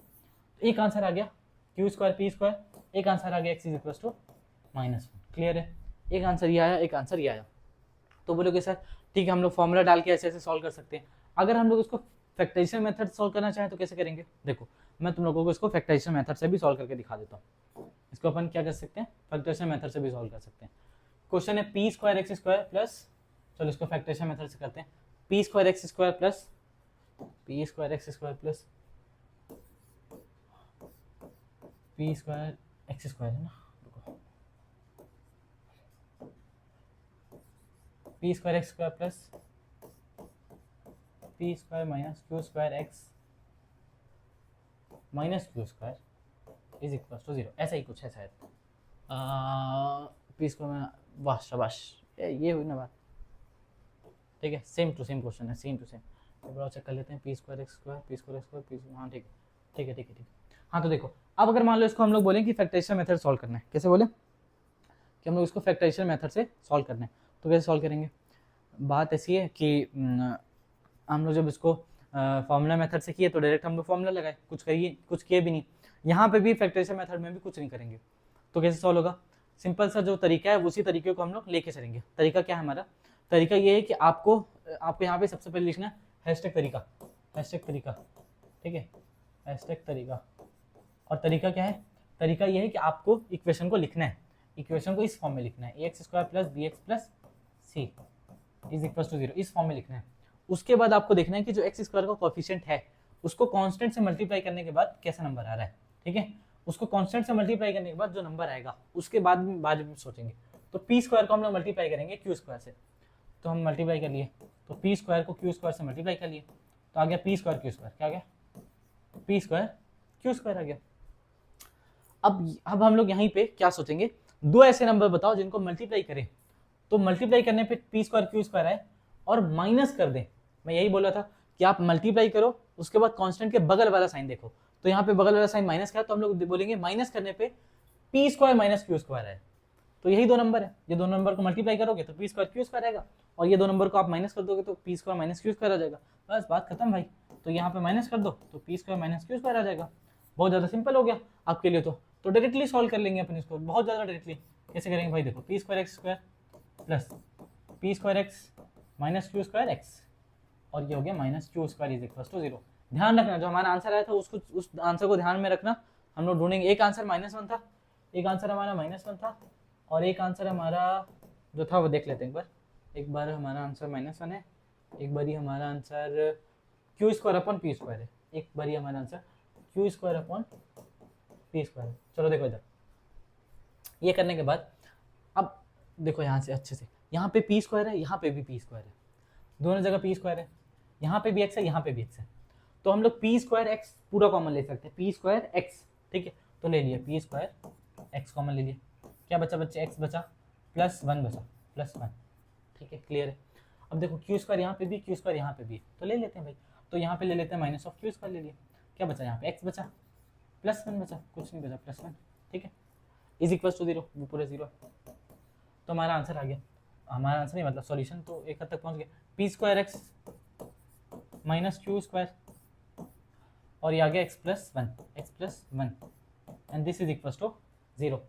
एक आंसर आ गया q स्क्वायर p स्क्वायर, एक आंसर आ गया x is equal to minus one. Clear है, एक आंसर ये आया, एक आंसर ये आया। तो बोलोगे सर ठीक है हम लोग फॉर्मूला डाल के ऐसे ऐसे सॉल्व कर सकते हैं। अगर हम लोग इसको फैक्टराइजेशन मेथड सॉल्व करना चाहें तो कैसे करेंगे, देखो मैं तुम लोगों को इसको फैक्टराइजेशन मेथड से भी सॉल्व करके दिखा देता हूँ। इसको अपन क्या कर सकते हैं, फैक्टराइजेशन मेथड से भी सॉल्व कर सकते हैं। क्वेश्चन है p square x square plus, चलो इसको फैक्टराइजेशन मेथड से करते हैं, p square x square plus p square x square plus p square x square है ना, p square x square plus p square minus q square x minus q square is equal to 0, ऐसा ही कुछ है शायद। P square में, वाह शाबाश, ये हुई ना बात, ठीक है, सेम टू सेम क्वेश्चन है, सेम टू सेम। तो चेक कर लेते हैं, p square x square P square x square P, हाँ ठीक है ठीक है ठीक है ठीक है। हाँ तो देखो अब अगर मान लो इसको हम लोग बोलें कि फैक्टराइजेशन मेथड सॉल्व करना है, कैसे बोले कि हम लोग इसको फैक्टराइजेशन मेथड से सॉल्व करना है, तो कैसे सॉल्व करेंगे। बात ऐसी है कि हम लोग जब इसको फॉर्मूला मेथड से किए तो डायरेक्ट हम लोग फॉर्मूला लगाए, कुछ किए भी नहीं। यहाँ पे भी फैक्टराइजेशन मेथड में भी कुछ नहीं करेंगे, तो कैसे सॉल्व होगा, सिंपल सा जो तरीका है उसी तरीके को हम लोग लेके चलेंगे। तरीका क्या है हमारा, तरीका ये है कि आपको यहाँ पे सबसे पहले लिखना है हैशटैग तरीका, ठीक है, हैशटैग तरीका। और तरीका क्या है, तरीका ये है कि आपको इक्वेशन को लिखना है, इक्वेशन को इस फॉर्म में लिखना है, a x square plus B x plus C is equal to 0, इस फॉर्म में लिखना है। उसके बाद आपको देखना है कि जो एक्स स्क्वायर का कोएफिशिएंट है उसको कांस्टेंट से मल्टीप्लाई करने के बाद कैसा नंबर आ रहा है, ठीक है, उसको कांस्टेंट से मल्टीप्लाई करने के बाद जो नंबर आएगा उसके बाद में सोचेंगे। तो पी स्क्वायर को हम लोग मल्टीप्लाई करेंगे क्यू स्क्वायर से, तो हम मल्टीप्लाई कर लिए, तो पी स्क्वायर को क्यू स्क्वायर से मल्टीप्लाई कर लिए, तो आ गया पी स्क्वायर क्यू स्क्वायर, क्या आ गया पी स्क्वायर क्यू स्क्वायर आ गया। अब हम लोग यहीं पे क्या सोचेंगे, दो ऐसे नंबर बताओ जिनको मल्टीप्लाई करें तो मल्टीप्लाई करने पे पी स्क्वायर क्यू स्क्वायर आए और माइनस कर दें। मैं यही बोला था कि आप मल्टीप्लाई करो, उसके बाद कांस्टेंट के बगल वाला साइन देखो, तो यहाँ पे बगल वाला साइन माइनस का है तो हम लोग बोलेंगे माइनस करने पे P square minus q square है। तो यही दो नंबर है, ये दो नंबर को मल्टीप्लाई करोगे तो पी स्क्वायर क्यू स्क्वायर आएगा, और ये दो नंबर को आप माइनस कर दोगे तो p square minus q square आ जाएगा। बस बात खत्म भाई। तो यहाँ पे माइनस कर दो तो p square minus q square आ जाएगा। बहुत ज़्यादा सिंपल हो गया आपके लिए। तो डायरेक्टली सॉल्व कर लेंगे अपन इसको, बहुत ज़्यादा डायरेक्टली। कैसे करेंगे भाई, देखो p square x square plus p square x minus q square x, और ये हो गया minus q square is equal to 0। ध्यान रखना जो हमारा आंसर आया था उसको, उस आंसर को ध्यान में रखना। हम लोग ढूंढेंगे, एक आंसर -1 था, एक आंसर हमारा -1 था, और एक आंसर हमारा जो था वो देख लेते हैं एक बार हमारा आंसर -1 है, एक बार ही हमारा answer Q square upon p square है, एक बार ही हमारा answer Q square upon p square है। चलो देखो इधर, ये करने के बाद अब देखो यहाँ से अच्छे से, यहाँ पे पी स्क्वायर है, यहाँ पे भी पी स्क्वायर है, दोनों जगह पी स्क्वायर है, यहाँ पे भी एक्स है, यहाँ पे भी एक्स है, तो हम लोग पी स्क्वायर एक्स पूरा कॉमन ले सकते हैं, पी स्क्वायर एक्स, ठीक है। तो ले लिया पी स्क्वायर एक्स कॉमन ले लिया, क्या बचा बच्चे, एक्स बचा प्लस 1 बचा, प्लस 1, ठीक है, क्लियर है। अब देखो क्यू स्क्वायर यहाँ पे भी, क्यू स्क्वायर यहाँ पे भी, तो ले लेते हैं भाई। तो यहाँ पे ले लेते हैं माइनस ऑफ क्यू स्क्वायर ले लिया, क्या बचा यहाँ पे, एक्स बचा प्लस 1 बचा, कुछ नहीं बचा, प्लस 1, ठीक है, इज इक्वल टू 0, वो पूरे 0। तो हमारा आंसर आ गया, हमारा आंसर नहीं मतलब सॉल्यूशन तो एक हद तक पहुँच गया, p square x minus q square, और ये आ गया x plus one and this is equal to 0।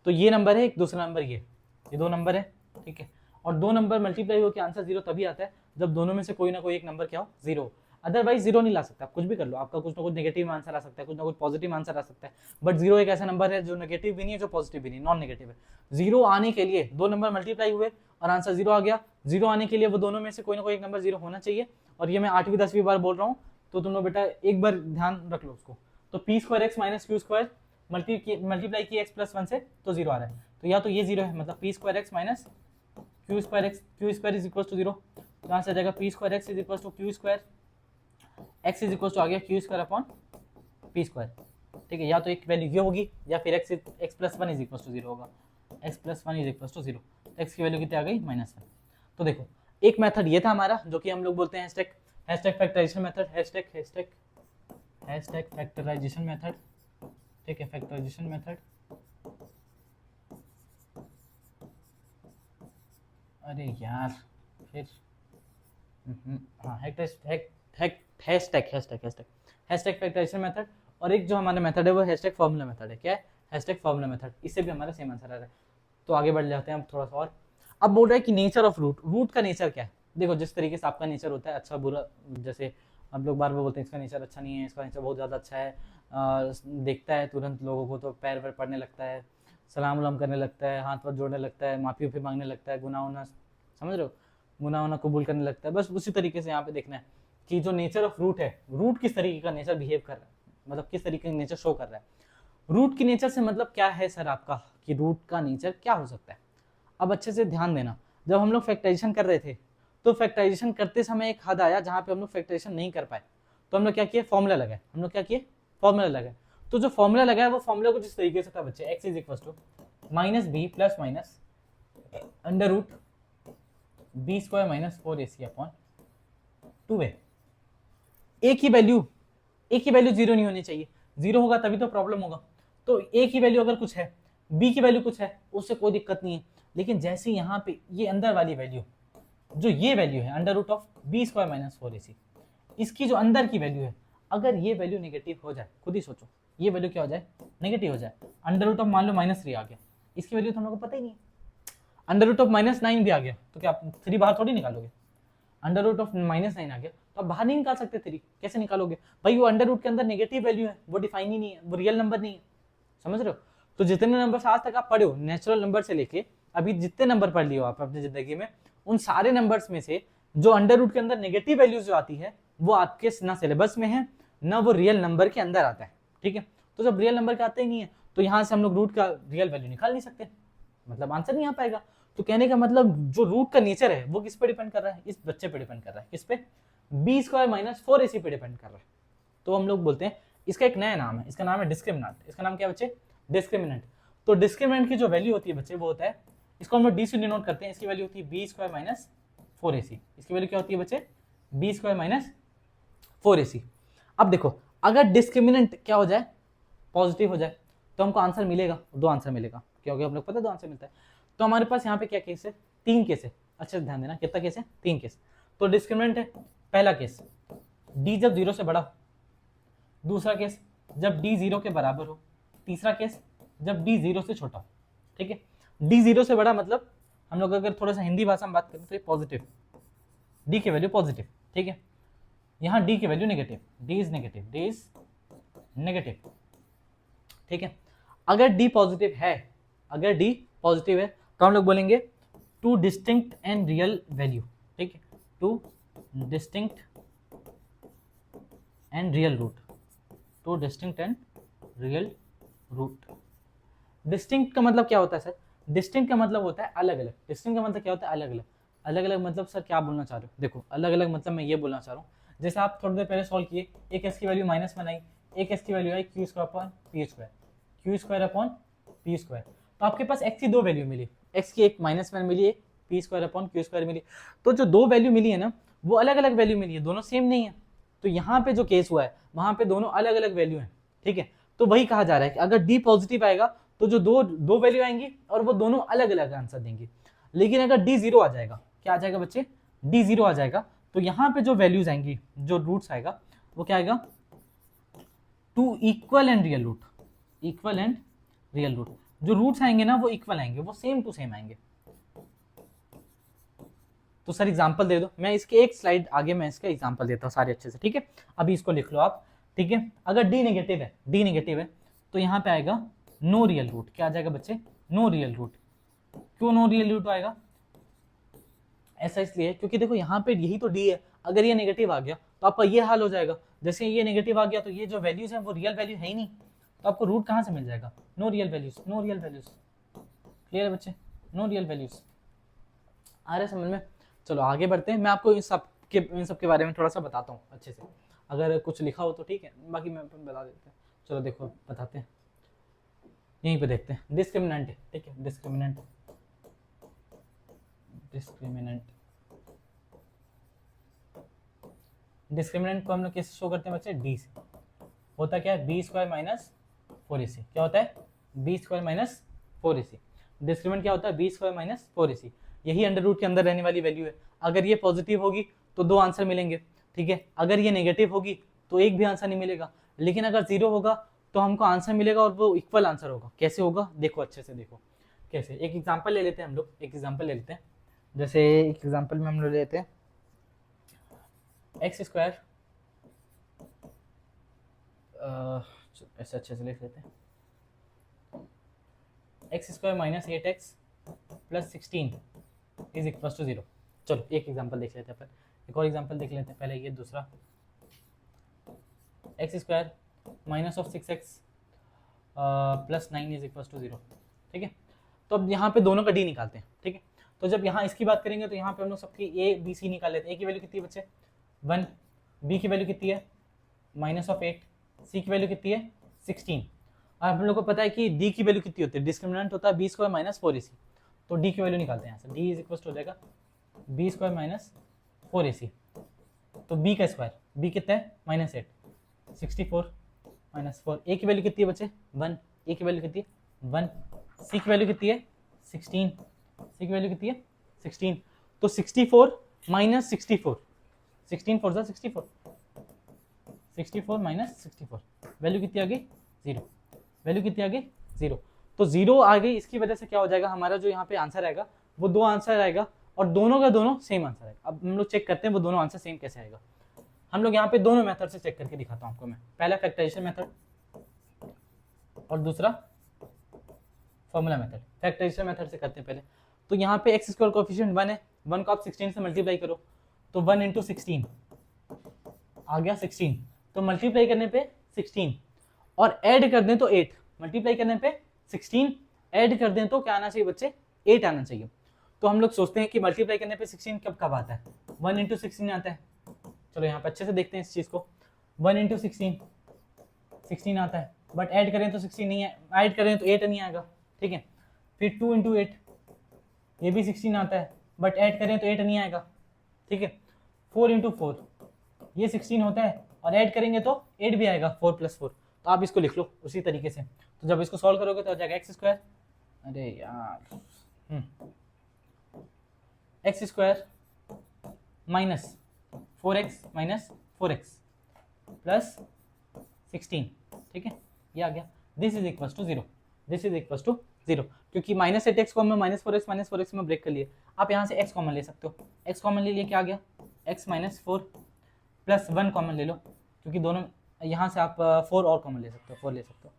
तो ये नंबर है, एक दूसरा नंबर ये दो नंबर है, ठीक है। और दो नंबर मल्टीप्लाई होकर आंसर 0 तभी आता है जब दोनों में से कोई ना कोई एक नंबर क्या हो 0, अदरवाइज 0 नहीं ला सकता। आप कुछ भी कर लो, आपका कुछ ना कुछ नेगेटिव आंसर आ सकता है, कुछ ना कुछ पॉजिटिव आंसर आ सकता है, बट 0 एक ऐसा नंबर है जो नेगेटिव भी नहीं है, जो पॉजिटिव भी नहीं, नॉन नेगेटिव है। 0 आने के लिए दो नंबर मल्टीप्लाई हुए और आंसर 0 आ गया, 0 आने के लिए वो दोनों में से कोई ना कोई एक नंबर 0 होना चाहिए। और ये मैं 8वीं 10वीं बार बोल रहा हूँ, तो तुम लोग बेटा एक बार ध्यान रख लो उसको। तो p square x minus q square multiply की एक्स प्लस 1 से तो 0 आ रहा है, तो या तो ये 0 है, मतलब p square x minus q square is equal to 0, यहाँ से आ जाएगा p square x is equal to q square x is equal to आ गया q square upon p square, ठीक है। या तो एक वैल्यू ये होगी या फिर x plus 1 is equal to 0 होगा, x plus 1 is equal to 0, x की वैल्यू कितनी आ गई -1। तो देखो एक मेथड ये था हमारा जो कि हम लोग बोलते हैं hashtag factorisation method, hashtag factorisation method, ठीक है, फैक्टराइजेशन मेथड। अरे यार फिर हाँ हैशटैग फैक्टराइजेशन मेथड, और एक जो हमारा मेथड है वो हैशटैग फॉर्मूला मेथड है। क्या है, हैशटैग फॉर्मूला मेथड, इससे भी हमारा सेम आंसर आ रहा है। तो आगे बढ़ जाते हैं हम थोड़ा सा और। अब बोल रहा है कि नेचर ऑफ रूट का नेचर क्या है। देखो जिस तरीके से आपका नेचर होता है अच्छा बुरा, जैसे हम लोग बार बार बोलते हैं इसका नेचर अच्छा नहीं है, इसका नेचर बहुत ज़्यादा अच्छा है, देखता है तुरंत लोगों को तो पैर वैर पड़ने लगता है, सलाम उलाम करने लगता है, हाथ वाथ जोड़ने लगता है, माफ़ी उफ़ी मांगने लगता है, गुनाह उना समझ रहे हो, गुनाह उना कबूल करने लगता है। बस उसी तरीके से यहाँ पे देखना है कि जो नेचर ऑफ रूट है, रूट किस तरीके का नेचर बिहेव कर रहा है, मतलब किस तरीके का नेचर शो कर रहा है। रूट की नेचर से मतलब क्या है सर आपका, कि रूट का नेचर क्या हो सकता है। अब अच्छे से ध्यान देना, जब हम लोग फैक्टराइजेशन कर रहे थे तो फैक्टराइजेशन करते समय एक हद आया जहाँ पे हम लोग फैक्टराइजेशन नहीं कर पाए, तो हम लोग क्या किए, फॉर्मूला लगाए, हम लोग क्या किए, फॉर्मूला लगाए। तो जो फॉर्मूला लगाया वो फॉर्मूला कुछ इस तरीके से था बच्चे, x is equal to minus B plus minus under root B square minus 4ac upon 2a। A की वैल्यू 0 नहीं होनी चाहिए, 0 होगा तभी तो प्रॉब्लम होगा। तो ए की वैल्यू अगर कुछ है, बी की वैल्यू कुछ है, उससे कोई दिक्कत नहीं है। लेकिन जैसे यहाँ पे ये अंदर वाली वैल्यू, जो ये वैल्यू है under root of B square minus 4ac, इसकी जो अंदर की वैल्यू है, अगर ये वैल्यू नेगेटिव हो जाए, खुद ही सोचो, ये वैल्यू क्या हो जाए, नेगेटिव हो जाए। अंडर रूट ऑफ मान लो -3 आ गया, इसकी वैल्यू तो हम लोग को पता ही नहीं है। अंडर रूट ऑफ -9 भी आ गया तो क्या आप 3 बाहर थोड़ी निकालोगे। अंडर रूट ऑफ -9 आ गया तो आप बाहर नहीं निकाल सकते 3, कैसे निकालोगे भाई, वो अंडर रूट के अंदर नेगेटिव वैल्यू है, वो डिफाइन ही नहीं है, वो रियल नंबर नहीं है, समझ रहे हो। तो जितने नंबर आज तक आप पढ़े हो नेचुरल नंबर से लेके अभी जितने नंबर पढ़ लिए हो आप अपनी जिंदगी में, उन सारे नंबर्स में से जो अंडर रूट के अंदर नेगेटिव वैल्यूज जो आती है वो आपके ना सिलेबस में है ना वो रियल नंबर के अंदर आता है, ठीक है। तो जब रियल नंबर का आता ही नहीं है तो यहाँ से हम लोग रूट का रियल वैल्यू निकाल नहीं सकते, मतलब आंसर नहीं आ पाएगा। तो कहने का मतलब जो रूट का नेचर है वो किस पे डिपेंड कर रहा है, इस बच्चे पे डिपेंड कर रहा है, किस पे, बी स्क्वायर माइनस 4ac पे डिपेंड कर रहा है। तो हम लोग बोलते हैं इसका एक नया नाम है, इसका नाम है डिस्क्रिमिनेंट। इसका नाम क्या बच्चे, डिस्क्रिमिनेंट। तो डिस्क्रिमिनेंट की जो वैल्यू होती है बच्चे वो होता है, इसको हम लोग डी से डिनोट करते हैं, इसकी वैल्यू होती है बी स्क्वायर माइनस 4ac। इसकी वैल्यू क्या होती है बच्चे, बी स्क्वायर माइनस 4ac। अब देखो अगर डिस्क्रिमिनेंट क्या हो जाए, पॉजिटिव हो जाए, तो हमको आंसर मिलेगा, दो आंसर मिलेगा, क्योंकि हम लोग पता है दो आंसर मिलता है। तो हमारे पास यहाँ पे क्या केस है, तीन केस है, अच्छे से ध्यान देना, कितना केस है, तीन केस। तो डिस्क्रिमिनेंट है, पहला केस डी जब 0 से बड़ा हो, दूसरा केस जब डी 0 के बराबर हो, तीसरा केस जब डी 0 से छोटा हो। ठीक है, डी 0 से बड़ा मतलब हम लोग अगर थोड़ा सा हिंदी भाषा में बात करें तो ये पॉजिटिव, डी की वैल्यू पॉजिटिव। ठीक है, यहाँ डी की value negative, D is negative, D is negative. ठीक है, अगर डी पॉजिटिव है, अगर डी पॉजिटिव है तो हम लोग बोलेंगे two distinct and real value. ठीक है, two distinct and real root, two distinct and real root. Distinct का मतलब क्या होता है सर, डिस्टिंक्ट का मतलब होता है अलग अलग, डिस्टिंक्ट का मतलब क्या होता है अलग अलग। अलग अलग मतलब सर क्या बोलना चाह रहे हो, देखो अलग अलग मतलब मैं ये बोलना चाह रहा हूँ, जैसे आप थोड़ी देर पहले सॉल्व किए, एक एस की वैल्यू माइनस में आई, एक एस की value I Q square upon p square, Q square upon p square. तो आपके पास एक्स की दो वैल्यू मिली, एक्स की एक माइनस में मिली, एक p square upon q square मिली। तो जो दो वैल्यू मिली है ना वो अलग अलग वैल्यू मिली है, दोनों सेम नहीं है। तो यहाँ पे जो केस हुआ है वहां पे दोनों अलग अलग वैल्यू है। ठीक है, तो वही कहा जा रहा है कि अगर डी पॉजिटिव आएगा तो जो दो वैल्यू आएंगी और वो दोनों अलग अलग आंसर देंगी। लेकिन अगर डी 0 आ जाएगा, क्या आ जाएगा बच्चे, डी 0 आ जाएगा, तो यहाँ पे जो वैल्यूज आएंगी, जो रूट्स आएगा वो क्या आएगा, two equal and real root, equal and real root. जो रूट्स आएंगे ना वो इक्वल आएंगे, वो सेम टू सेम आएंगे। तो सर एग्जांपल दे दो, मैं इसके एक स्लाइड आगे मैं इसका एग्जांपल देता हूँ सारे अच्छे से। ठीक है, अभी इसको लिख लो आप। ठीक है, अगर डी नेगेटिव है, डी नेगेटिव है तो यहाँ पे आएगा नो रियल रूट। क्या आ जाएगा बच्चे, नो रियल रूट। क्यों नो रियल रूट आएगा, ऐसा इसलिए क्योंकि देखो यहाँ पे यही तो डी है, अगर ये नेगेटिव आ गया तो आपका ये हाल हो जाएगा, जैसे ये नेगेटिव आ गया तो ये जो वैल्यूज है वो रियल वैल्यू है ही नहीं, तो आपको रूट कहाँ से मिल जाएगा, no real values, no real values. Clear है बच्चे, नो रियल वैल्यूज आ रहे समझ में। चलो आगे बढ़ते हैं, मैं आपको इन सब के बारे में थोड़ा सा बताता हूँ अच्छे से, अगर कुछ लिखा हो तो ठीक है, बाकी मैं बता देते हैं। चलो देखो बताते हैं, यहीं पे देखते हैं, डिस्क्रिमिनेंट। ठीक है, डिस्क्रिमिनेंट, डिस्क्रिमिनेंट, डिस्क्रिमिनेंट को हम लोग कैसे शो करते हैं बच्चे, डी से। होता क्या है, बी स्क्वायर माइनस 4ac। क्या होता है, B square minus 4ac। Discriminant क्या होता है, बी स्क्वायर माइनस 4ac। यही अंडर रूट के अंदर रहने वाली वैल्यू है। अगर ये पॉजिटिव होगी तो दो आंसर मिलेंगे। ठीक है, अगर ये नेगेटिव होगी तो एक भी आंसर नहीं मिलेगा। लेकिन अगर 0 होगा तो हमको आंसर मिलेगा और वो इक्वल आंसर होगा। कैसे होगा, देखो अच्छे से देखो कैसे। एक एग्जाम्पल ले लेते हैं हम लोग, एक एग्जाम्पल ले लेते हैं। जैसे एक एग्जाम्पल में हम लोग लेते हैं एक्स स्क्वायर, ऐसे अच्छे से लिख लेते हैं, x square minus 8x plus 16 is equal to 0। चलो एक एग्जांपल देख लेते हैं, पर एक और एग्जांपल देख लेते हैं पहले, ये दूसरा, x square minus of 6x plus 9 is equal to 0। ठीक है, तो अब यहाँ पे दोनों का डी निकालते हैं। ठीक है, तो जब यहाँ इसकी बात करेंगे तो यहाँ पे हम लोग सबकी ए बी सी निकाल लेते हैं। ए की वैल्यू कितनी है बच्चे, 1, बी की वैल्यू कितनी है माइनस ऑफ 8, सी की वैल्यू कितनी है 16। और हम लोग को पता है कि डी की वैल्यू कितनी होती है, डिस्क्रिमिनेंट होता है बी स्क्वायर माइनस 4ac। तो डी की वैल्यू निकालते हैं यहाँ से, डी इज इक्वल टू हो जाएगा बी स्क्वायर माइनस 4ac। तो बी का स्क्वायर, बी कितना है -8, 64 माइनस 4। ए की वैल्यू कितनी है बच्चे 1, ए की वैल्यू कितनी है 1, सी की वैल्यू कितनी है 16, सी की वैल्यू कितनी है 16। तो 64 माइनस 64, 16 4 जा 64, 64 माइनस 64, वैल्यू कितनी आ गई 0, वैल्यू कितनी आ गई 0। तो 0 आ गई, इसकी वजह से क्या हो जाएगा, हमारा जो यहाँ पे आंसर आएगा वो दो आंसर आएगा और दोनों का दोनों सेम आंसर आएगा। अब हम लोग चेक करते हैं वो दोनों आंसर सेम कैसे आएगा। हम लोग यहाँ पे दोनों मेथड से चेक करके दिखाता हूँ आपको मैं। पहला फैक्टराइजेशन मेथड और दूसरा फॉर्मूला मेथड। फैक्टराइजेशन मेथड से करते हैं पहले। तो यहाँ पे एक्स स्क्वायर कोएफिशिएंट 1 है, 1 को आप 16 से मल्टीप्लाई करो तो 1 इंटू 16 आ गया 16। तो मल्टीप्लाई करने पे 16 और ऐड कर दें तो 8, मल्टीप्लाई करने पे 16 ऐड कर दें तो क्या आना चाहिए बच्चे 8 आना चाहिए। तो हम लोग सोचते हैं कि मल्टीप्लाई करने पे 16 कब कब आता है, 1 इंटू 16 आता है। चलो यहाँ पे अच्छे से देखते हैं इस चीज़ को, 1 इंटू 16 16 आता है, बट ऐड करें तो 16 नहीं है, ऐड करें तो 8 नहीं आएगा। ठीक है। फिर 2 इंटू 8, ये भी 16 आता है, बट ऐड करें तो 8 नहीं आएगा, ठीक है। 4 इंटू 4, ये 16 होता है, और ऐड करेंगे तो 8 भी आएगा, 4 प्लस 4। तो आप इसको लिख लो उसी तरीके से। तो जब इसको सॉल्व करोगे तो हो जाएगा एक्स स्क्वायर, अरे यार, x square minus 4x minus 4x plus 16, ठीक है, ये आ गया। This is equal to 0, this is equal to 0, क्योंकि माइनस 8x को हमने माइनस 4x में ब्रेक कर लिए। आप यहाँ से x कॉमन ले सकते हो, x कॉमन ले लिए क्या आ गया, x माइनस 4 प्लस 1 कॉमन ले लो, क्योंकि दोनों यहाँ से आप 4 और कॉमन ले सकते हो, 4 ले सकते हो,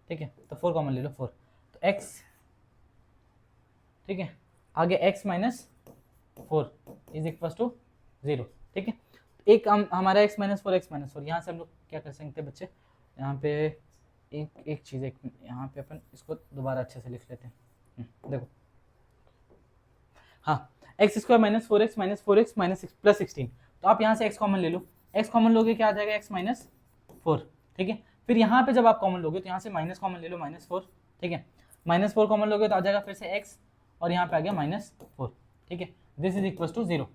ठीक है। तो 4 कॉमन ले लो, 4, तो x, ठीक है, आगे x minus 4 is equal to 0, ठीक है। एक हमारा x माइनस 4 यहाँ से हम लोग क्या कर सकते हैं बच्चे, यहाँ पे एक चीज़, एक यहाँ पे अपन इसको दोबारा अच्छे से लिख लेते हैं। देखो, हाँ, x square minus 4x minus plus 16, तो आप यहाँ से x कॉमन ले लो, x कॉमन लोगे क्या आ जाएगा, x माइनस 4, ठीक है। फिर यहाँ पे जब आप कॉमन लोगे तो यहाँ से माइनस कॉमन ले लो, माइनस 4, ठीक है। माइनस 4 कॉमन लोगे तो आ जाएगा फिर से x, और यहाँ पे आ गया माइनस 4, ठीक है। This is equal to 0।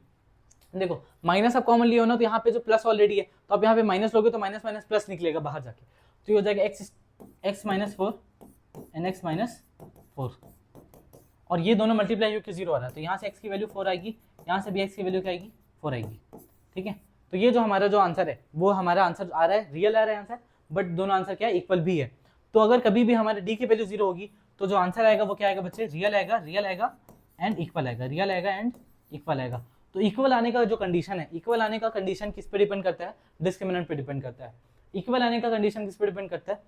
देखो, माइनस आप कॉमन लिए हो ना, तो यहाँ पे जो प्लस ऑलरेडी है, तो आप यहाँ पे माइनस लोगे तो माइनस माइनस प्लस निकलेगा बाहर जाके, तो ये हो जाएगा x minus 4 and x minus 4, और ये दोनों मल्टीप्लाई होकर 0 आ रहा है, तो यहाँ से x की वैल्यू 4 आएगी, यहाँ से भी x की वैल्यू क्या आएगी, 4 आएगी, ठीक है। तो ये जो हमारा जो आंसर है वो हमारा आंसर आ रहा है, रियल आ रहा है आंसर, बट दोनों आंसर क्या है, इक्वल भी है। तो अगर कभी भी हमारे d की वैल्यू 0 होगी तो जो आंसर आएगा वो क्या आएगा बच्चे, रियल आएगा एंड इक्वल आएगा, रियल आएगा एंड इक्वल आएगा। तो इक्वल आने का जो कंडीशन है, इक्वल आने का कंडीशन किस पे डिपेंड करता है, डिस्क्रिमिनेंट पे डिपेंड करता है। इक्वल आने का कंडीशन किस पे डिपेंड करता है,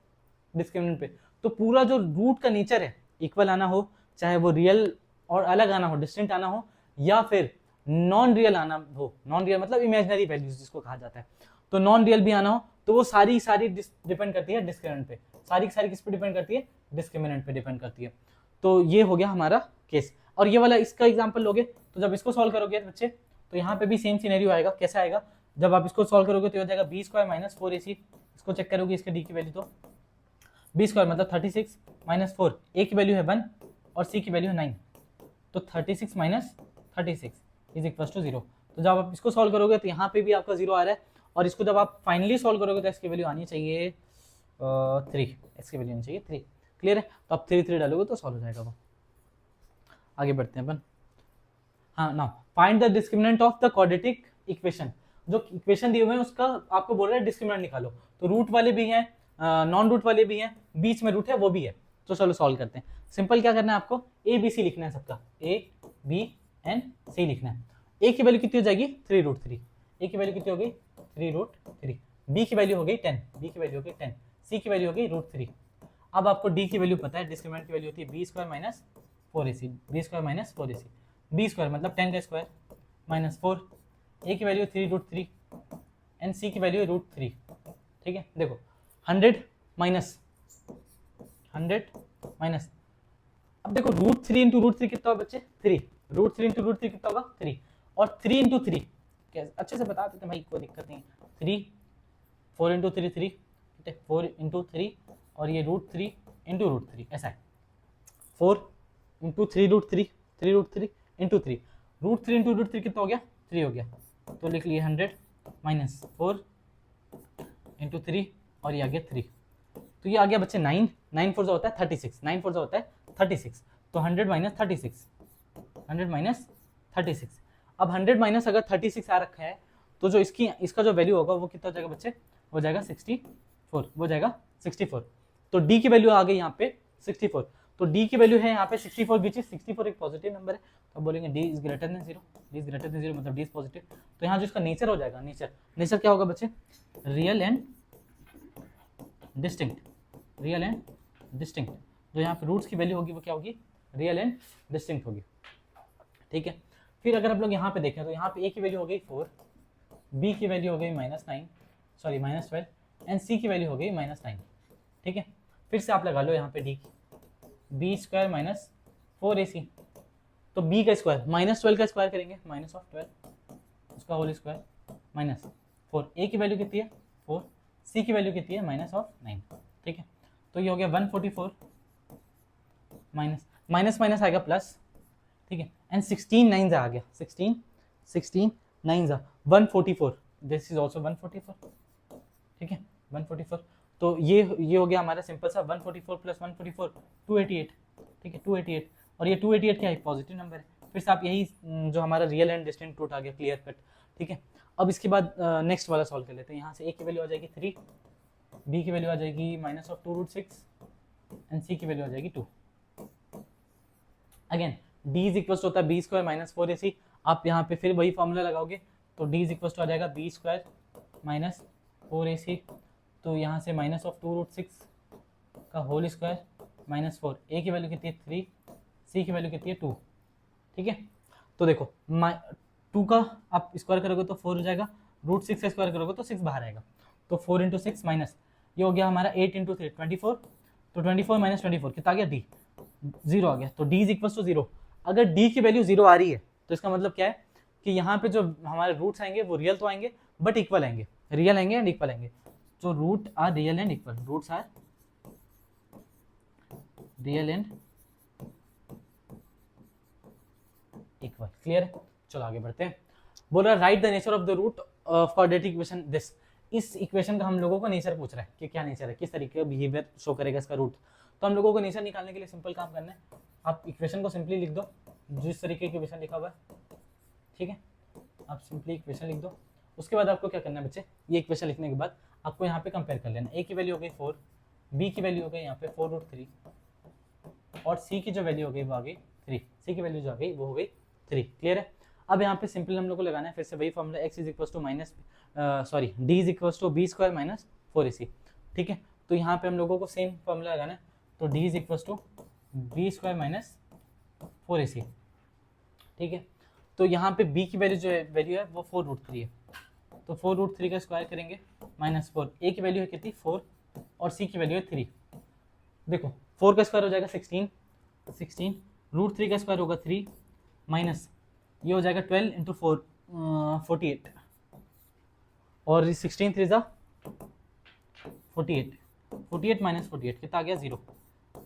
डिस्क्रिमिनेंट पे। तो पूरा जो रूट का नेचर है, इक्वल आना हो, चाहे वो रियल और अलग आना हो, डिस्टिंक्ट आना हो, या फिर नॉन रियल आना हो, नॉन रियल मतलब इमेजिनरी वैल्यूज जिसको कहा जाता है, तो नॉन रियल भी आना हो, तो वो सारी डिपेंड करती है डिस्क्रिमिनेंट पे, सारी किस पे डिपेंड करती है, डिस्क्रिमिनेंट पे डिपेंड करती है। तो ये हो गया हमारा केस। और ये वाला इसका एग्जांपल लोगे तो जब इसको सॉल्व करोगे बच्चे, तो यहाँ पे भी सेम सिनेरियो आएगा। कैसा आएगा, जब आप इसको सॉल्व करोगे तो हो जाएगा बी स्क्वायर माइनस 4ac, इसको चेक करोगे इसके डी की वैल्यू, तो बी स्क्वायर मतलब 36 माइनस 4, ए की वैल्यू है 1 और सी की वैल्यू है 9, तो 36 माइनस 36 इज इक्वल टू 0। तो जब आप इसको सॉल्व करोगे तो यहाँ पे भी आपका 0 आ रहा है, और इसको जब आप फाइनली सॉल्व करोगे तो इसकी वैल्यू आनी चाहिए 3, एक्स की वैल्यू आनी चाहिए 3। क्लियर है, तो आप 3 डालोगे तो सॉल्व हो जाएगा वो। आगे बढ़ते हैं अपन। हाँ, now find the discriminant of the quadratic equation. जो इक्वेशन दिए हुए हैं उसका आपको बोल रहा है डिस्क्रिमिनेंट निकालो, तो रूट वाले भी हैं, नॉन रूट वाले भी हैं, बीच में रूट है वो भी है। तो चलो सॉल्व करते हैं। सिंपल क्या करना है आपको, ए बी सी लिखना है सबका, ए बी एंड सी लिखना है। ए की वैल्यू कितनी हो जाएगी 3√3, ए की वैल्यू कितनी हो गई 3√3, बी की वैल्यू हो गई 10, बी की वैल्यू हो गई 10, सी की वैल्यू हो गई √3। अब आपको डी की वैल्यू पता है, डिस्क्रिमिनेंट की वैल्यू होती है B square minus 4ac, b square minus 4ac, b square मतलब 10 का स्क्वायर माइनस 4, ए की वैल्यू 3√3 एंड सी की वैल्यू √3, ठीक है। देखो 100 माइनस 100 माइनस, अब देखो √3 इंटू √3 कितना होगा बच्चे 3, √3 इंटू √3 कितना होगा 3, और 3 इंटू 3 अच्छे से बता देते भाई, कोई दिक्कत नहीं। 3 4 इंटू 3 3, 4 इंटू 3, और ये √3 इंटू √3 ऐसा है, 4 इंटू 3√3, 3√3 इंटू 3, √3 इंटू √3 कितना हो गया 3 हो गया, तो लिख लिए 100 माइनस 4 इंटू 3, और ये आ गया 3, तो ये आ गया बच्चे 9, 9 4 जो होता है 36, 9 4 जो होता है 36, तो 100 माइनस 36, 100 माइनस 36। अब 100 माइनस अगर 36 आ रखा है, तो जो इसका जो वैल्यू होगा वो कितना हो जाएगा बच्चे, हो जाएगा 64, वो जाएगा 64। तो डी की वैल्यू आ गई यहाँ पे 64, तो डी की वैल्यू है यहाँ पे 64, बीच 64 एक पॉजिटिव नंबर है, तो बोलेंगे D is greater than 0, D is greater than 0 मतलब डी इज पॉजिटिव। तो यहाँ जो इसका नेचर हो जाएगा, नेचर क्या होगा बच्चे, real and distinct, real and distinct. जो यहाँ पे रूट्स की वैल्यू होगी वो क्या होगी, रियल एंड डिस्टिंक्ट होगी, ठीक है। फिर अगर आप लोग यहाँ पे देखें तो यहाँ पे ए की वैल्यू हो गई 4, बी की वैल्यू हो गई -12 एंड सी की वैल्यू हो गई -9, ठीक है। फिर से आप लगा लो यहाँ पे डी की, बी स्क्वायर माइनस 4ac, तो बी का स्क्वायर -12 का स्क्वायर करेंगे, -12 उसका होल स्क्वायर -4, ए की वैल्यू कितनी है 4, सी की वैल्यू कितनी है -9, ठीक है। तो ये हो गया 144 माइनस माइनस माइनस आएगा प्लस, ठीक है, एंड 16 नाइन आ गया, 16 नाइन 144, दिस इज ऑल्सो 144, ठीक है 144। तो ये हो गया हमारा सिंपल सा 144 प्लस 144 288, ठीक है 288, और ये 288 क्या है, पॉजिटिव नंबर है। फिर से आप यही जो हमारा रियल एंड डिस्टिंक्ट रूट आ गया, क्लियर कट, ठीक है। अब इसके बाद नेक्स्ट वाला सॉल्व कर लेते हैं। यहाँ से a की वैल्यू आ जाएगी 3, b की वैल्यू आ जाएगी -2√6 एंड c की वैल्यू आ जाएगी 2। अगेन d इज इक्वल होता है b स्क्वायर माइनस 4ac। आप यहाँ पे फिर वही फॉर्मूला लगाओगे तो d इज इक्वल आ जाएगा b स्क्वायर माइनस 4ac, तो यहाँ से -2√6 का होल स्क्वायर माइनस 4, a की वैल्यू कितनी है 3, c की वैल्यू कितनी है 2, ठीक है। तो देखो 2 का आप स्क्वायर करोगे तो 4 हो जाएगा, √6 का स्क्वायर करोगे तो 6 बाहर आएगा, तो 4 इंटू 6 माइनस ये हो गया हमारा 8 इंटू 3 24, तो 24 माइनस 24 कितना आ गया d, 0 आ गया। तो d इज इक्वल टू 0। अगर d की वैल्यू 0 आ रही है तो इसका मतलब क्या है कि यहाँ पे जो हमारे रूट्स आएंगे वो रियल तो आएंगे बट इक्वल आएंगे, रियल आएंगे एंड इक्वल आएंगे। जो root are real and equal, roots are real and equal, clear है। चलो आगे बढ़ते हैं। बोल रहा है right the nature of the root of quadratic equation this. इस इक्वेशन का हम लोगों को नेचर पूछ रहा है कि क्या नेचर है, किस तरीके का बिहेवियर शो करेगा इसका रूट। तो हम लोगों को नेचर निकालने के लिए सिंपल काम करना है, आप इक्वेशन को सिंपली लिख दो जिस तरीके की इक्वेशन लिखा हुआ है, ठीक है। आप सिंपली इक्वेशन लिख दो। उसके बाद आपको क्या करना है बच्चे, ये इक्वेशन लिखने के बाद आपको यहाँ पे कंपेयर कर लेना। a की वैल्यू हो गई 4, b की वैल्यू हो गई यहाँ पे 4√3 और c की जो वैल्यू हो गई वो आ गई 3, c की वैल्यू जो आ गई वो हो गई 3, क्लियर है। अब यहाँ पे सिंपल हम लोग को लगाना है फिर से वही formula, x is equal to d is equal to b square minus 4ac, ठीक है। तो यहाँ पे हम लोगों को सेम फॉर्मूला लगाना है, तो d is equal to b square minus 4ac, ठीक है। तो यहाँ पे b की वैल्यू जो है वैल्यू है वो 4√3 है, तो 4√3 का स्क्वायर करेंगे -4, a की वैल्यू है कितनी 4 और c की वैल्यू है 3। देखो 4 का स्क्वायर हो जाएगा 16, √3 का स्क्वायर होगा 3 माइनस ये हो जाएगा 12 इंटू 4 48, और 16 3 जा 48, 48 माइनस 48 कितना आ गया 0,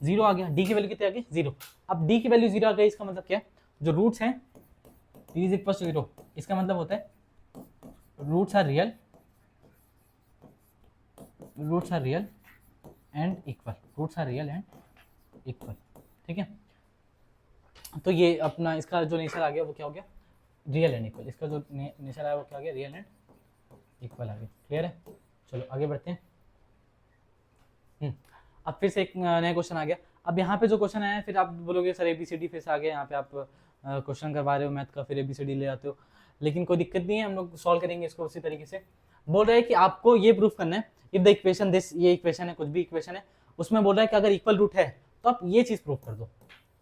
0 आ गया। d की वैल्यू कितनी आ गई 0। अब d की वैल्यू 0 आ गई, इसका मतलब क्या है, जो रूट्स हैं d इज इक्वल टू 0, इसका मतलब होता है roots are real and equal, roots are real and equal, ठीक है। तो ये अपना इसका जो नेचर आ गया वो क्या हो गया, रियल एंड इक्वल। इसका जो नेचर आया वो क्या आ गया, रियल एंड इक्वल आ गया, क्लियर है। चलो आगे बढ़ते हैं। अब फिर से एक नया क्वेश्चन आ गया। अब यहाँ पे जो क्वेश्चन आया है फिर आप बोलोगे सर ABCD फिर से आ गया, यहाँ पे आप क्वेश्चन करवा रहे हो मैथ का, फिर ABCD ले आते हो, लेकिन कोई दिक्कत नहीं है, हम लोग सॉल्व करेंगे इसको उसी तरीके से। बोल रहा है कि आपको ये प्रूफ करना है इफ द इक्वेशन दिस, ये इक्वेशन है, कुछ भी इक्वेशन है, उसमें बोल रहा है कि अगर इक्वल रूट है तो आप ये चीज प्रूफ कर दो।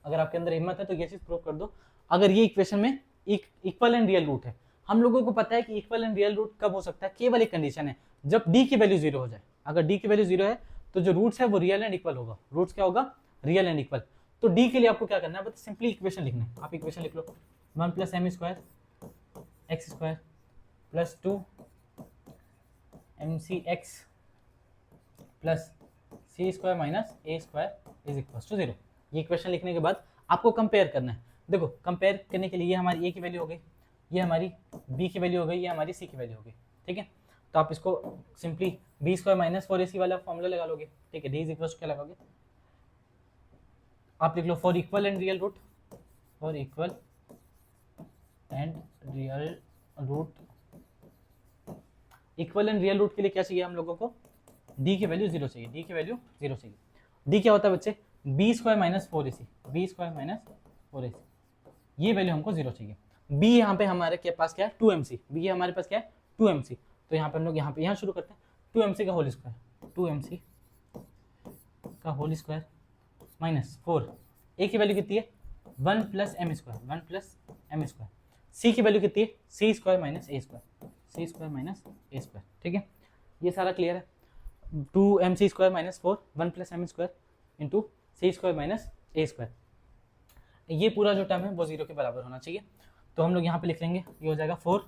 अगर आपके अंदर हिम्मत है तो ये चीज प्रूफ कर दो, अगर ये इक्वेशन में इक्वल एंड रियल रूट है। हम लोगों को पता है कि इक्वल एंड रियल रूट कब हो सकता है, केवल एक कंडीशन है, जब d की वैल्यू 0 हो जाए। अगर d की वैल्यू 0 है तो जो रूट्स है वो रियल एंड इक्वल होगा, रूट्स क्या होगा, रियल एंड इक्वल। तो d के लिए आपको क्या करना है, बस सिंपली इक्वेशन लिखना है। आप इक्वेशन लिख लो 1 + m² x² plus 2 mcx plus c² minus a² is equal to 0। ये इक्वेशन लिखने के बाद आपको कंपेयर करना है। देखो कंपेयर करने के लिए ये हमारी a की वैल्यू हो गई, ये हमारी b की वैल्यू हो गई, ये हमारी c की वैल्यू हो गई, ठीक है। तो आप इसको सिंपली b² माइनस 4ac वाला फॉर्मूला लगा लोगे, ठीक है। d इज इक्वल टू क्या लगाओगे, आप लिख लो for equal and real root, for equal and real root. Equal and real root के लिए क्या चाहिए हम लोगों को, d की वैल्यू 0 चाहिए, d की वैल्यू 0 चाहिए। d क्या होता है बच्चे, b² minus 4ac, b² minus 4ac, ये वैल्यू हमको 0 चाहिए। b यहाँ पे हमारे के पास क्या है 2mc, b हमारे पास क्या है 2mc, तो यहाँ पे हम लोग यहाँ शुरू करते हैं 2mc का होल स्क्वायर, 2mc का होल स्क्वायर माइनस 4, a की वैल्यू कितनी है 1 + m², 1 + m², c की वैल्यू कितनी है c² minus a², c² minus a², ठीक है। ये सारा क्लियर है। 2mc² minus 4 1 + m² into c² minus a², ये पूरा जो टर्म है वो 0 के बराबर होना चाहिए। तो हम लोग यहाँ पे लिख लेंगे, ये हो जाएगा 4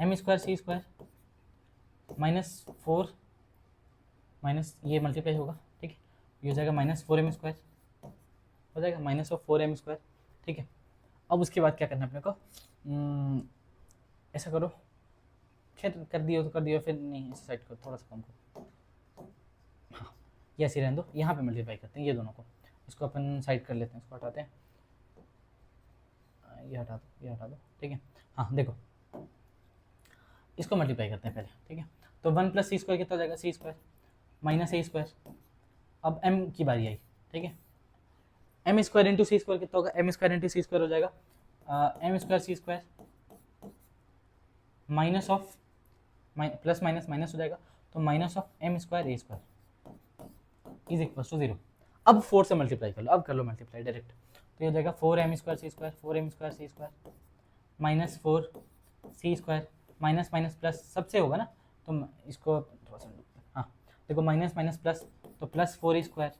m² c² माइनस 4 माइनस ये मल्टीप्लाई होगा, ठीक है, ये हो जाएगा -4m² हो जाएगा माइनस ऑफ 4m²। ठीक है, अब उसके बाद क्या करना है अपने को, ऐसा करो, खैर कर दियो तो कर दियो, फिर नहीं इस साइड को थोड़ा सा कम करो, हाँ ये ऐसे रहने दो, यहाँ पे मल्टीप्लाई करते हैं ये दोनों को, इसको अपन साइड कर लेते हैं, इसको हटाते हैं, ये हटा दो, ये हटा दो। ठीक है, हाँ देखो इसको मल्टीप्लाई करते हैं पहले। ठीक है, तो 1 + c² कितना हो जाएगा, c² माइनस a²। अब m की बारी आई। ठीक है, m² × c² कितना होगा, m² × c² हो जाएगा m² c² minus of plus minus minus हो जाएगा, तो minus of m² a² is equal to 0। अब 4 से मल्टीप्लाई कर लो, अब कर लो मल्टीप्लाई डायरेक्ट, तो ये हो जाएगा 4m² c² 4m² c² minus 4c² minus minus plus सबसे होगा ना, तो इसको थोड़ा सा, हाँ देखो माइनस माइनस प्लस, तो plus 4a²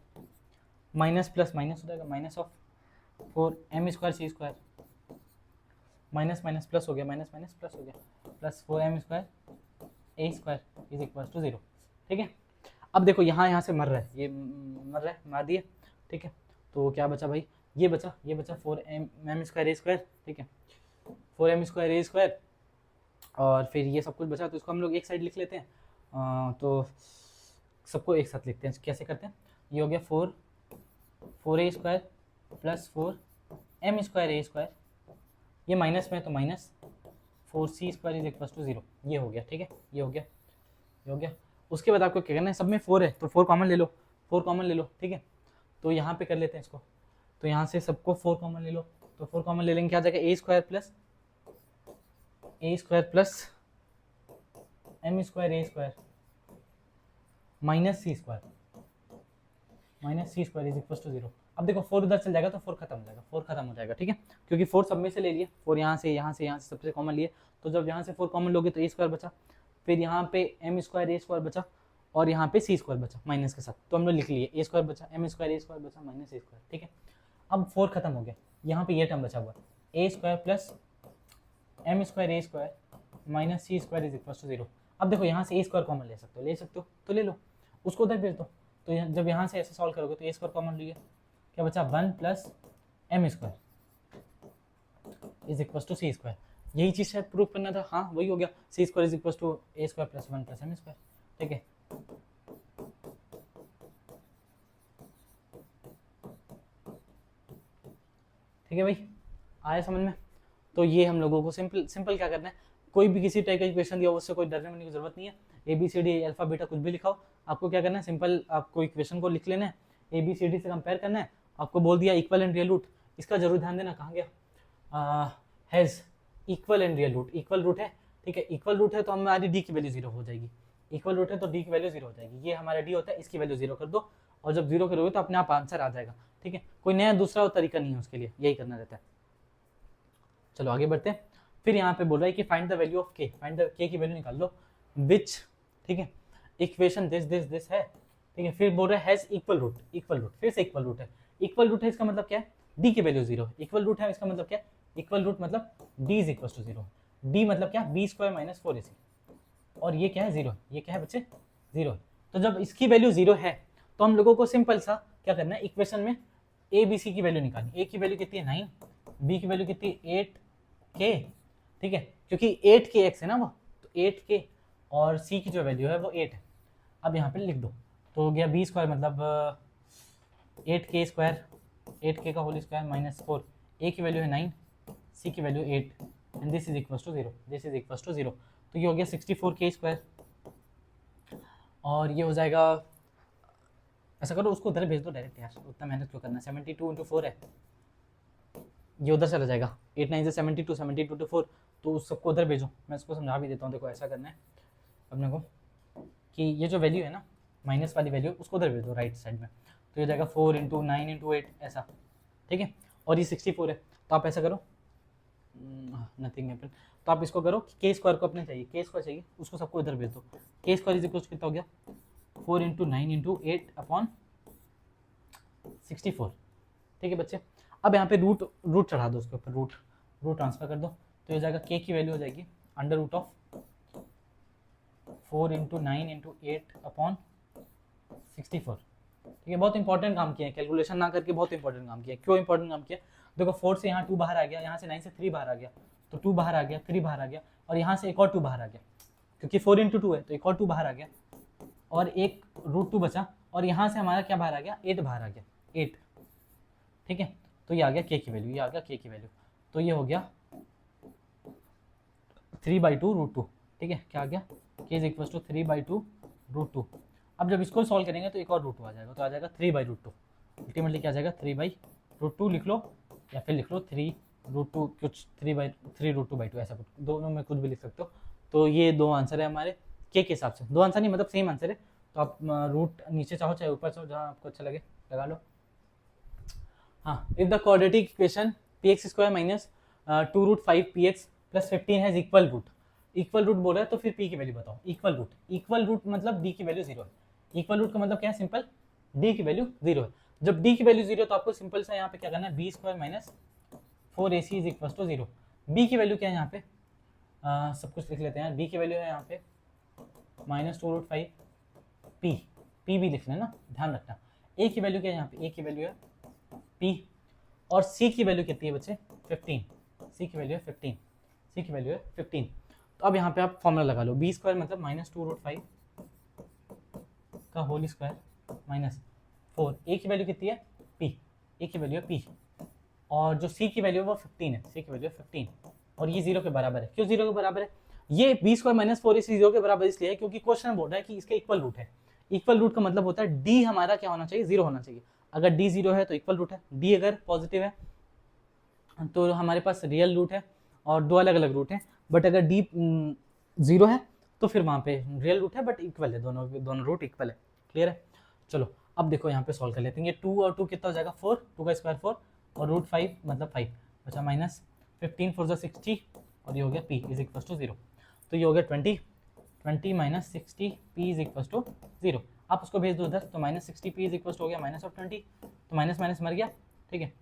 minus plus minus हो जाएगा, minus of 4m² c² minus minus plus हो गया, माइनस माइनस प्लस हो गया, plus 4m² a² is equal to 0। ठीक है, अब देखो यहाँ से मर रहा है, ये मर रहा है, मार दिए। ठीक है, तो क्या बचा भाई, ये बचा 4m² a²। ठीक है, 4m² a², और फिर ये सब कुछ बचा, तो इसको हम लोग एक साइड लिख लेते हैं, तो सबको एक साथ लिखते हैं, कैसे करते हैं, ये हो गया 4a² प्लस 4m² a², ये माइनस में तो minus 4c² is equal to 0, ये हो गया। ठीक है, ये हो गया, ये हो गया। उसके बाद आपको क्या करना है, सब में 4 है तो 4 कॉमन ले लो, 4 कॉमन ले लो। ठीक है, तो यहाँ पे कर लेते हैं इसको, तो यहाँ से सबको 4 कॉमन ले लो, तो 4 कॉमन ले लेंगे, क्या आ जाएगा a² plus m² a² minus c² is equal to 0। अब देखो 4 उधर चल जाएगा तो 4 खत्म हो जाएगा, 4 खत्म हो जाएगा। ठीक है, क्योंकि 4 सब में से ले लिए, 4 यहाँ से सबसे कॉमन लिए, तो जब यहाँ से 4 कॉमन लोगे तो a² बचा, फिर यहाँ पे m² a² बचा, और यहाँ पे c² बचा माइनस के साथ, तो हम लोग लिख लिए a² बचा, m² a² बचा, माइनस a²। ठीक है, अब 4 खत्म हो गया, यहाँ पे ये टर्म बचा हुआ a² plus m² a² minus c² is equal to 0। अब देखो यहाँ से a² कॉमन ले सकते हो तो ले लो, उसको उधर भेज दो, तो जब यहाँ से ऐसे सॉल्व करोगे तो a² कॉमन लिया, क्या बचा 1 plus m² is equal to c²। यही चीज शायद प्रूफ करना था, हाँ वही हो गया, c² is equal to a² plus 1 plus m²। ठीक है, ठीक है भाई, आया समझ में। तो ये हम लोगों को सिंपल क्या करना है, कोई भी किसी टाइप का इक्वेशन दिया उससे कोई डरने की जरूरत नहीं है, ABCD अल्फा बीटा कुछ भी लिखाओ, आपको क्या करना है, सिंपल आपको इक्वेशन को लिख लेना है, ABCD से कंपेयर करना है, आपको बोल दिया इक्वल एंड रियल रूट, इसका जरूर ध्यान देना, कहाँ गया, has equal and real root, equal root है। ठीक है, इक्वल रूट है तो हमारी डी की वैल्यू 0 हो जाएगी, इक्वल रूट है तो डी की वैल्यू 0 हो जाएगी, ये हमारा डी होता है, इसकी वैल्यू 0 कर दो, और जब 0 करोगे तो अपने आप आंसर आ जाएगा। ठीक है, कोई नया दूसरा तरीका नहीं है उसके लिए, यही करना रहता है। चलो आगे बढ़ते हैं, फिर यहाँ पे बोल रहा है कि फाइंड द वैल्यू ऑफ के, फाइंड द के की वैल्यू निकाल लो, विच, ठीक है, इक्वेशन दिस है। ठीक है, फिर बोल रहा है हैज इक्वल रूट, फिर से इक्वल रूट है, इक्वल रूट है इसका मतलब क्या है, डी की वैल्यू 0, इक्वल रूट है इसका मतलब क्या है, इक्वल रूट मतलब d is equal to 0, d मतलब क्या, b² माइनस 4ac, और ये क्या है 0, ये क्या है बच्चे 0। तो जब इसकी वैल्यू 0 है तो हम लोगों को सिंपल सा क्या करना है, इक्वेशन में ए बी सी की वैल्यू निकालनी, ए की वैल्यू कितनी है 9, बी की वैल्यू कितनी 8k, ठीक है, क्योंकि 8kx है ना वो, तो 8k, और c की जो वैल्यू है वो 8 है। अब यहाँ पे लिख दो, तो हो गया b² मतलब 8k² 8k का होल स्क्वायर माइनस 4, a की वैल्यू है 9, c की वैल्यू 8, and this is equal to 0, this is equal to 0। तो ये हो गया 64k², और ये हो जाएगा, ऐसा करो उसको उधर भेज दो डायरेक्ट यार, उतना मेहनत क्यों करना, 72 × 4 है, ये उधर चला जाएगा, 8 9 से 72, 72 × 4, तो उस सबको उधर भेजो, मैं इसको समझा भी देता हूँ। देखो ऐसा करना है अपने को कि ये जो वैल्यू है ना, माइनस वाली वैल्यू, उसको उधर भेज दो राइट साइड में, तो ये जाएगा 4 × 9 × 8 ऐसा, ठीक है, और ये 64 है, तो आप ऐसा करो, नथिंग हैपन, तो आप इसको करो k² को अपने चाहिए, k² चाहिए, उसको सबको इधर भेज दो, k² इज इक्वल टू कितना हो गया 4 × 9 × 8/64, ठीक है बच्चे। अब यहाँ पे रूट चढ़ा दो उसके ऊपर, रूट ट्रांसफर कर दो, तो ये जाएगा k की वैल्यू हो जाएगी अंडर रूट ऑफ 4 × 9 × 8/64, ठीक है, बहुत इंपॉर्टेंट काम किया है, कैलकुलेशन ना करके बहुत इंपॉर्टेंट काम किया है। क्यों इंपॉर्टेंट काम किया? देखो 4 से यहाँ 2 बाहर आ गया, यहाँ से 9 से 3 बाहर आ गया, तो 2 बाहर आ गया, 3 बाहर आ गया, और यहाँ से एक और 2 बाहर आ गया, क्योंकि 4 इंटू 2 है तो एक और 2 बाहर आ गया, और एक √2 बचा, और यहाँ से हमारा क्या बाहर आ गया, 8 बाहर आ गया, 8। ठीक है, तो ये आ गया k की वैल्यू, ये आ गया k की वैल्यू, तो ये हो गया 3/2 √2। ठीक है, क्या आ गया, k इज इक्वल टू 3/2 √2। अब जब इसको सॉल्व करेंगे तो एक और √2 आ जाएगा, तो आ जाएगा 3/√2। अल्टीमेटली क्या आ जाएगा, 3/√2 लिख लो, या फिर लिख लो 3√2, कुछ 3/√2/2 ऐसा कुछ, दोनों में कुछ भी लिख सकते हो। तो ये दो आंसर है हमारे के हिसाब से, दो आंसर नहीं मतलब सेम आंसर है। तो आप रूट नीचे चाहो चाहे ऊपर चाहो, जहाँ आपको अच्छा लगे लगा लो। हाँ, if the quadratic equation px² minus 2√5px plus 15 has equal root, equal root बोल रहा है तो फिर p की वैल्यू बताओ। इक्वल रूट मतलब d की वैल्यू 0 है। इक्वल रूट का मतलब क्या है, सिंपल, d की वैल्यू 0 है। जब d की वैल्यू 0 है तो आपको सिंपल सा यहाँ पे क्या करना है, b² minus 4ac is equal to 0। b की वैल्यू क्या है यहाँ पे, सब कुछ लिख लेते हैं। b की वैल्यू है यहाँ पे -2√5p, p भी लिखना है ना, ध्यान रखना। a की वैल्यू क्या है यहाँ पे, a की वैल्यू है p, और c की वैल्यू कितनी है बच्चे, 15। c की वैल्यू है 15, c की वैल्यू है 15। तो अब यहाँ पे आप फॉर्मूला लगा लो, b² मतलब -2√5 का होल स्क्वायर माइनस 4, a की वैल्यू कितनी है p, a की वैल्यू है p, और जो c की वैल्यू है वो 15 है, c की वैल्यू है 15, और ये 0 के बराबर है। क्यों 0 के बराबर है, ये b² माइनस 4ac 0 के बराबर इसलिए है क्योंकि क्वेश्चन बोल रहा है कि इसका इक्वल रूट है। इक्वल रूट का मतलब होता है d हमारा क्या होना चाहिए, 0 होना चाहिए। अगर d 0 है तो इक्वल रूट है, d अगर पॉजिटिव है तो हमारे पास रियल रूट है, और दो अलग अलग रूट है। बट अगर d 0 है तो फिर वहाँ पे रियल रूट है बट इक्वल है, दोनों रूट इक्वल है। क्लियर है, चलो अब देखो यहाँ पे सॉल्व कर लेते हैं। ये 2 और 2 कितना हो जाएगा, 4, 2 का स्क्वायर 4, और √5 मतलब 5 बचा, माइनस 15 4 60, और ये हो गया p इज इक्वल टू 0। तो ये हो गया 20 minus 60 p is equal to 0। आप उसको भेज दो उधर, तो -60 p इज इक्वल टू हो गया -20, तो माइनस माइनस मर गया। ठीक है,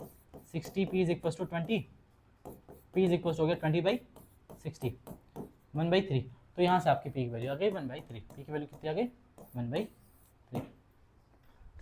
60 p is equal to 20, p is equal to हो गया 20/60, 1/3। तो यहाँ से आपकी p की वैल्यू आ गई 1/3। p की वैल्यू कितनी आ गई, 1/3।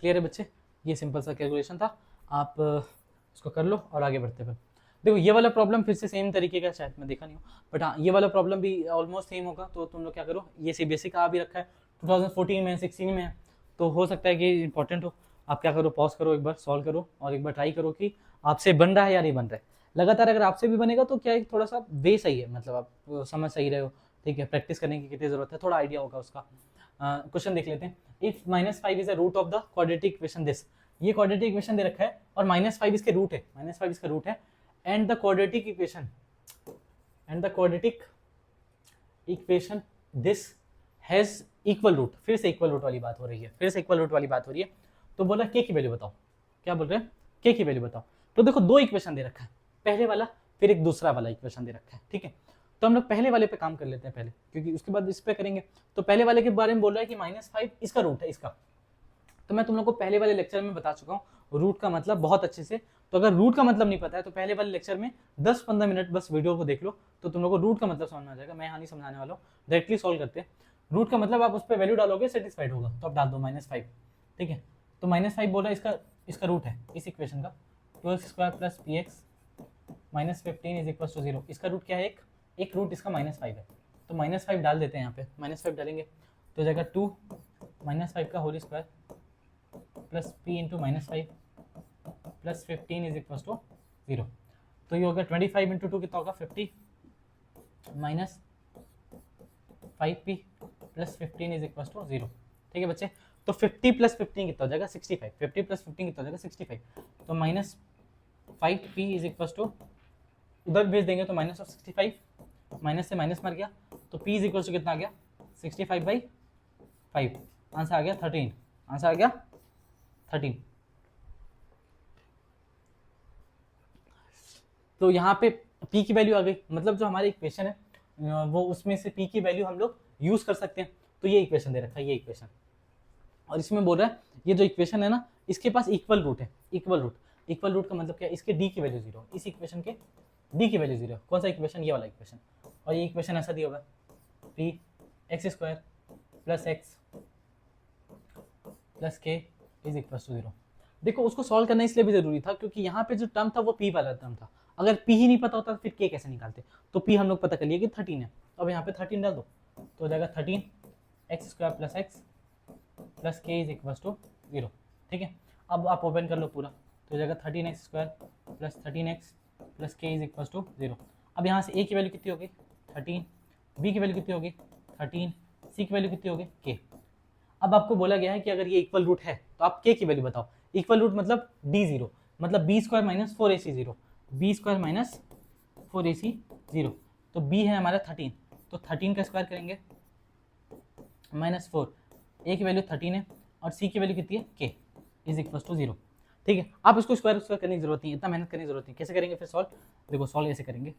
क्लियर है बच्चे, ये सिंपल सा कैलकुलेशन था, आप इसको कर लो और आगे बढ़ते हैं। देखो ये वाला प्रॉब्लम फिर से सेम तरीके का, शायद मैं देखा नहीं हूँ, बट हाँ ये वाला प्रॉब्लम भी ऑलमोस्ट सेम होगा। तो तुम लोग क्या करो, ये CBSE का भी रखा है, 2014 में 16 में है, तो हो सकता है कि इंपॉर्टेंट हो। आप क्या करो, पॉज करो, एक बार सॉल्व करो और एक बार ट्राई करो कि आपसे बन रहा है या नहीं बन रहा है। लगातार अगर आपसे भी बनेगा तो क्या है, थोड़ा सा वे सही है, मतलब आप समझ सही रहे हो। ठीक है, प्रैक्टिस करने की कितनी जरूरत है, थोड़ा आइडिया होगा उसका। क्वेश्चन देख लेते हैं। If -5 is a root of the quadratic equation this, ये क्वाड्रेटिक इक्वेशन दे रखा है और -5 इसके रूट है, -5 इसका रूट है, and the quadratic equation this has equal root. फिर से इक्वल रूट वाली बात हो रही है, तो बोला k की वैल्यू बताओ। क्या बोल रहे हैं, k की वैल्यू बताओ। तो देखो दो इक्वेशन दे रखा है, पहले वाला फिर एक दूसरा वाला इक्वेशन दे रखा है। ठीक है, तो हम लोग पहले वाले पे काम कर लेते हैं पहले, क्योंकि उसके बाद इस पे करेंगे। तो पहले वाले के बारे में बोल रहा है कि -5 इसका रूट है इसका। तो मैं तुम लोग को पहले वाले लेक्चर में बता चुका हूँ रूट का मतलब बहुत अच्छे से। तो अगर रूट का मतलब नहीं पता है तो पहले वाले लेक्चर में 10-15 मिनट बस वीडियो को देख लो, तो तुम लोग को रूट का मतलब समझ में आ जाएगा। मैं यहाँ नहीं समझाने वाला हूँ, डायरेक्टली सॉल्व करते हैं। रूट का मतलब आप उस पर वैल्यू डालोगे, सेटिस्फाइड होगा, तो आप डाल दो -5। ठीक है, तो -5 बोला इसका रूट है इस इक्वेशन का, 12² + px -15 इज इक्वल टू 0। इसका रूट क्या है, एक रूट इसका -5 है, तो -5 डाल देते हैं यहाँ पे। -5 डालेंगे तो हो जाएगा 2 -5 का whole square plus p into -5 plus 15 is equal to 0। तो ये हो गया 25 इंटू 2 कितना होगा, 50 minus 5p plus 15 is equal to 0। ठीक है बच्चे, तो 50 + 15 कितना हो जाएगा, 65। 50 + 15 कितना हो जाएगा, 65। तो -5p इज इक्वल टू, उधर भेज देंगे तो -65, माइनस से माइनस मर गया, तो p इज इक्वल टू कितना आ गया, 65/5। आंसर आ गया 13, आंसर आ गया 13। तो यहाँ पे p की वैल्यू आ गई, मतलब जो हमारी इक्वेशन है वो उसमें से p की वैल्यू हम लोग यूज कर सकते हैं। तो ये इक्वेशन दे रखा है, ये इक्वेशन, और इसमें बोल रहा है ये जो इक्वेशन है ना, इसके पास इक्वल रूट है। इक्वल रूट का मतलब क्या है, इसके d की वैल्यू 0, इस इक्वेशन के d की वैल्यू 0। कौन सा इक्वेशन, ये वाला इक्वेशन। और ये इक्वेशन ऐसा दिया होगा, p x² + x + k is equal to 0। देखो उसको सॉल्व करना इसलिए भी जरूरी था क्योंकि यहाँ पे जो टर्म था वो पी वाला टर्म था, अगर पी ही नहीं पता होता तो फिर के कैसे निकालते। तो पी हम लोग पता कर लिए कि 13 है, अब यहाँ पे 13 डाल दो तो हो जाएगा 13 x square plus x plus के इज इक्वल टू 0। ठीक है, अब आप ओपन कर लो पूरा तो हो जाएगा 13 x square plus 13 x plus के इज इक्वल टू 0। अब यहाँ से ए की वैल्यू कितनी होगी 13, बी की वैल्यू कितनी होगी 13, सी की वैल्यू कितनी होगी के। अब आपको बोला गया है कि अगर ये इक्वल रूट है तो आप के की वैल्यू बताओ। इक्वल रूट मतलब d0 मतलब b square minus 4ac 0, b square minus 4ac 0। तो b है हमारा 13, तो 13 का स्क्वायर करेंगे माइनस 4, a की वैल्यू 13 है और c की वैल्यू कितनी है k इज इक्वल टू 0। ठीक है, आप इसको स्क्वायर करने की जरूरत नहीं है, इतना मेहनत करने की जरूरत नहीं। कैसे करेंगे फिर सॉल्व, देखो सॉल्व ऐसे करेंगे,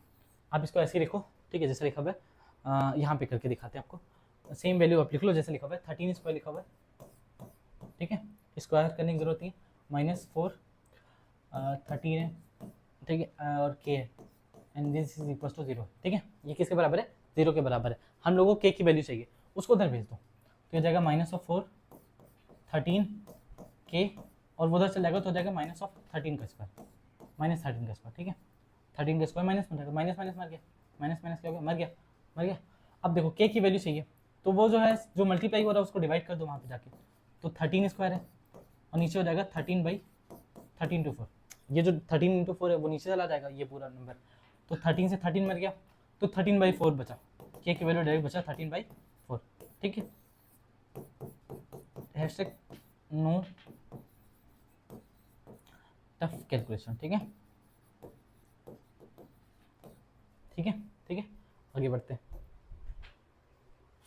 आप इसको ऐसे ही लिखो। ठीक है, जैसे लिखा हुआ है यहाँ पे करके दिखाते हैं आपको। सेम वैल्यू आप लिख लो जैसे लिखा हुआ है, 13 स्क्वायर लिखा हुआ है। ठीक है, स्क्वायर करने की जरूरत नहीं, माइनस 4 13 है। ठीक है, और के है and this is equal to 0। ठीक है, ये किसके बराबर है 0 के बराबर है। हम लोगों को के की वैल्यू चाहिए, उसको उधर भेज दो तो हो जाएगा माइनस ऑफ 4 13 के और उधर चल जाएगा तो हो जाएगा माइनस ऑफ 13 का स्क्वायर, माइनस 13 का स्क्वायर। ठीक है, 13 का स्क्वायर माइनस में माइनस माइनस मर गया, माइनस माइनस क्या हो गया मर गया, मर गया। अब देखो के की वैल्यू चाहिए तो वो जो है जो मल्टीप्लाई हो रहा है उसको डिवाइड कर दो वहाँ पे जाके, तो 13 स्क्वायर है और नीचे हो जाएगा 13 बाई 13 टू 4। ये जो 13 इंटू 4 है वो नीचे चला जाएगा ये पूरा नंबर, तो 13 से 13 मर गया तो 13 बाई 4 बचा, के की वैल्यू डायरेक्ट बचा 13 बाई 4। ठीक है, हैशटैग नो टफ कैलकुलेशन। ठीक है, ठीक है, ठीक है, आगे बढ़ते हैं।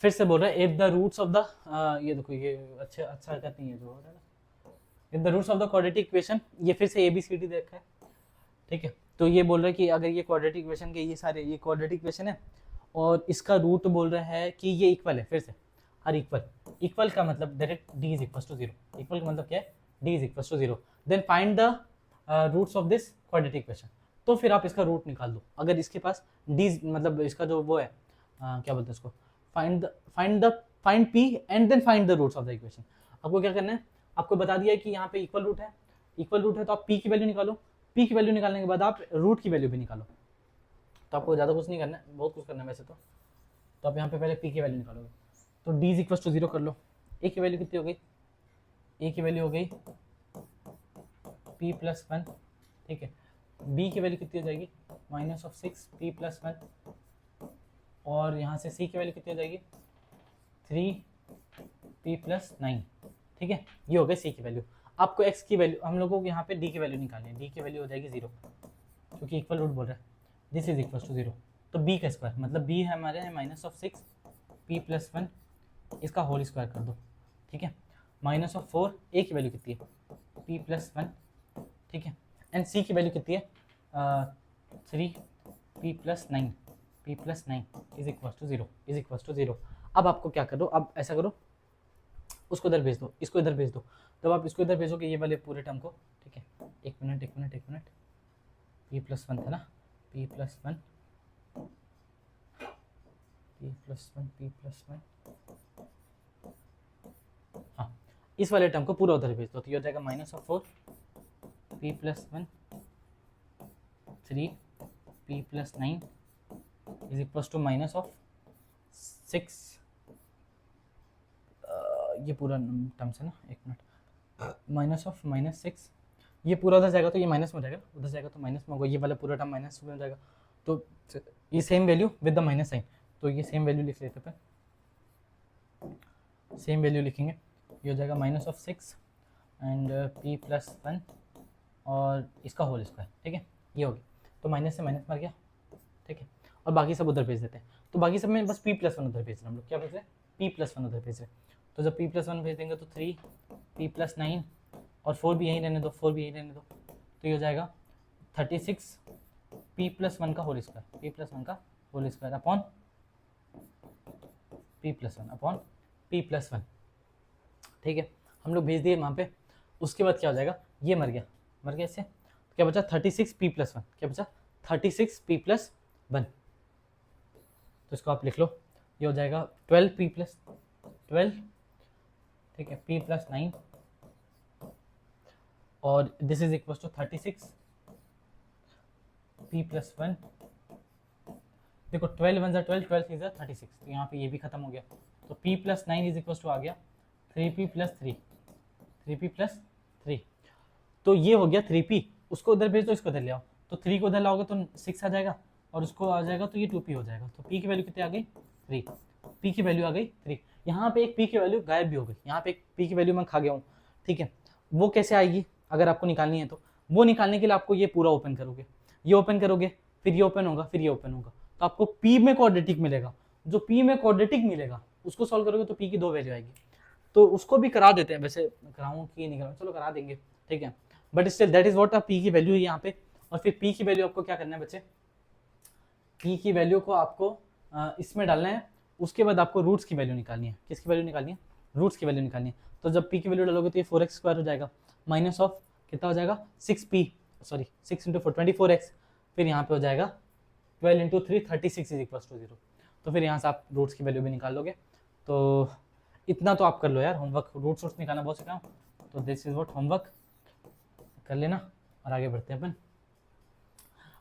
फिर से बोल रहा है if the roots of the ये देखो ये अच्छा हरकत नहीं है जो हो रहा है, if the roots of the quadratic equation, ये फिर से ABCD दे रखा है। ठीक है, तो ये बोल रहा है कि अगर ये क्वाड्रेटिक इक्वेशन के ये सारे ये क्वाड्रेटिक इक्वेशन है और इसका रूट बोल रहा है कि ये इक्वल है, फिर से हर इक्वल, इक्वल का मतलब direct d is equal to 0, equal का मतलब क्या है d is equal to 0। Then find the roots of this quadratic equation, तो फिर आप इसका रूट निकाल दो। अगर इसके पास d मतलब इसका जो वो है क्या बोलते हैं इसको, find p and then find the roots of the equation. आपको क्या करना है, आपको बता दिया है कि यहाँ पे इक्वल रूट है, इक्वल रूट है तो आप p की वैल्यू निकालो, p की वैल्यू निकालने के बाद आप रूट की वैल्यू भी निकालो। तो आपको ज़्यादा कुछ नहीं करना है, बहुत कुछ करना है वैसे तो आप यहाँ पे पहले p की वैल्यू निकालोगे तो d इज इक्वल टू 0 कर लो। a की वैल्यू कितनी हो गई, a की वैल्यू हो गई p प्लस 1। ठीक है, b की वैल्यू कितनी हो जाएगी माइनस ऑफ 6 p प्लस 1 और यहाँ से c की वैल्यू कितनी हो जाएगी 3 p प्लस 9। ठीक है, ये हो गई c की वैल्यू। आपको x की वैल्यू, हम लोगों को यहाँ पे d की वैल्यू निकालनी है, d की वैल्यू हो जाएगी 0 क्योंकि इक्वल रूट बोल रहा है, दिस इज इक्वल टू 0। तो b का स्क्वायर मतलब b है हमारे है माइनस ऑफ 6 p प्लस 1, इसका होल स्क्वायर कर दो। ठीक है, माइनस ऑफ 4, a की वैल्यू कितनी है p प्लस 1। ठीक है, एंड c की वैल्यू कितनी है 3 p plus 9, p plus 9 is equal to 0, is equal to 0। अब आपको क्या करो, अब ऐसा करो उसको इधर भेज दो, इसको इधर भेज दो। जब आप इसको इधर भेजोगे ये वाले पूरे टर्म को, ठीक है, एक मिनट p प्लस 1 था ना, p प्लस 1 p प्लस 1 हाँ, इस वाले टर्म को पूरा उधर भेज दो तो ये हो जाएगा minus of 4 p plus 1 3 p plus 9 is equal to minus of 6 ये पूरा टर्म्स है ना, एक मिनट, माइनस ऑफ माइनस 6, ये पूरा उधर जाएगा तो ये माइनस में हो जाएगा, उधर जाएगा तो माइनस में होगा, ये वाला पूरा टर्म माइनस में हो जाएगा। तो ये same value with the minus sign, तो ये सेम वैल्यू लिख लेते हैं, सेम वैल्यू लिखेंगे, ये हो जाएगा minus of 6 and p plus 1 और इसका होल स्क्वायर। ठीक है, ये हो गया, तो माइनस से माइनस मर गया। ठीक है, और बाकी सब उधर भेज देते हैं, तो बाकी सब में बस p प्लस 1 उधर भेज रहे हैं हम लोग, क्या भेज रहे हैं p प्लस 1 उधर भेज रहे हैं। तो जब p प्लस 1 भेज देंगे तो 3 p प्लस 9 और 4 भी यहीं रहने दो, 4 भी यहीं रहने दो, तो ये हो जाएगा 36 p प्लस 1 का होल स्क्वायर, p प्लस 1 का whole square upon p plus 1 upon p plus 1। ठीक है, हम लोग भेज दिए वहाँ पे। उसके बाद क्या हो जाएगा, ये मर गया इससे, तो क्या बचा 36 p प्लस 1, क्या बचा 36 p प्लस 1। तो इसको आप लिख लो, ये हो जाएगा 12 p प्लस 12, ठीक है, p प्लस 9 और this is equal to 36 p plus 1। देखो 12 1 12, 12 3 36, तो यहाँ पे ये भी खत्म हो गया। तो p plus 9 is equal to आ गया 3p प्लस 3, 3p प्लस 3। तो ये हो गया 3p, उसको उधर भेज दो, इसको उधर ले आओ। तो 3 को उधर लाओगे तो 6 आ जाएगा, और उसको आ जाएगा तो ये 2p हो जाएगा। तो p की वैल्यू कितनी आ गई 3, p की वैल्यू आ गई 3। यहाँ पे एक p की वैल्यू गायब भी हो गई, यहाँ पे एक p की वैल्यू मैं खा गया हूँ, ठीक है। वो कैसे आएगी अगर आपको निकालनी है तो? वो निकालने के लिए आपको ये पूरा ओपन करोगे, ये ओपन करोगे, फिर ये ओपन होगा, फिर ये ओपन होगा, तो आपको p में क्वाड्रेटिक मिलेगा। जो p में क्वाड्रेटिक मिलेगा उसको सॉल्व करोगे तो p की 2 वैल्यू आएगी। तो उसको भी करा देते हैं, वैसे कराऊं कि नहीं कराऊं, चलो करा देंगे, ठीक है। But still that is what p की वैल्यू है यहाँ पे। और फिर p की वैल्यू आपको क्या करना है बच्चे, p की वैल्यू को आपको इसमें डालना है। उसके बाद आपको रूट्स की वैल्यू निकालनी है। किसकी वैल्यू निकालनी है? रूट्स की वैल्यू निकालनी है। तो जब p की वैल्यू डालोगे तो ये 4x स्क्वायर हो जाएगा, माइनस ऑफ कितना हो जाएगा 6p, सॉरी 6 इंटू 4 24x, फिर यहाँ पे हो जाएगा 12 इंटू 3 36 इज इक्वल टू 0। तो फिर यहाँ से आप रूट्स की वैल्यू भी निकाल लोगे। तो इतना तो आप कर लो यार, होमवर्क रूट्स वूट्स निकालना बहुत सिखाऊं। तो दिस इज व्हाट होमवर्क कर लेना और आगे बढ़ते हैं अपन।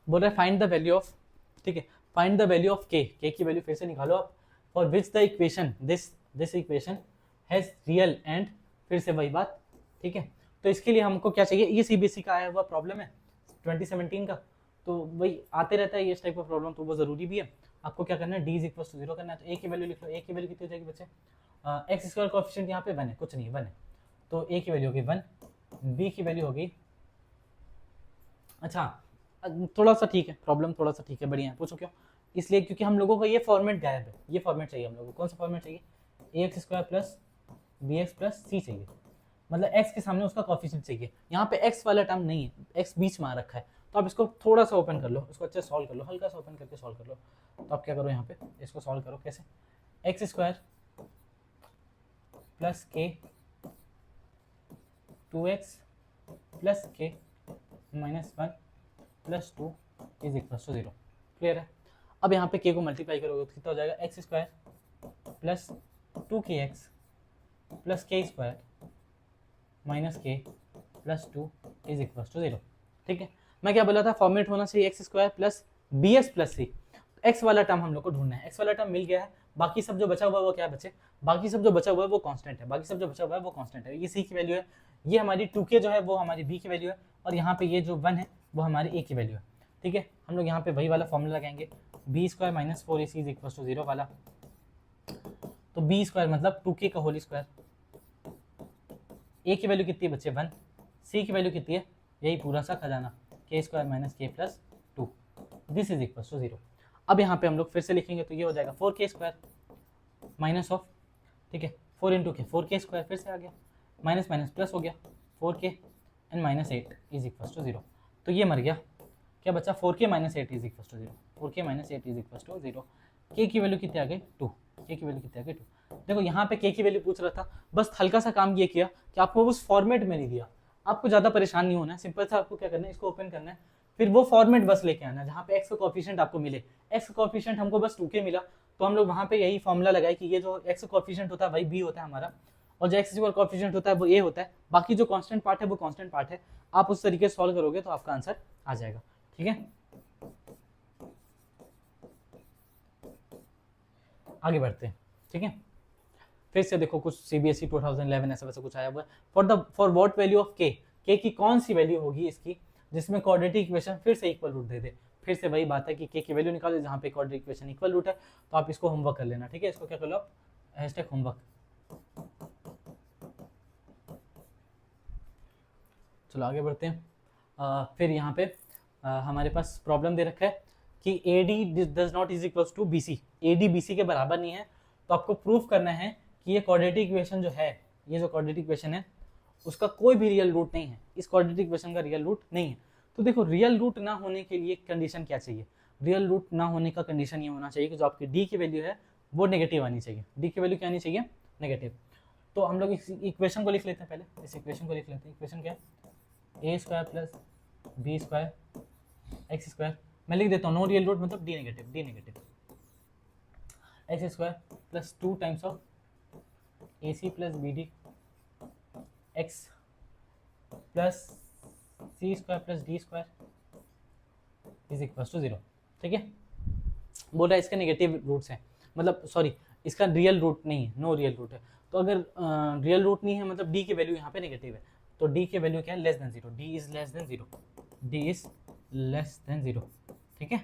बोल रहे फाइंड द वैल्यू ऑफ, ठीक है, find the value of k, k की वैल्यू फिर से निकालो आप, for which the equation this equation has real and, फिर से वही बात, ठीक है। तो इसके लिए हमको क्या चाहिए, ये सीबीएसई का आया हुआ प्रॉब्लम है 2017 का, तो वही आते रहता है ये टाइप का प्रॉब्लम, तो वो जरूरी भी है। आपको क्या करना है, d इज इक्वल टू 0 करना है। तो a की वैल्यू लिख लो, a की वैल्यू कितनी हो जाएगी बच्चे, एक्स स्क्वायर कोएफिशिएंट यहाँ पे 1 है, कुछ नहीं है 1 है, तो a की वैल्यू होगी 1, b की वैल्यू होगी, अच्छा थोड़ा सा ठीक है, प्रॉब्लम थोड़ा सा ठीक है, बढ़िया है, पूछो क्यों? इसलिए क्योंकि हम लोगों का ये फॉर्मेट गायब है, ये फॉर्मेट चाहिए हम लोगों को। कौन सा फॉर्मेट चाहिए? ax square plus bx plus c चाहिए, मतलब x के सामने उसका कोएफिशिएंट चाहिए। यहाँ पे x वाला टर्म नहीं है, x बीच में आ रखा है, तो आप इसको थोड़ा सा ओपन कर लो, इसको अच्छे से सॉल्व कर लो, हल्का सा ओपन करके सॉल्व कर लो। तो आप क्या करो यहाँ पे, इसको सॉल्व करो कैसे, एक्स स्क्वायर प्लस के 2x plus k minus 1 plus 2 is equal to 0। Clear है? अब यहाँ पे k को मल्टीप्लाई करोगे तो कितना हो जाएगा, x square plus 2kx plus के square minus k plus 2 is equal to 0। ठीक है, मैं क्या बोला था, फॉर्मेट होना चाहिए x square plus B x plus c. X वाला टर्म हम लोग को ढूंढना है, एक्स वाला टर्म मिल गया है, बाकी सब जो बचा हुआ है वो क्या बचे, बाकी सब जो बचा हुआ है वो कांस्टेंट है, बाकी सब जो बचा हुआ है वो कांस्टेंट है। ये सी की वैल्यू है, ये हमारी 2k जो है वो हमारी बी की वैल्यू है, और यहाँ पे ये जो 1 है वो हमारी ए की वैल्यू है। ठीक है, हम लोग यहाँ पे वही वाला फॉर्मूला लगाएंगे, b square minus 4ac is equal to 0 वाला। तो बी स्क्वायर मतलब 2k का होल स्क्वायर, ए की वैल्यू कितनी है बच्चे 1, सी की वैल्यू कितनी है, यही पूरा सा खजाना k square minus k plus 2, this is equal to 0। अब यहाँ पे हम लोग फिर से लिखेंगे तो ये हो जाएगा 4k स्क्वायर माइनस ऑफ, ठीक है 4 इंटू के 4k स्क्वायर, फिर से आ गया माइनस माइनस प्लस हो गया 4k and minus 8 is equal to 0। तो ये मर गया, क्या बचा 4k minus 8 is equal to 0, 4k minus 8 is equal to 0। k की वैल्यू कितनी आ गई 2, k की वैल्यू कितनी आ गई 2। देखो यहाँ पे k की वैल्यू पूछ रहा था, बस हल्का सा काम ये किया कि आपको उस फॉर्मेट में नहीं दिया, आपको ज़्यादा परेशान नहीं होना है, सिंपल सा आपको क्या करना है, इसको ओपन करना है, फिर वो फॉर्मेट बस लेके आना है जहाँ पे x का कोएफिशिएंट आपको मिले। x का कोएफिशिएंट हमको बस 2k मिला, तो हम लोग वहाँ पे यही फॉर्मूला लगाए कि ये जो x का कोएफिशिएंट होता है वही b होता है हमारा, और जो x का कोएफिशिएंट होता है वो a होता है, बाकी जो कांस्टेंट पार्ट है वो कांस्टेंट पार्ट है। आप उस तरीके से सॉल्व करोगे तो आपका आंसर आ जाएगा। ठीक है, आगे बढ़ते हैं। ठीक है, फिर से देखो कुछ सीबीएसई 2011 ऐसा वैसा कुछ आया हुआ है, for what value of k, k की कौन सी वैल्यू होगी इसकी जिसमें क्वाड्रेटिक इक्वेशन फिर से इक्वल रूट दे दे। फिर से वही बात है कि k की वैल्यू निकालो जहाँ पे क्वाड्रेटिक इक्वेशन इक्वल रूट है, तो आप इसको होमवर्क कर लेना। ठीक है, इसको क्या कर लो आप, हैशटैग होमवर्क। चलो आगे बढ़ते हैं। फिर यहाँ पे हमारे पास प्रॉब्लम दे रखा है कि AD does not is equal to BC, AD BC के बराबर नहीं है, तो आपको प्रूफ करना है कि ये क्वाड्रेटिक इक्वेशन जो है, ये जो क्वाड्रेटिक इक्वेशन है उसका कोई भी रियल रूट नहीं है, इस क्वाड्रेटिक इक्वेशन का रियल रूट नहीं है। तो देखो रियल रूट ना होने के लिए कंडीशन क्या चाहिए, रियल रूट ना होने का कंडीशन ये होना चाहिए कि जो आपकी d की वैल्यू है वो नेगेटिव आनी चाहिए, d की वैल्यू क्या आनी चाहिए, नेगेटिव। तो हम लोग इस इक्वेशन को लिख लेते हैं, पहले इस इक्वेशन को लिख लेते हैं। इक्वेशन क्या है, a square plus b square x square, मैं लिख देता हूँ नो रियल रूट मतलब d negative x square plus 2 times of AC plus BD x plus c square plus d square is equal to 0। ठीक है, बोल रहा है इसके नेगेटिव रूट्स हैं, मतलब सॉरी इसका रियल रूट नहीं है, नो रियल रूट है। तो अगर रियल रूट नहीं है मतलब डी की वैल्यू यहाँ पे नेगेटिव है, तो डी की वैल्यू क्या है, less than 0, D is less than 0, D is less than 0। ठीक है,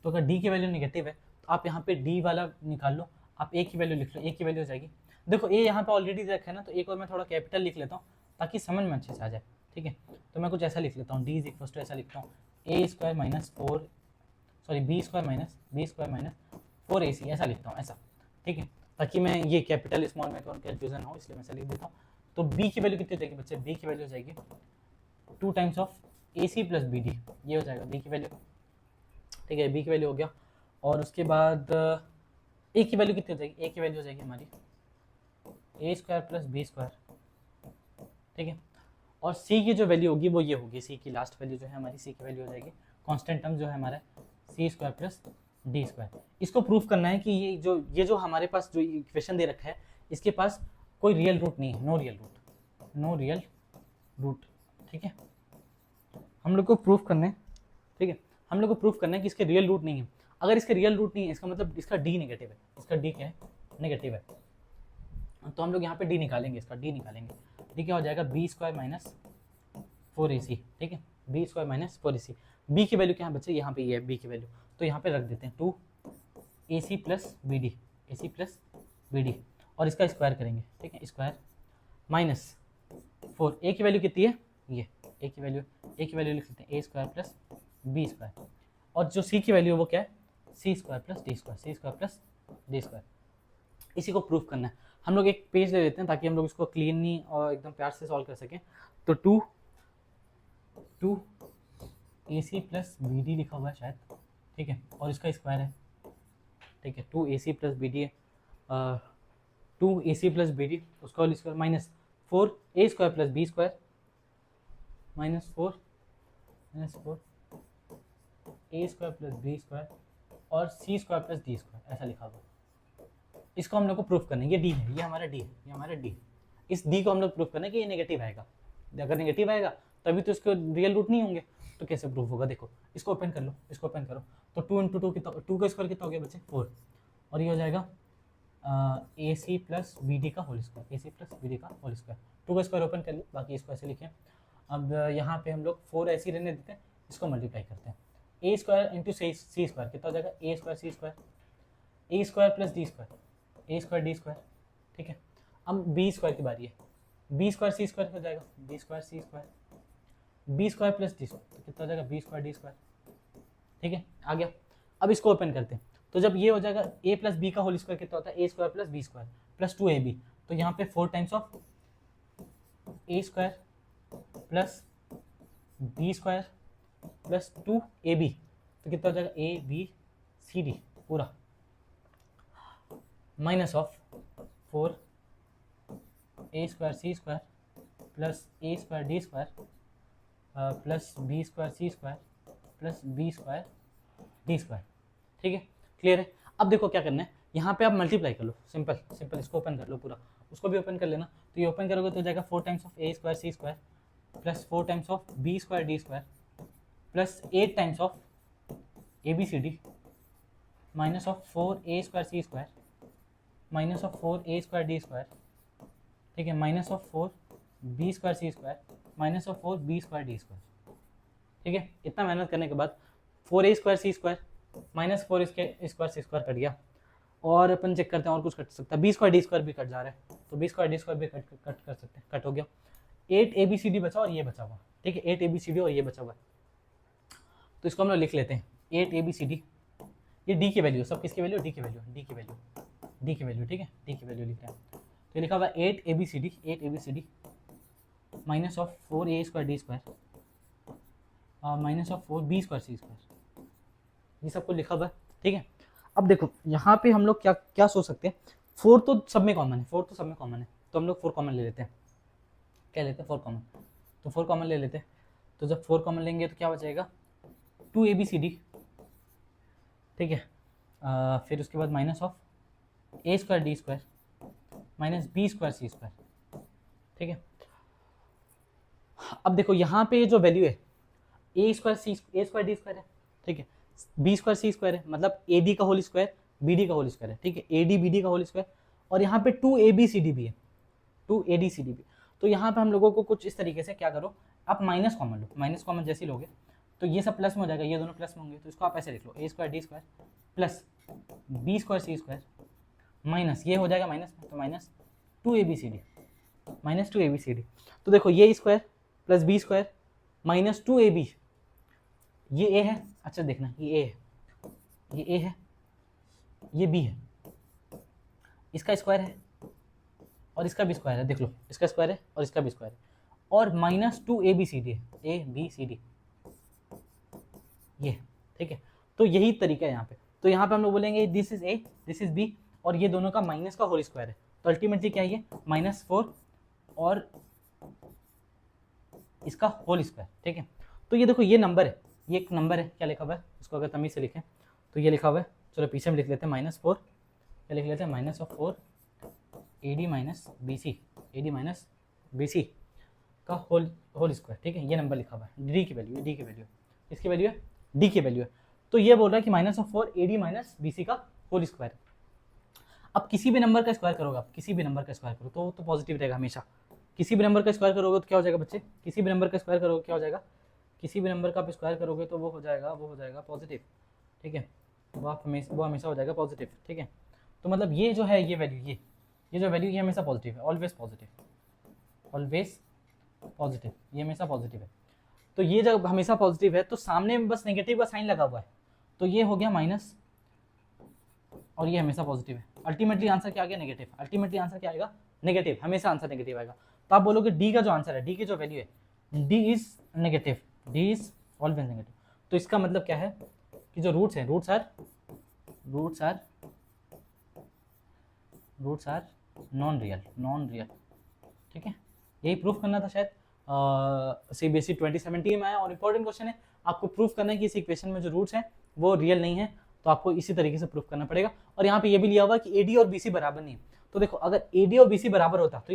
तो अगर डी की वैल्यू नेगेटिव है तो आप यहाँ पे डी वाला निकाल लो, आप ए की वैल्यू लिख लो, ए की वैल्यू हो जाएगी, देखो ए यहाँ पे ऑलरेडी रखा है ना, तो एक और मैं थोड़ा कैपिटल लिख लेता हूँ ताकि समझ में अच्छे से आ जाए। ठीक है, तो मैं कुछ ऐसा लिख लेता हूँ, डी इज इक्वल टू ऐसा लिखता हूँ a square minus four, sorry b square minus 4ac ऐसा लिखता हूँ, ऐसा। ठीक है, ताकि मैं ये कैपिटल स्मॉल में कन्फ्यूजन हो, इसलिए मैं ऐसा लिख देता हूँ। तो b की वैल्यू कितनी हो जाएगी बच्चे, b की वैल्यू हो जाएगी 2 times of ac plus bd, ये हो जाएगा b की वैल्यू। ठीक है, b की वैल्यू हो गया, और उसके बाद a की वैल्यू कितनी हो जाएगी, a की वैल्यू हो जाएगी हमारी a square plus b square. ठीक है, और c की जो वैल्यू होगी वो ये होगी, c की लास्ट वैल्यू जो है हमारी c की वैल्यू हो जाएगी कांस्टेंट टर्म जो है हमारा सी स्क्वायर प्लस डी स्क्वायर। इसको प्रूफ करना है कि ये जो हमारे पास जो इक्वेशन दे रखा है इसके पास कोई रियल रूट नहीं है, no real root, no real root. ठीक है, हम लोग को प्रूफ करना है, ठीक है, हम लोग को प्रूफ करना है कि इसके रियल रूट नहीं है। अगर इसके रियल रूट नहीं है इसका मतलब इसका डी नेगेटिव है, इसका डी क्या है, नेगेटिव है, तो हम लोग यहाँ पे डी निकालेंगे, इसका डी निकालेंगे। डी क्या हो जाएगा, बी स्क्वायर माइनस 4ac। ठीक है, B square minus 4ac, b की वैल्यू क्या है बच्चे, यहाँ पे ये है बी की वैल्यू, तो यहाँ पे रख देते हैं 2ac plus b d, ac plus b d, और इसका स्क्वायर करेंगे। ठीक है, स्क्वायर माइनस 4, ए की वैल्यू कितनी है, ये ए की वैल्यू लिख लेते हैं a square plus b square, और जो c की वैल्यू है वो क्या है, c square plus d square, c square plus d square. इसी को प्रूफ करना है। हम लोग एक पेज ले लेते हैं ताकि हम लोग इसको क्लीनली और एकदम प्यार से सॉल्व कर सकें। तो 2 AC प्लस बी डी लिखा हुआ है शायद, ठीक है, और इसका स्क्वायर है। ठीक है, 2AC plus b d, 2AC plus b d, उसका whole square minus 4a square plus b square minus 4 a square plus b square और c square plus d square, ऐसा लिखा हुआ। इसको हम लोग को प्रूफ करना है, ये d है, ये हमारा d है, ये हमारा d। इस d को हम लोग प्रूफ करना है कि ये नेगेटिव आएगा, अगर नेगेटिव आएगा तभी तो इसके रियल रूट नहीं होंगे, तो कैसे प्रूफ होगा। देखो इसको ओपन कर लो, इसको ओपन करो, तो 2 इंटू 2 कितना, 2 का स्क्वायर कितना हो गया बच्चे 4, और ये हो जाएगा AC प्लस बी डी का whole square, AC plus b d का होल स्क्वायर। 2 का स्क्वायर ओपन कर लो, बाकी इसको ऐसे लिखें। अब यहाँ पे हम लोग 4 ऐसे रहने देते हैं, इसको मल्टीप्लाई करते हैं, a square into c square कितना हो जाएगा, a square c square, a square plus d square, a square d square. ठीक है, अब b स्क्वायर की बारी है, b स्क्वायर सी स्क्वायर हो जाएगा, b square c square, b square plus d square, तो कितना हो जाएगा b स्क्वायर डी स्क्वायर। ठीक है, आ गया। अब इसको ओपन करते हैं, तो जब ये हो जाएगा a प्लस बी का होल स्क्वायर कितना होता है, a square plus b square plus 2ab, तो यहाँ पे 4 times of a square plus b square plus 2ab, तो कितना हो जाएगा a b c d पूरा, minus of 4a square c square plus a square d square plus b square c square plus b square d square. ठीक है, clear है। अब देखो क्या करना है, यहाँ पे आप मल्टीप्लाई कर लो, सिंपल सिंपल, इसको ओपन कर लो पूरा, उसको भी ओपन कर लेना। तो ये ओपन करोगे तो हो जाएगा 4 times of a square c square plus 4 times of B square d square plus 8 times of a b c d minus of 4a square c square minus of 4a square d square. ठीक है, minus of 4b square c square minus of 4b square d square. ठीक है, इतना मेहनत करने के बाद 4a square c square minus 4 इसके स्क्वायर सी स्क्वायर कट गया, और अपन चेक करते हैं और कुछ कट सकता है, b स्क्वायर डी स्क्वायर भी कट जा रहा है, तो b स्क्वायर डी स्क्वायर भी कट कर सकते हैं, कट हो गया। 8abcd बचा और ये बचा हुआ। ठीक है, 8abcd और ये बचा हुआ, तो इसको हम लोग लिख लेते हैं 8abcd, ये d की वैल्यू, सब किसकी वैल्यू, d की वैल्यू, d की वैल्यू, d की वैल्यू। ठीक है, d की वैल्यू लिख रहे हैं, तो लिखा हुआ 8abcd minus of 4a square d square minus of 4b square c square, ये सब कुछ लिखा हुआ है। ठीक है, अब देखो यहाँ पे हम लोग क्या क्या सोच सकते हैं, 4 तो सब में कॉमन है, 4 तो सब में कॉमन है, तो हम लोग 4 कॉमन ले लेते हैं। क्या लेते हैं, 4 कॉमन, तो 4 कॉमन ले लेते हैं। तो जब 4 कॉमन लेंगे तो क्या बचेगा, 2abcd। ठीक है, फिर उसके बाद minus of a square d square minus B square c square. ठीक है, अब देखो यहाँ पे जो वैल्यू है ए स्क्वायर डी स्क्वायर है, ठीक है, बी स्क्वायर सी स्क्वायर है, मतलब ए डी का होल स्क्वायर बी डी का होल स्क्वायर है, ठीक है, ए डी बी डी का होल स्क्वायर, और यहाँ पे 2ab भी है, 2ad भी। तो यहाँ पे हम लोगों को कुछ इस तरीके से क्या करो, आप माइनस कॉमन लो, माइनस कॉमन जैसे लोगे तो ये सब प्लस में हो जाएगा, ये दोनों प्लस में होंगे, तो इसको आप ऐसे लिख लो, a square d square plus b square c square minus ये हो जाएगा माइनस में, तो माइनस 2abcd, माइनस 2abcd। तो देखो ये square plus b square minus 2ab, ये ए है, अच्छा देखना ये ए है, ये ए है, ये बी है, इसका स्क्वायर है और इसका भी स्क्वायर है, देख लो इसका स्क्वायर है और इसका भी स्क्वायर है, और माइनस 2abcd है, ए बी सी डी ये, ठीक है। तो यही तरीका है यहाँ पे। तो यहाँ पे हम लोग बोलेंगे this is a this is b और ये दोनों का माइनस का होल स्क्वायर है, तो अल्टीमेटली क्या है ये -4 और इसका होल स्क्वायर, ठीक है। तो ये देखो ये नंबर है, ये एक नंबर है, क्या लिखा हुआ है, इसको अगर तमीज से लिखें तो ये लिखा हुआ है, चलो पीछे में लिख लेते हैं -4, क्या लिख लेते हैं -4 AD माइनस बी सी का होल स्क्वायर, ठीक है, ये नंबर लिखा हुआ है, डी की वैल्यू इसकी वैल्यू है, डी की वैल्यू है। तो ये बोल रहा है कि -4 AD माइनस बी सी का होल स्क्वायर। अब किसी भी नंबर का स्क्वायर करोगे, आप किसी भी नंबर का स्क्वायर करो तो पॉजिटिव रहेगा हमेशा, किसी भी नंबर का स्क्वायर करोगे तो क्या हो जाएगा बच्चे, किसी भी नंबर का स्क्वायर करोगे क्या हो जाएगा, किसी भी नंबर का आप स्क्वायर करोगे तो वो हो जाएगा पॉजिटिव, ठीक है, वो हमेशा हो जाएगा पॉजिटिव, ठीक है। तो मतलब ये जो है ये वैल्यू ये जो वैल्यू ये हमेशा पॉजिटिव है, ऑलवेज पॉजिटिव, ये हमेशा पॉजिटिव है। तो ये जब हमेशा पॉजिटिव है तो सामने में बस नेगेटिव का साइन लगा हुआ है, तो ये हो गया माइनस और ये हमेशा पॉजिटिव है। अल्टीमेटली आंसर क्या आ गया, नेगेटिव। अल्टीमेटली आंसर क्या आएगा, नेगेटिव, हमेशा आंसर नेगेटिव आएगा। तो आप बोलोगे डी का जो आंसर है, डी की जो वैल्यू है, D is negative, D is always negative. तो इसका मतलब क्या है कि जो रूट्स हैं, रूट्स आर नॉन रियल, ठीक है। यही प्रूफ करना था शायद, CBSE 2017 में आया और इंपॉर्टेंट क्वेश्चन है, आपको प्रूफ करना है कि इस इक्वेशन में जो रूट्स हैं वो रियल नहीं है, तो आपको इसी तरीके से प्रूफ करना पड़ेगा। और यहाँ पे ये भी लिया हुआ कि AD और BC बराबर नहीं है, तो देखो अगर AD और BC बराबर होता तो ये तो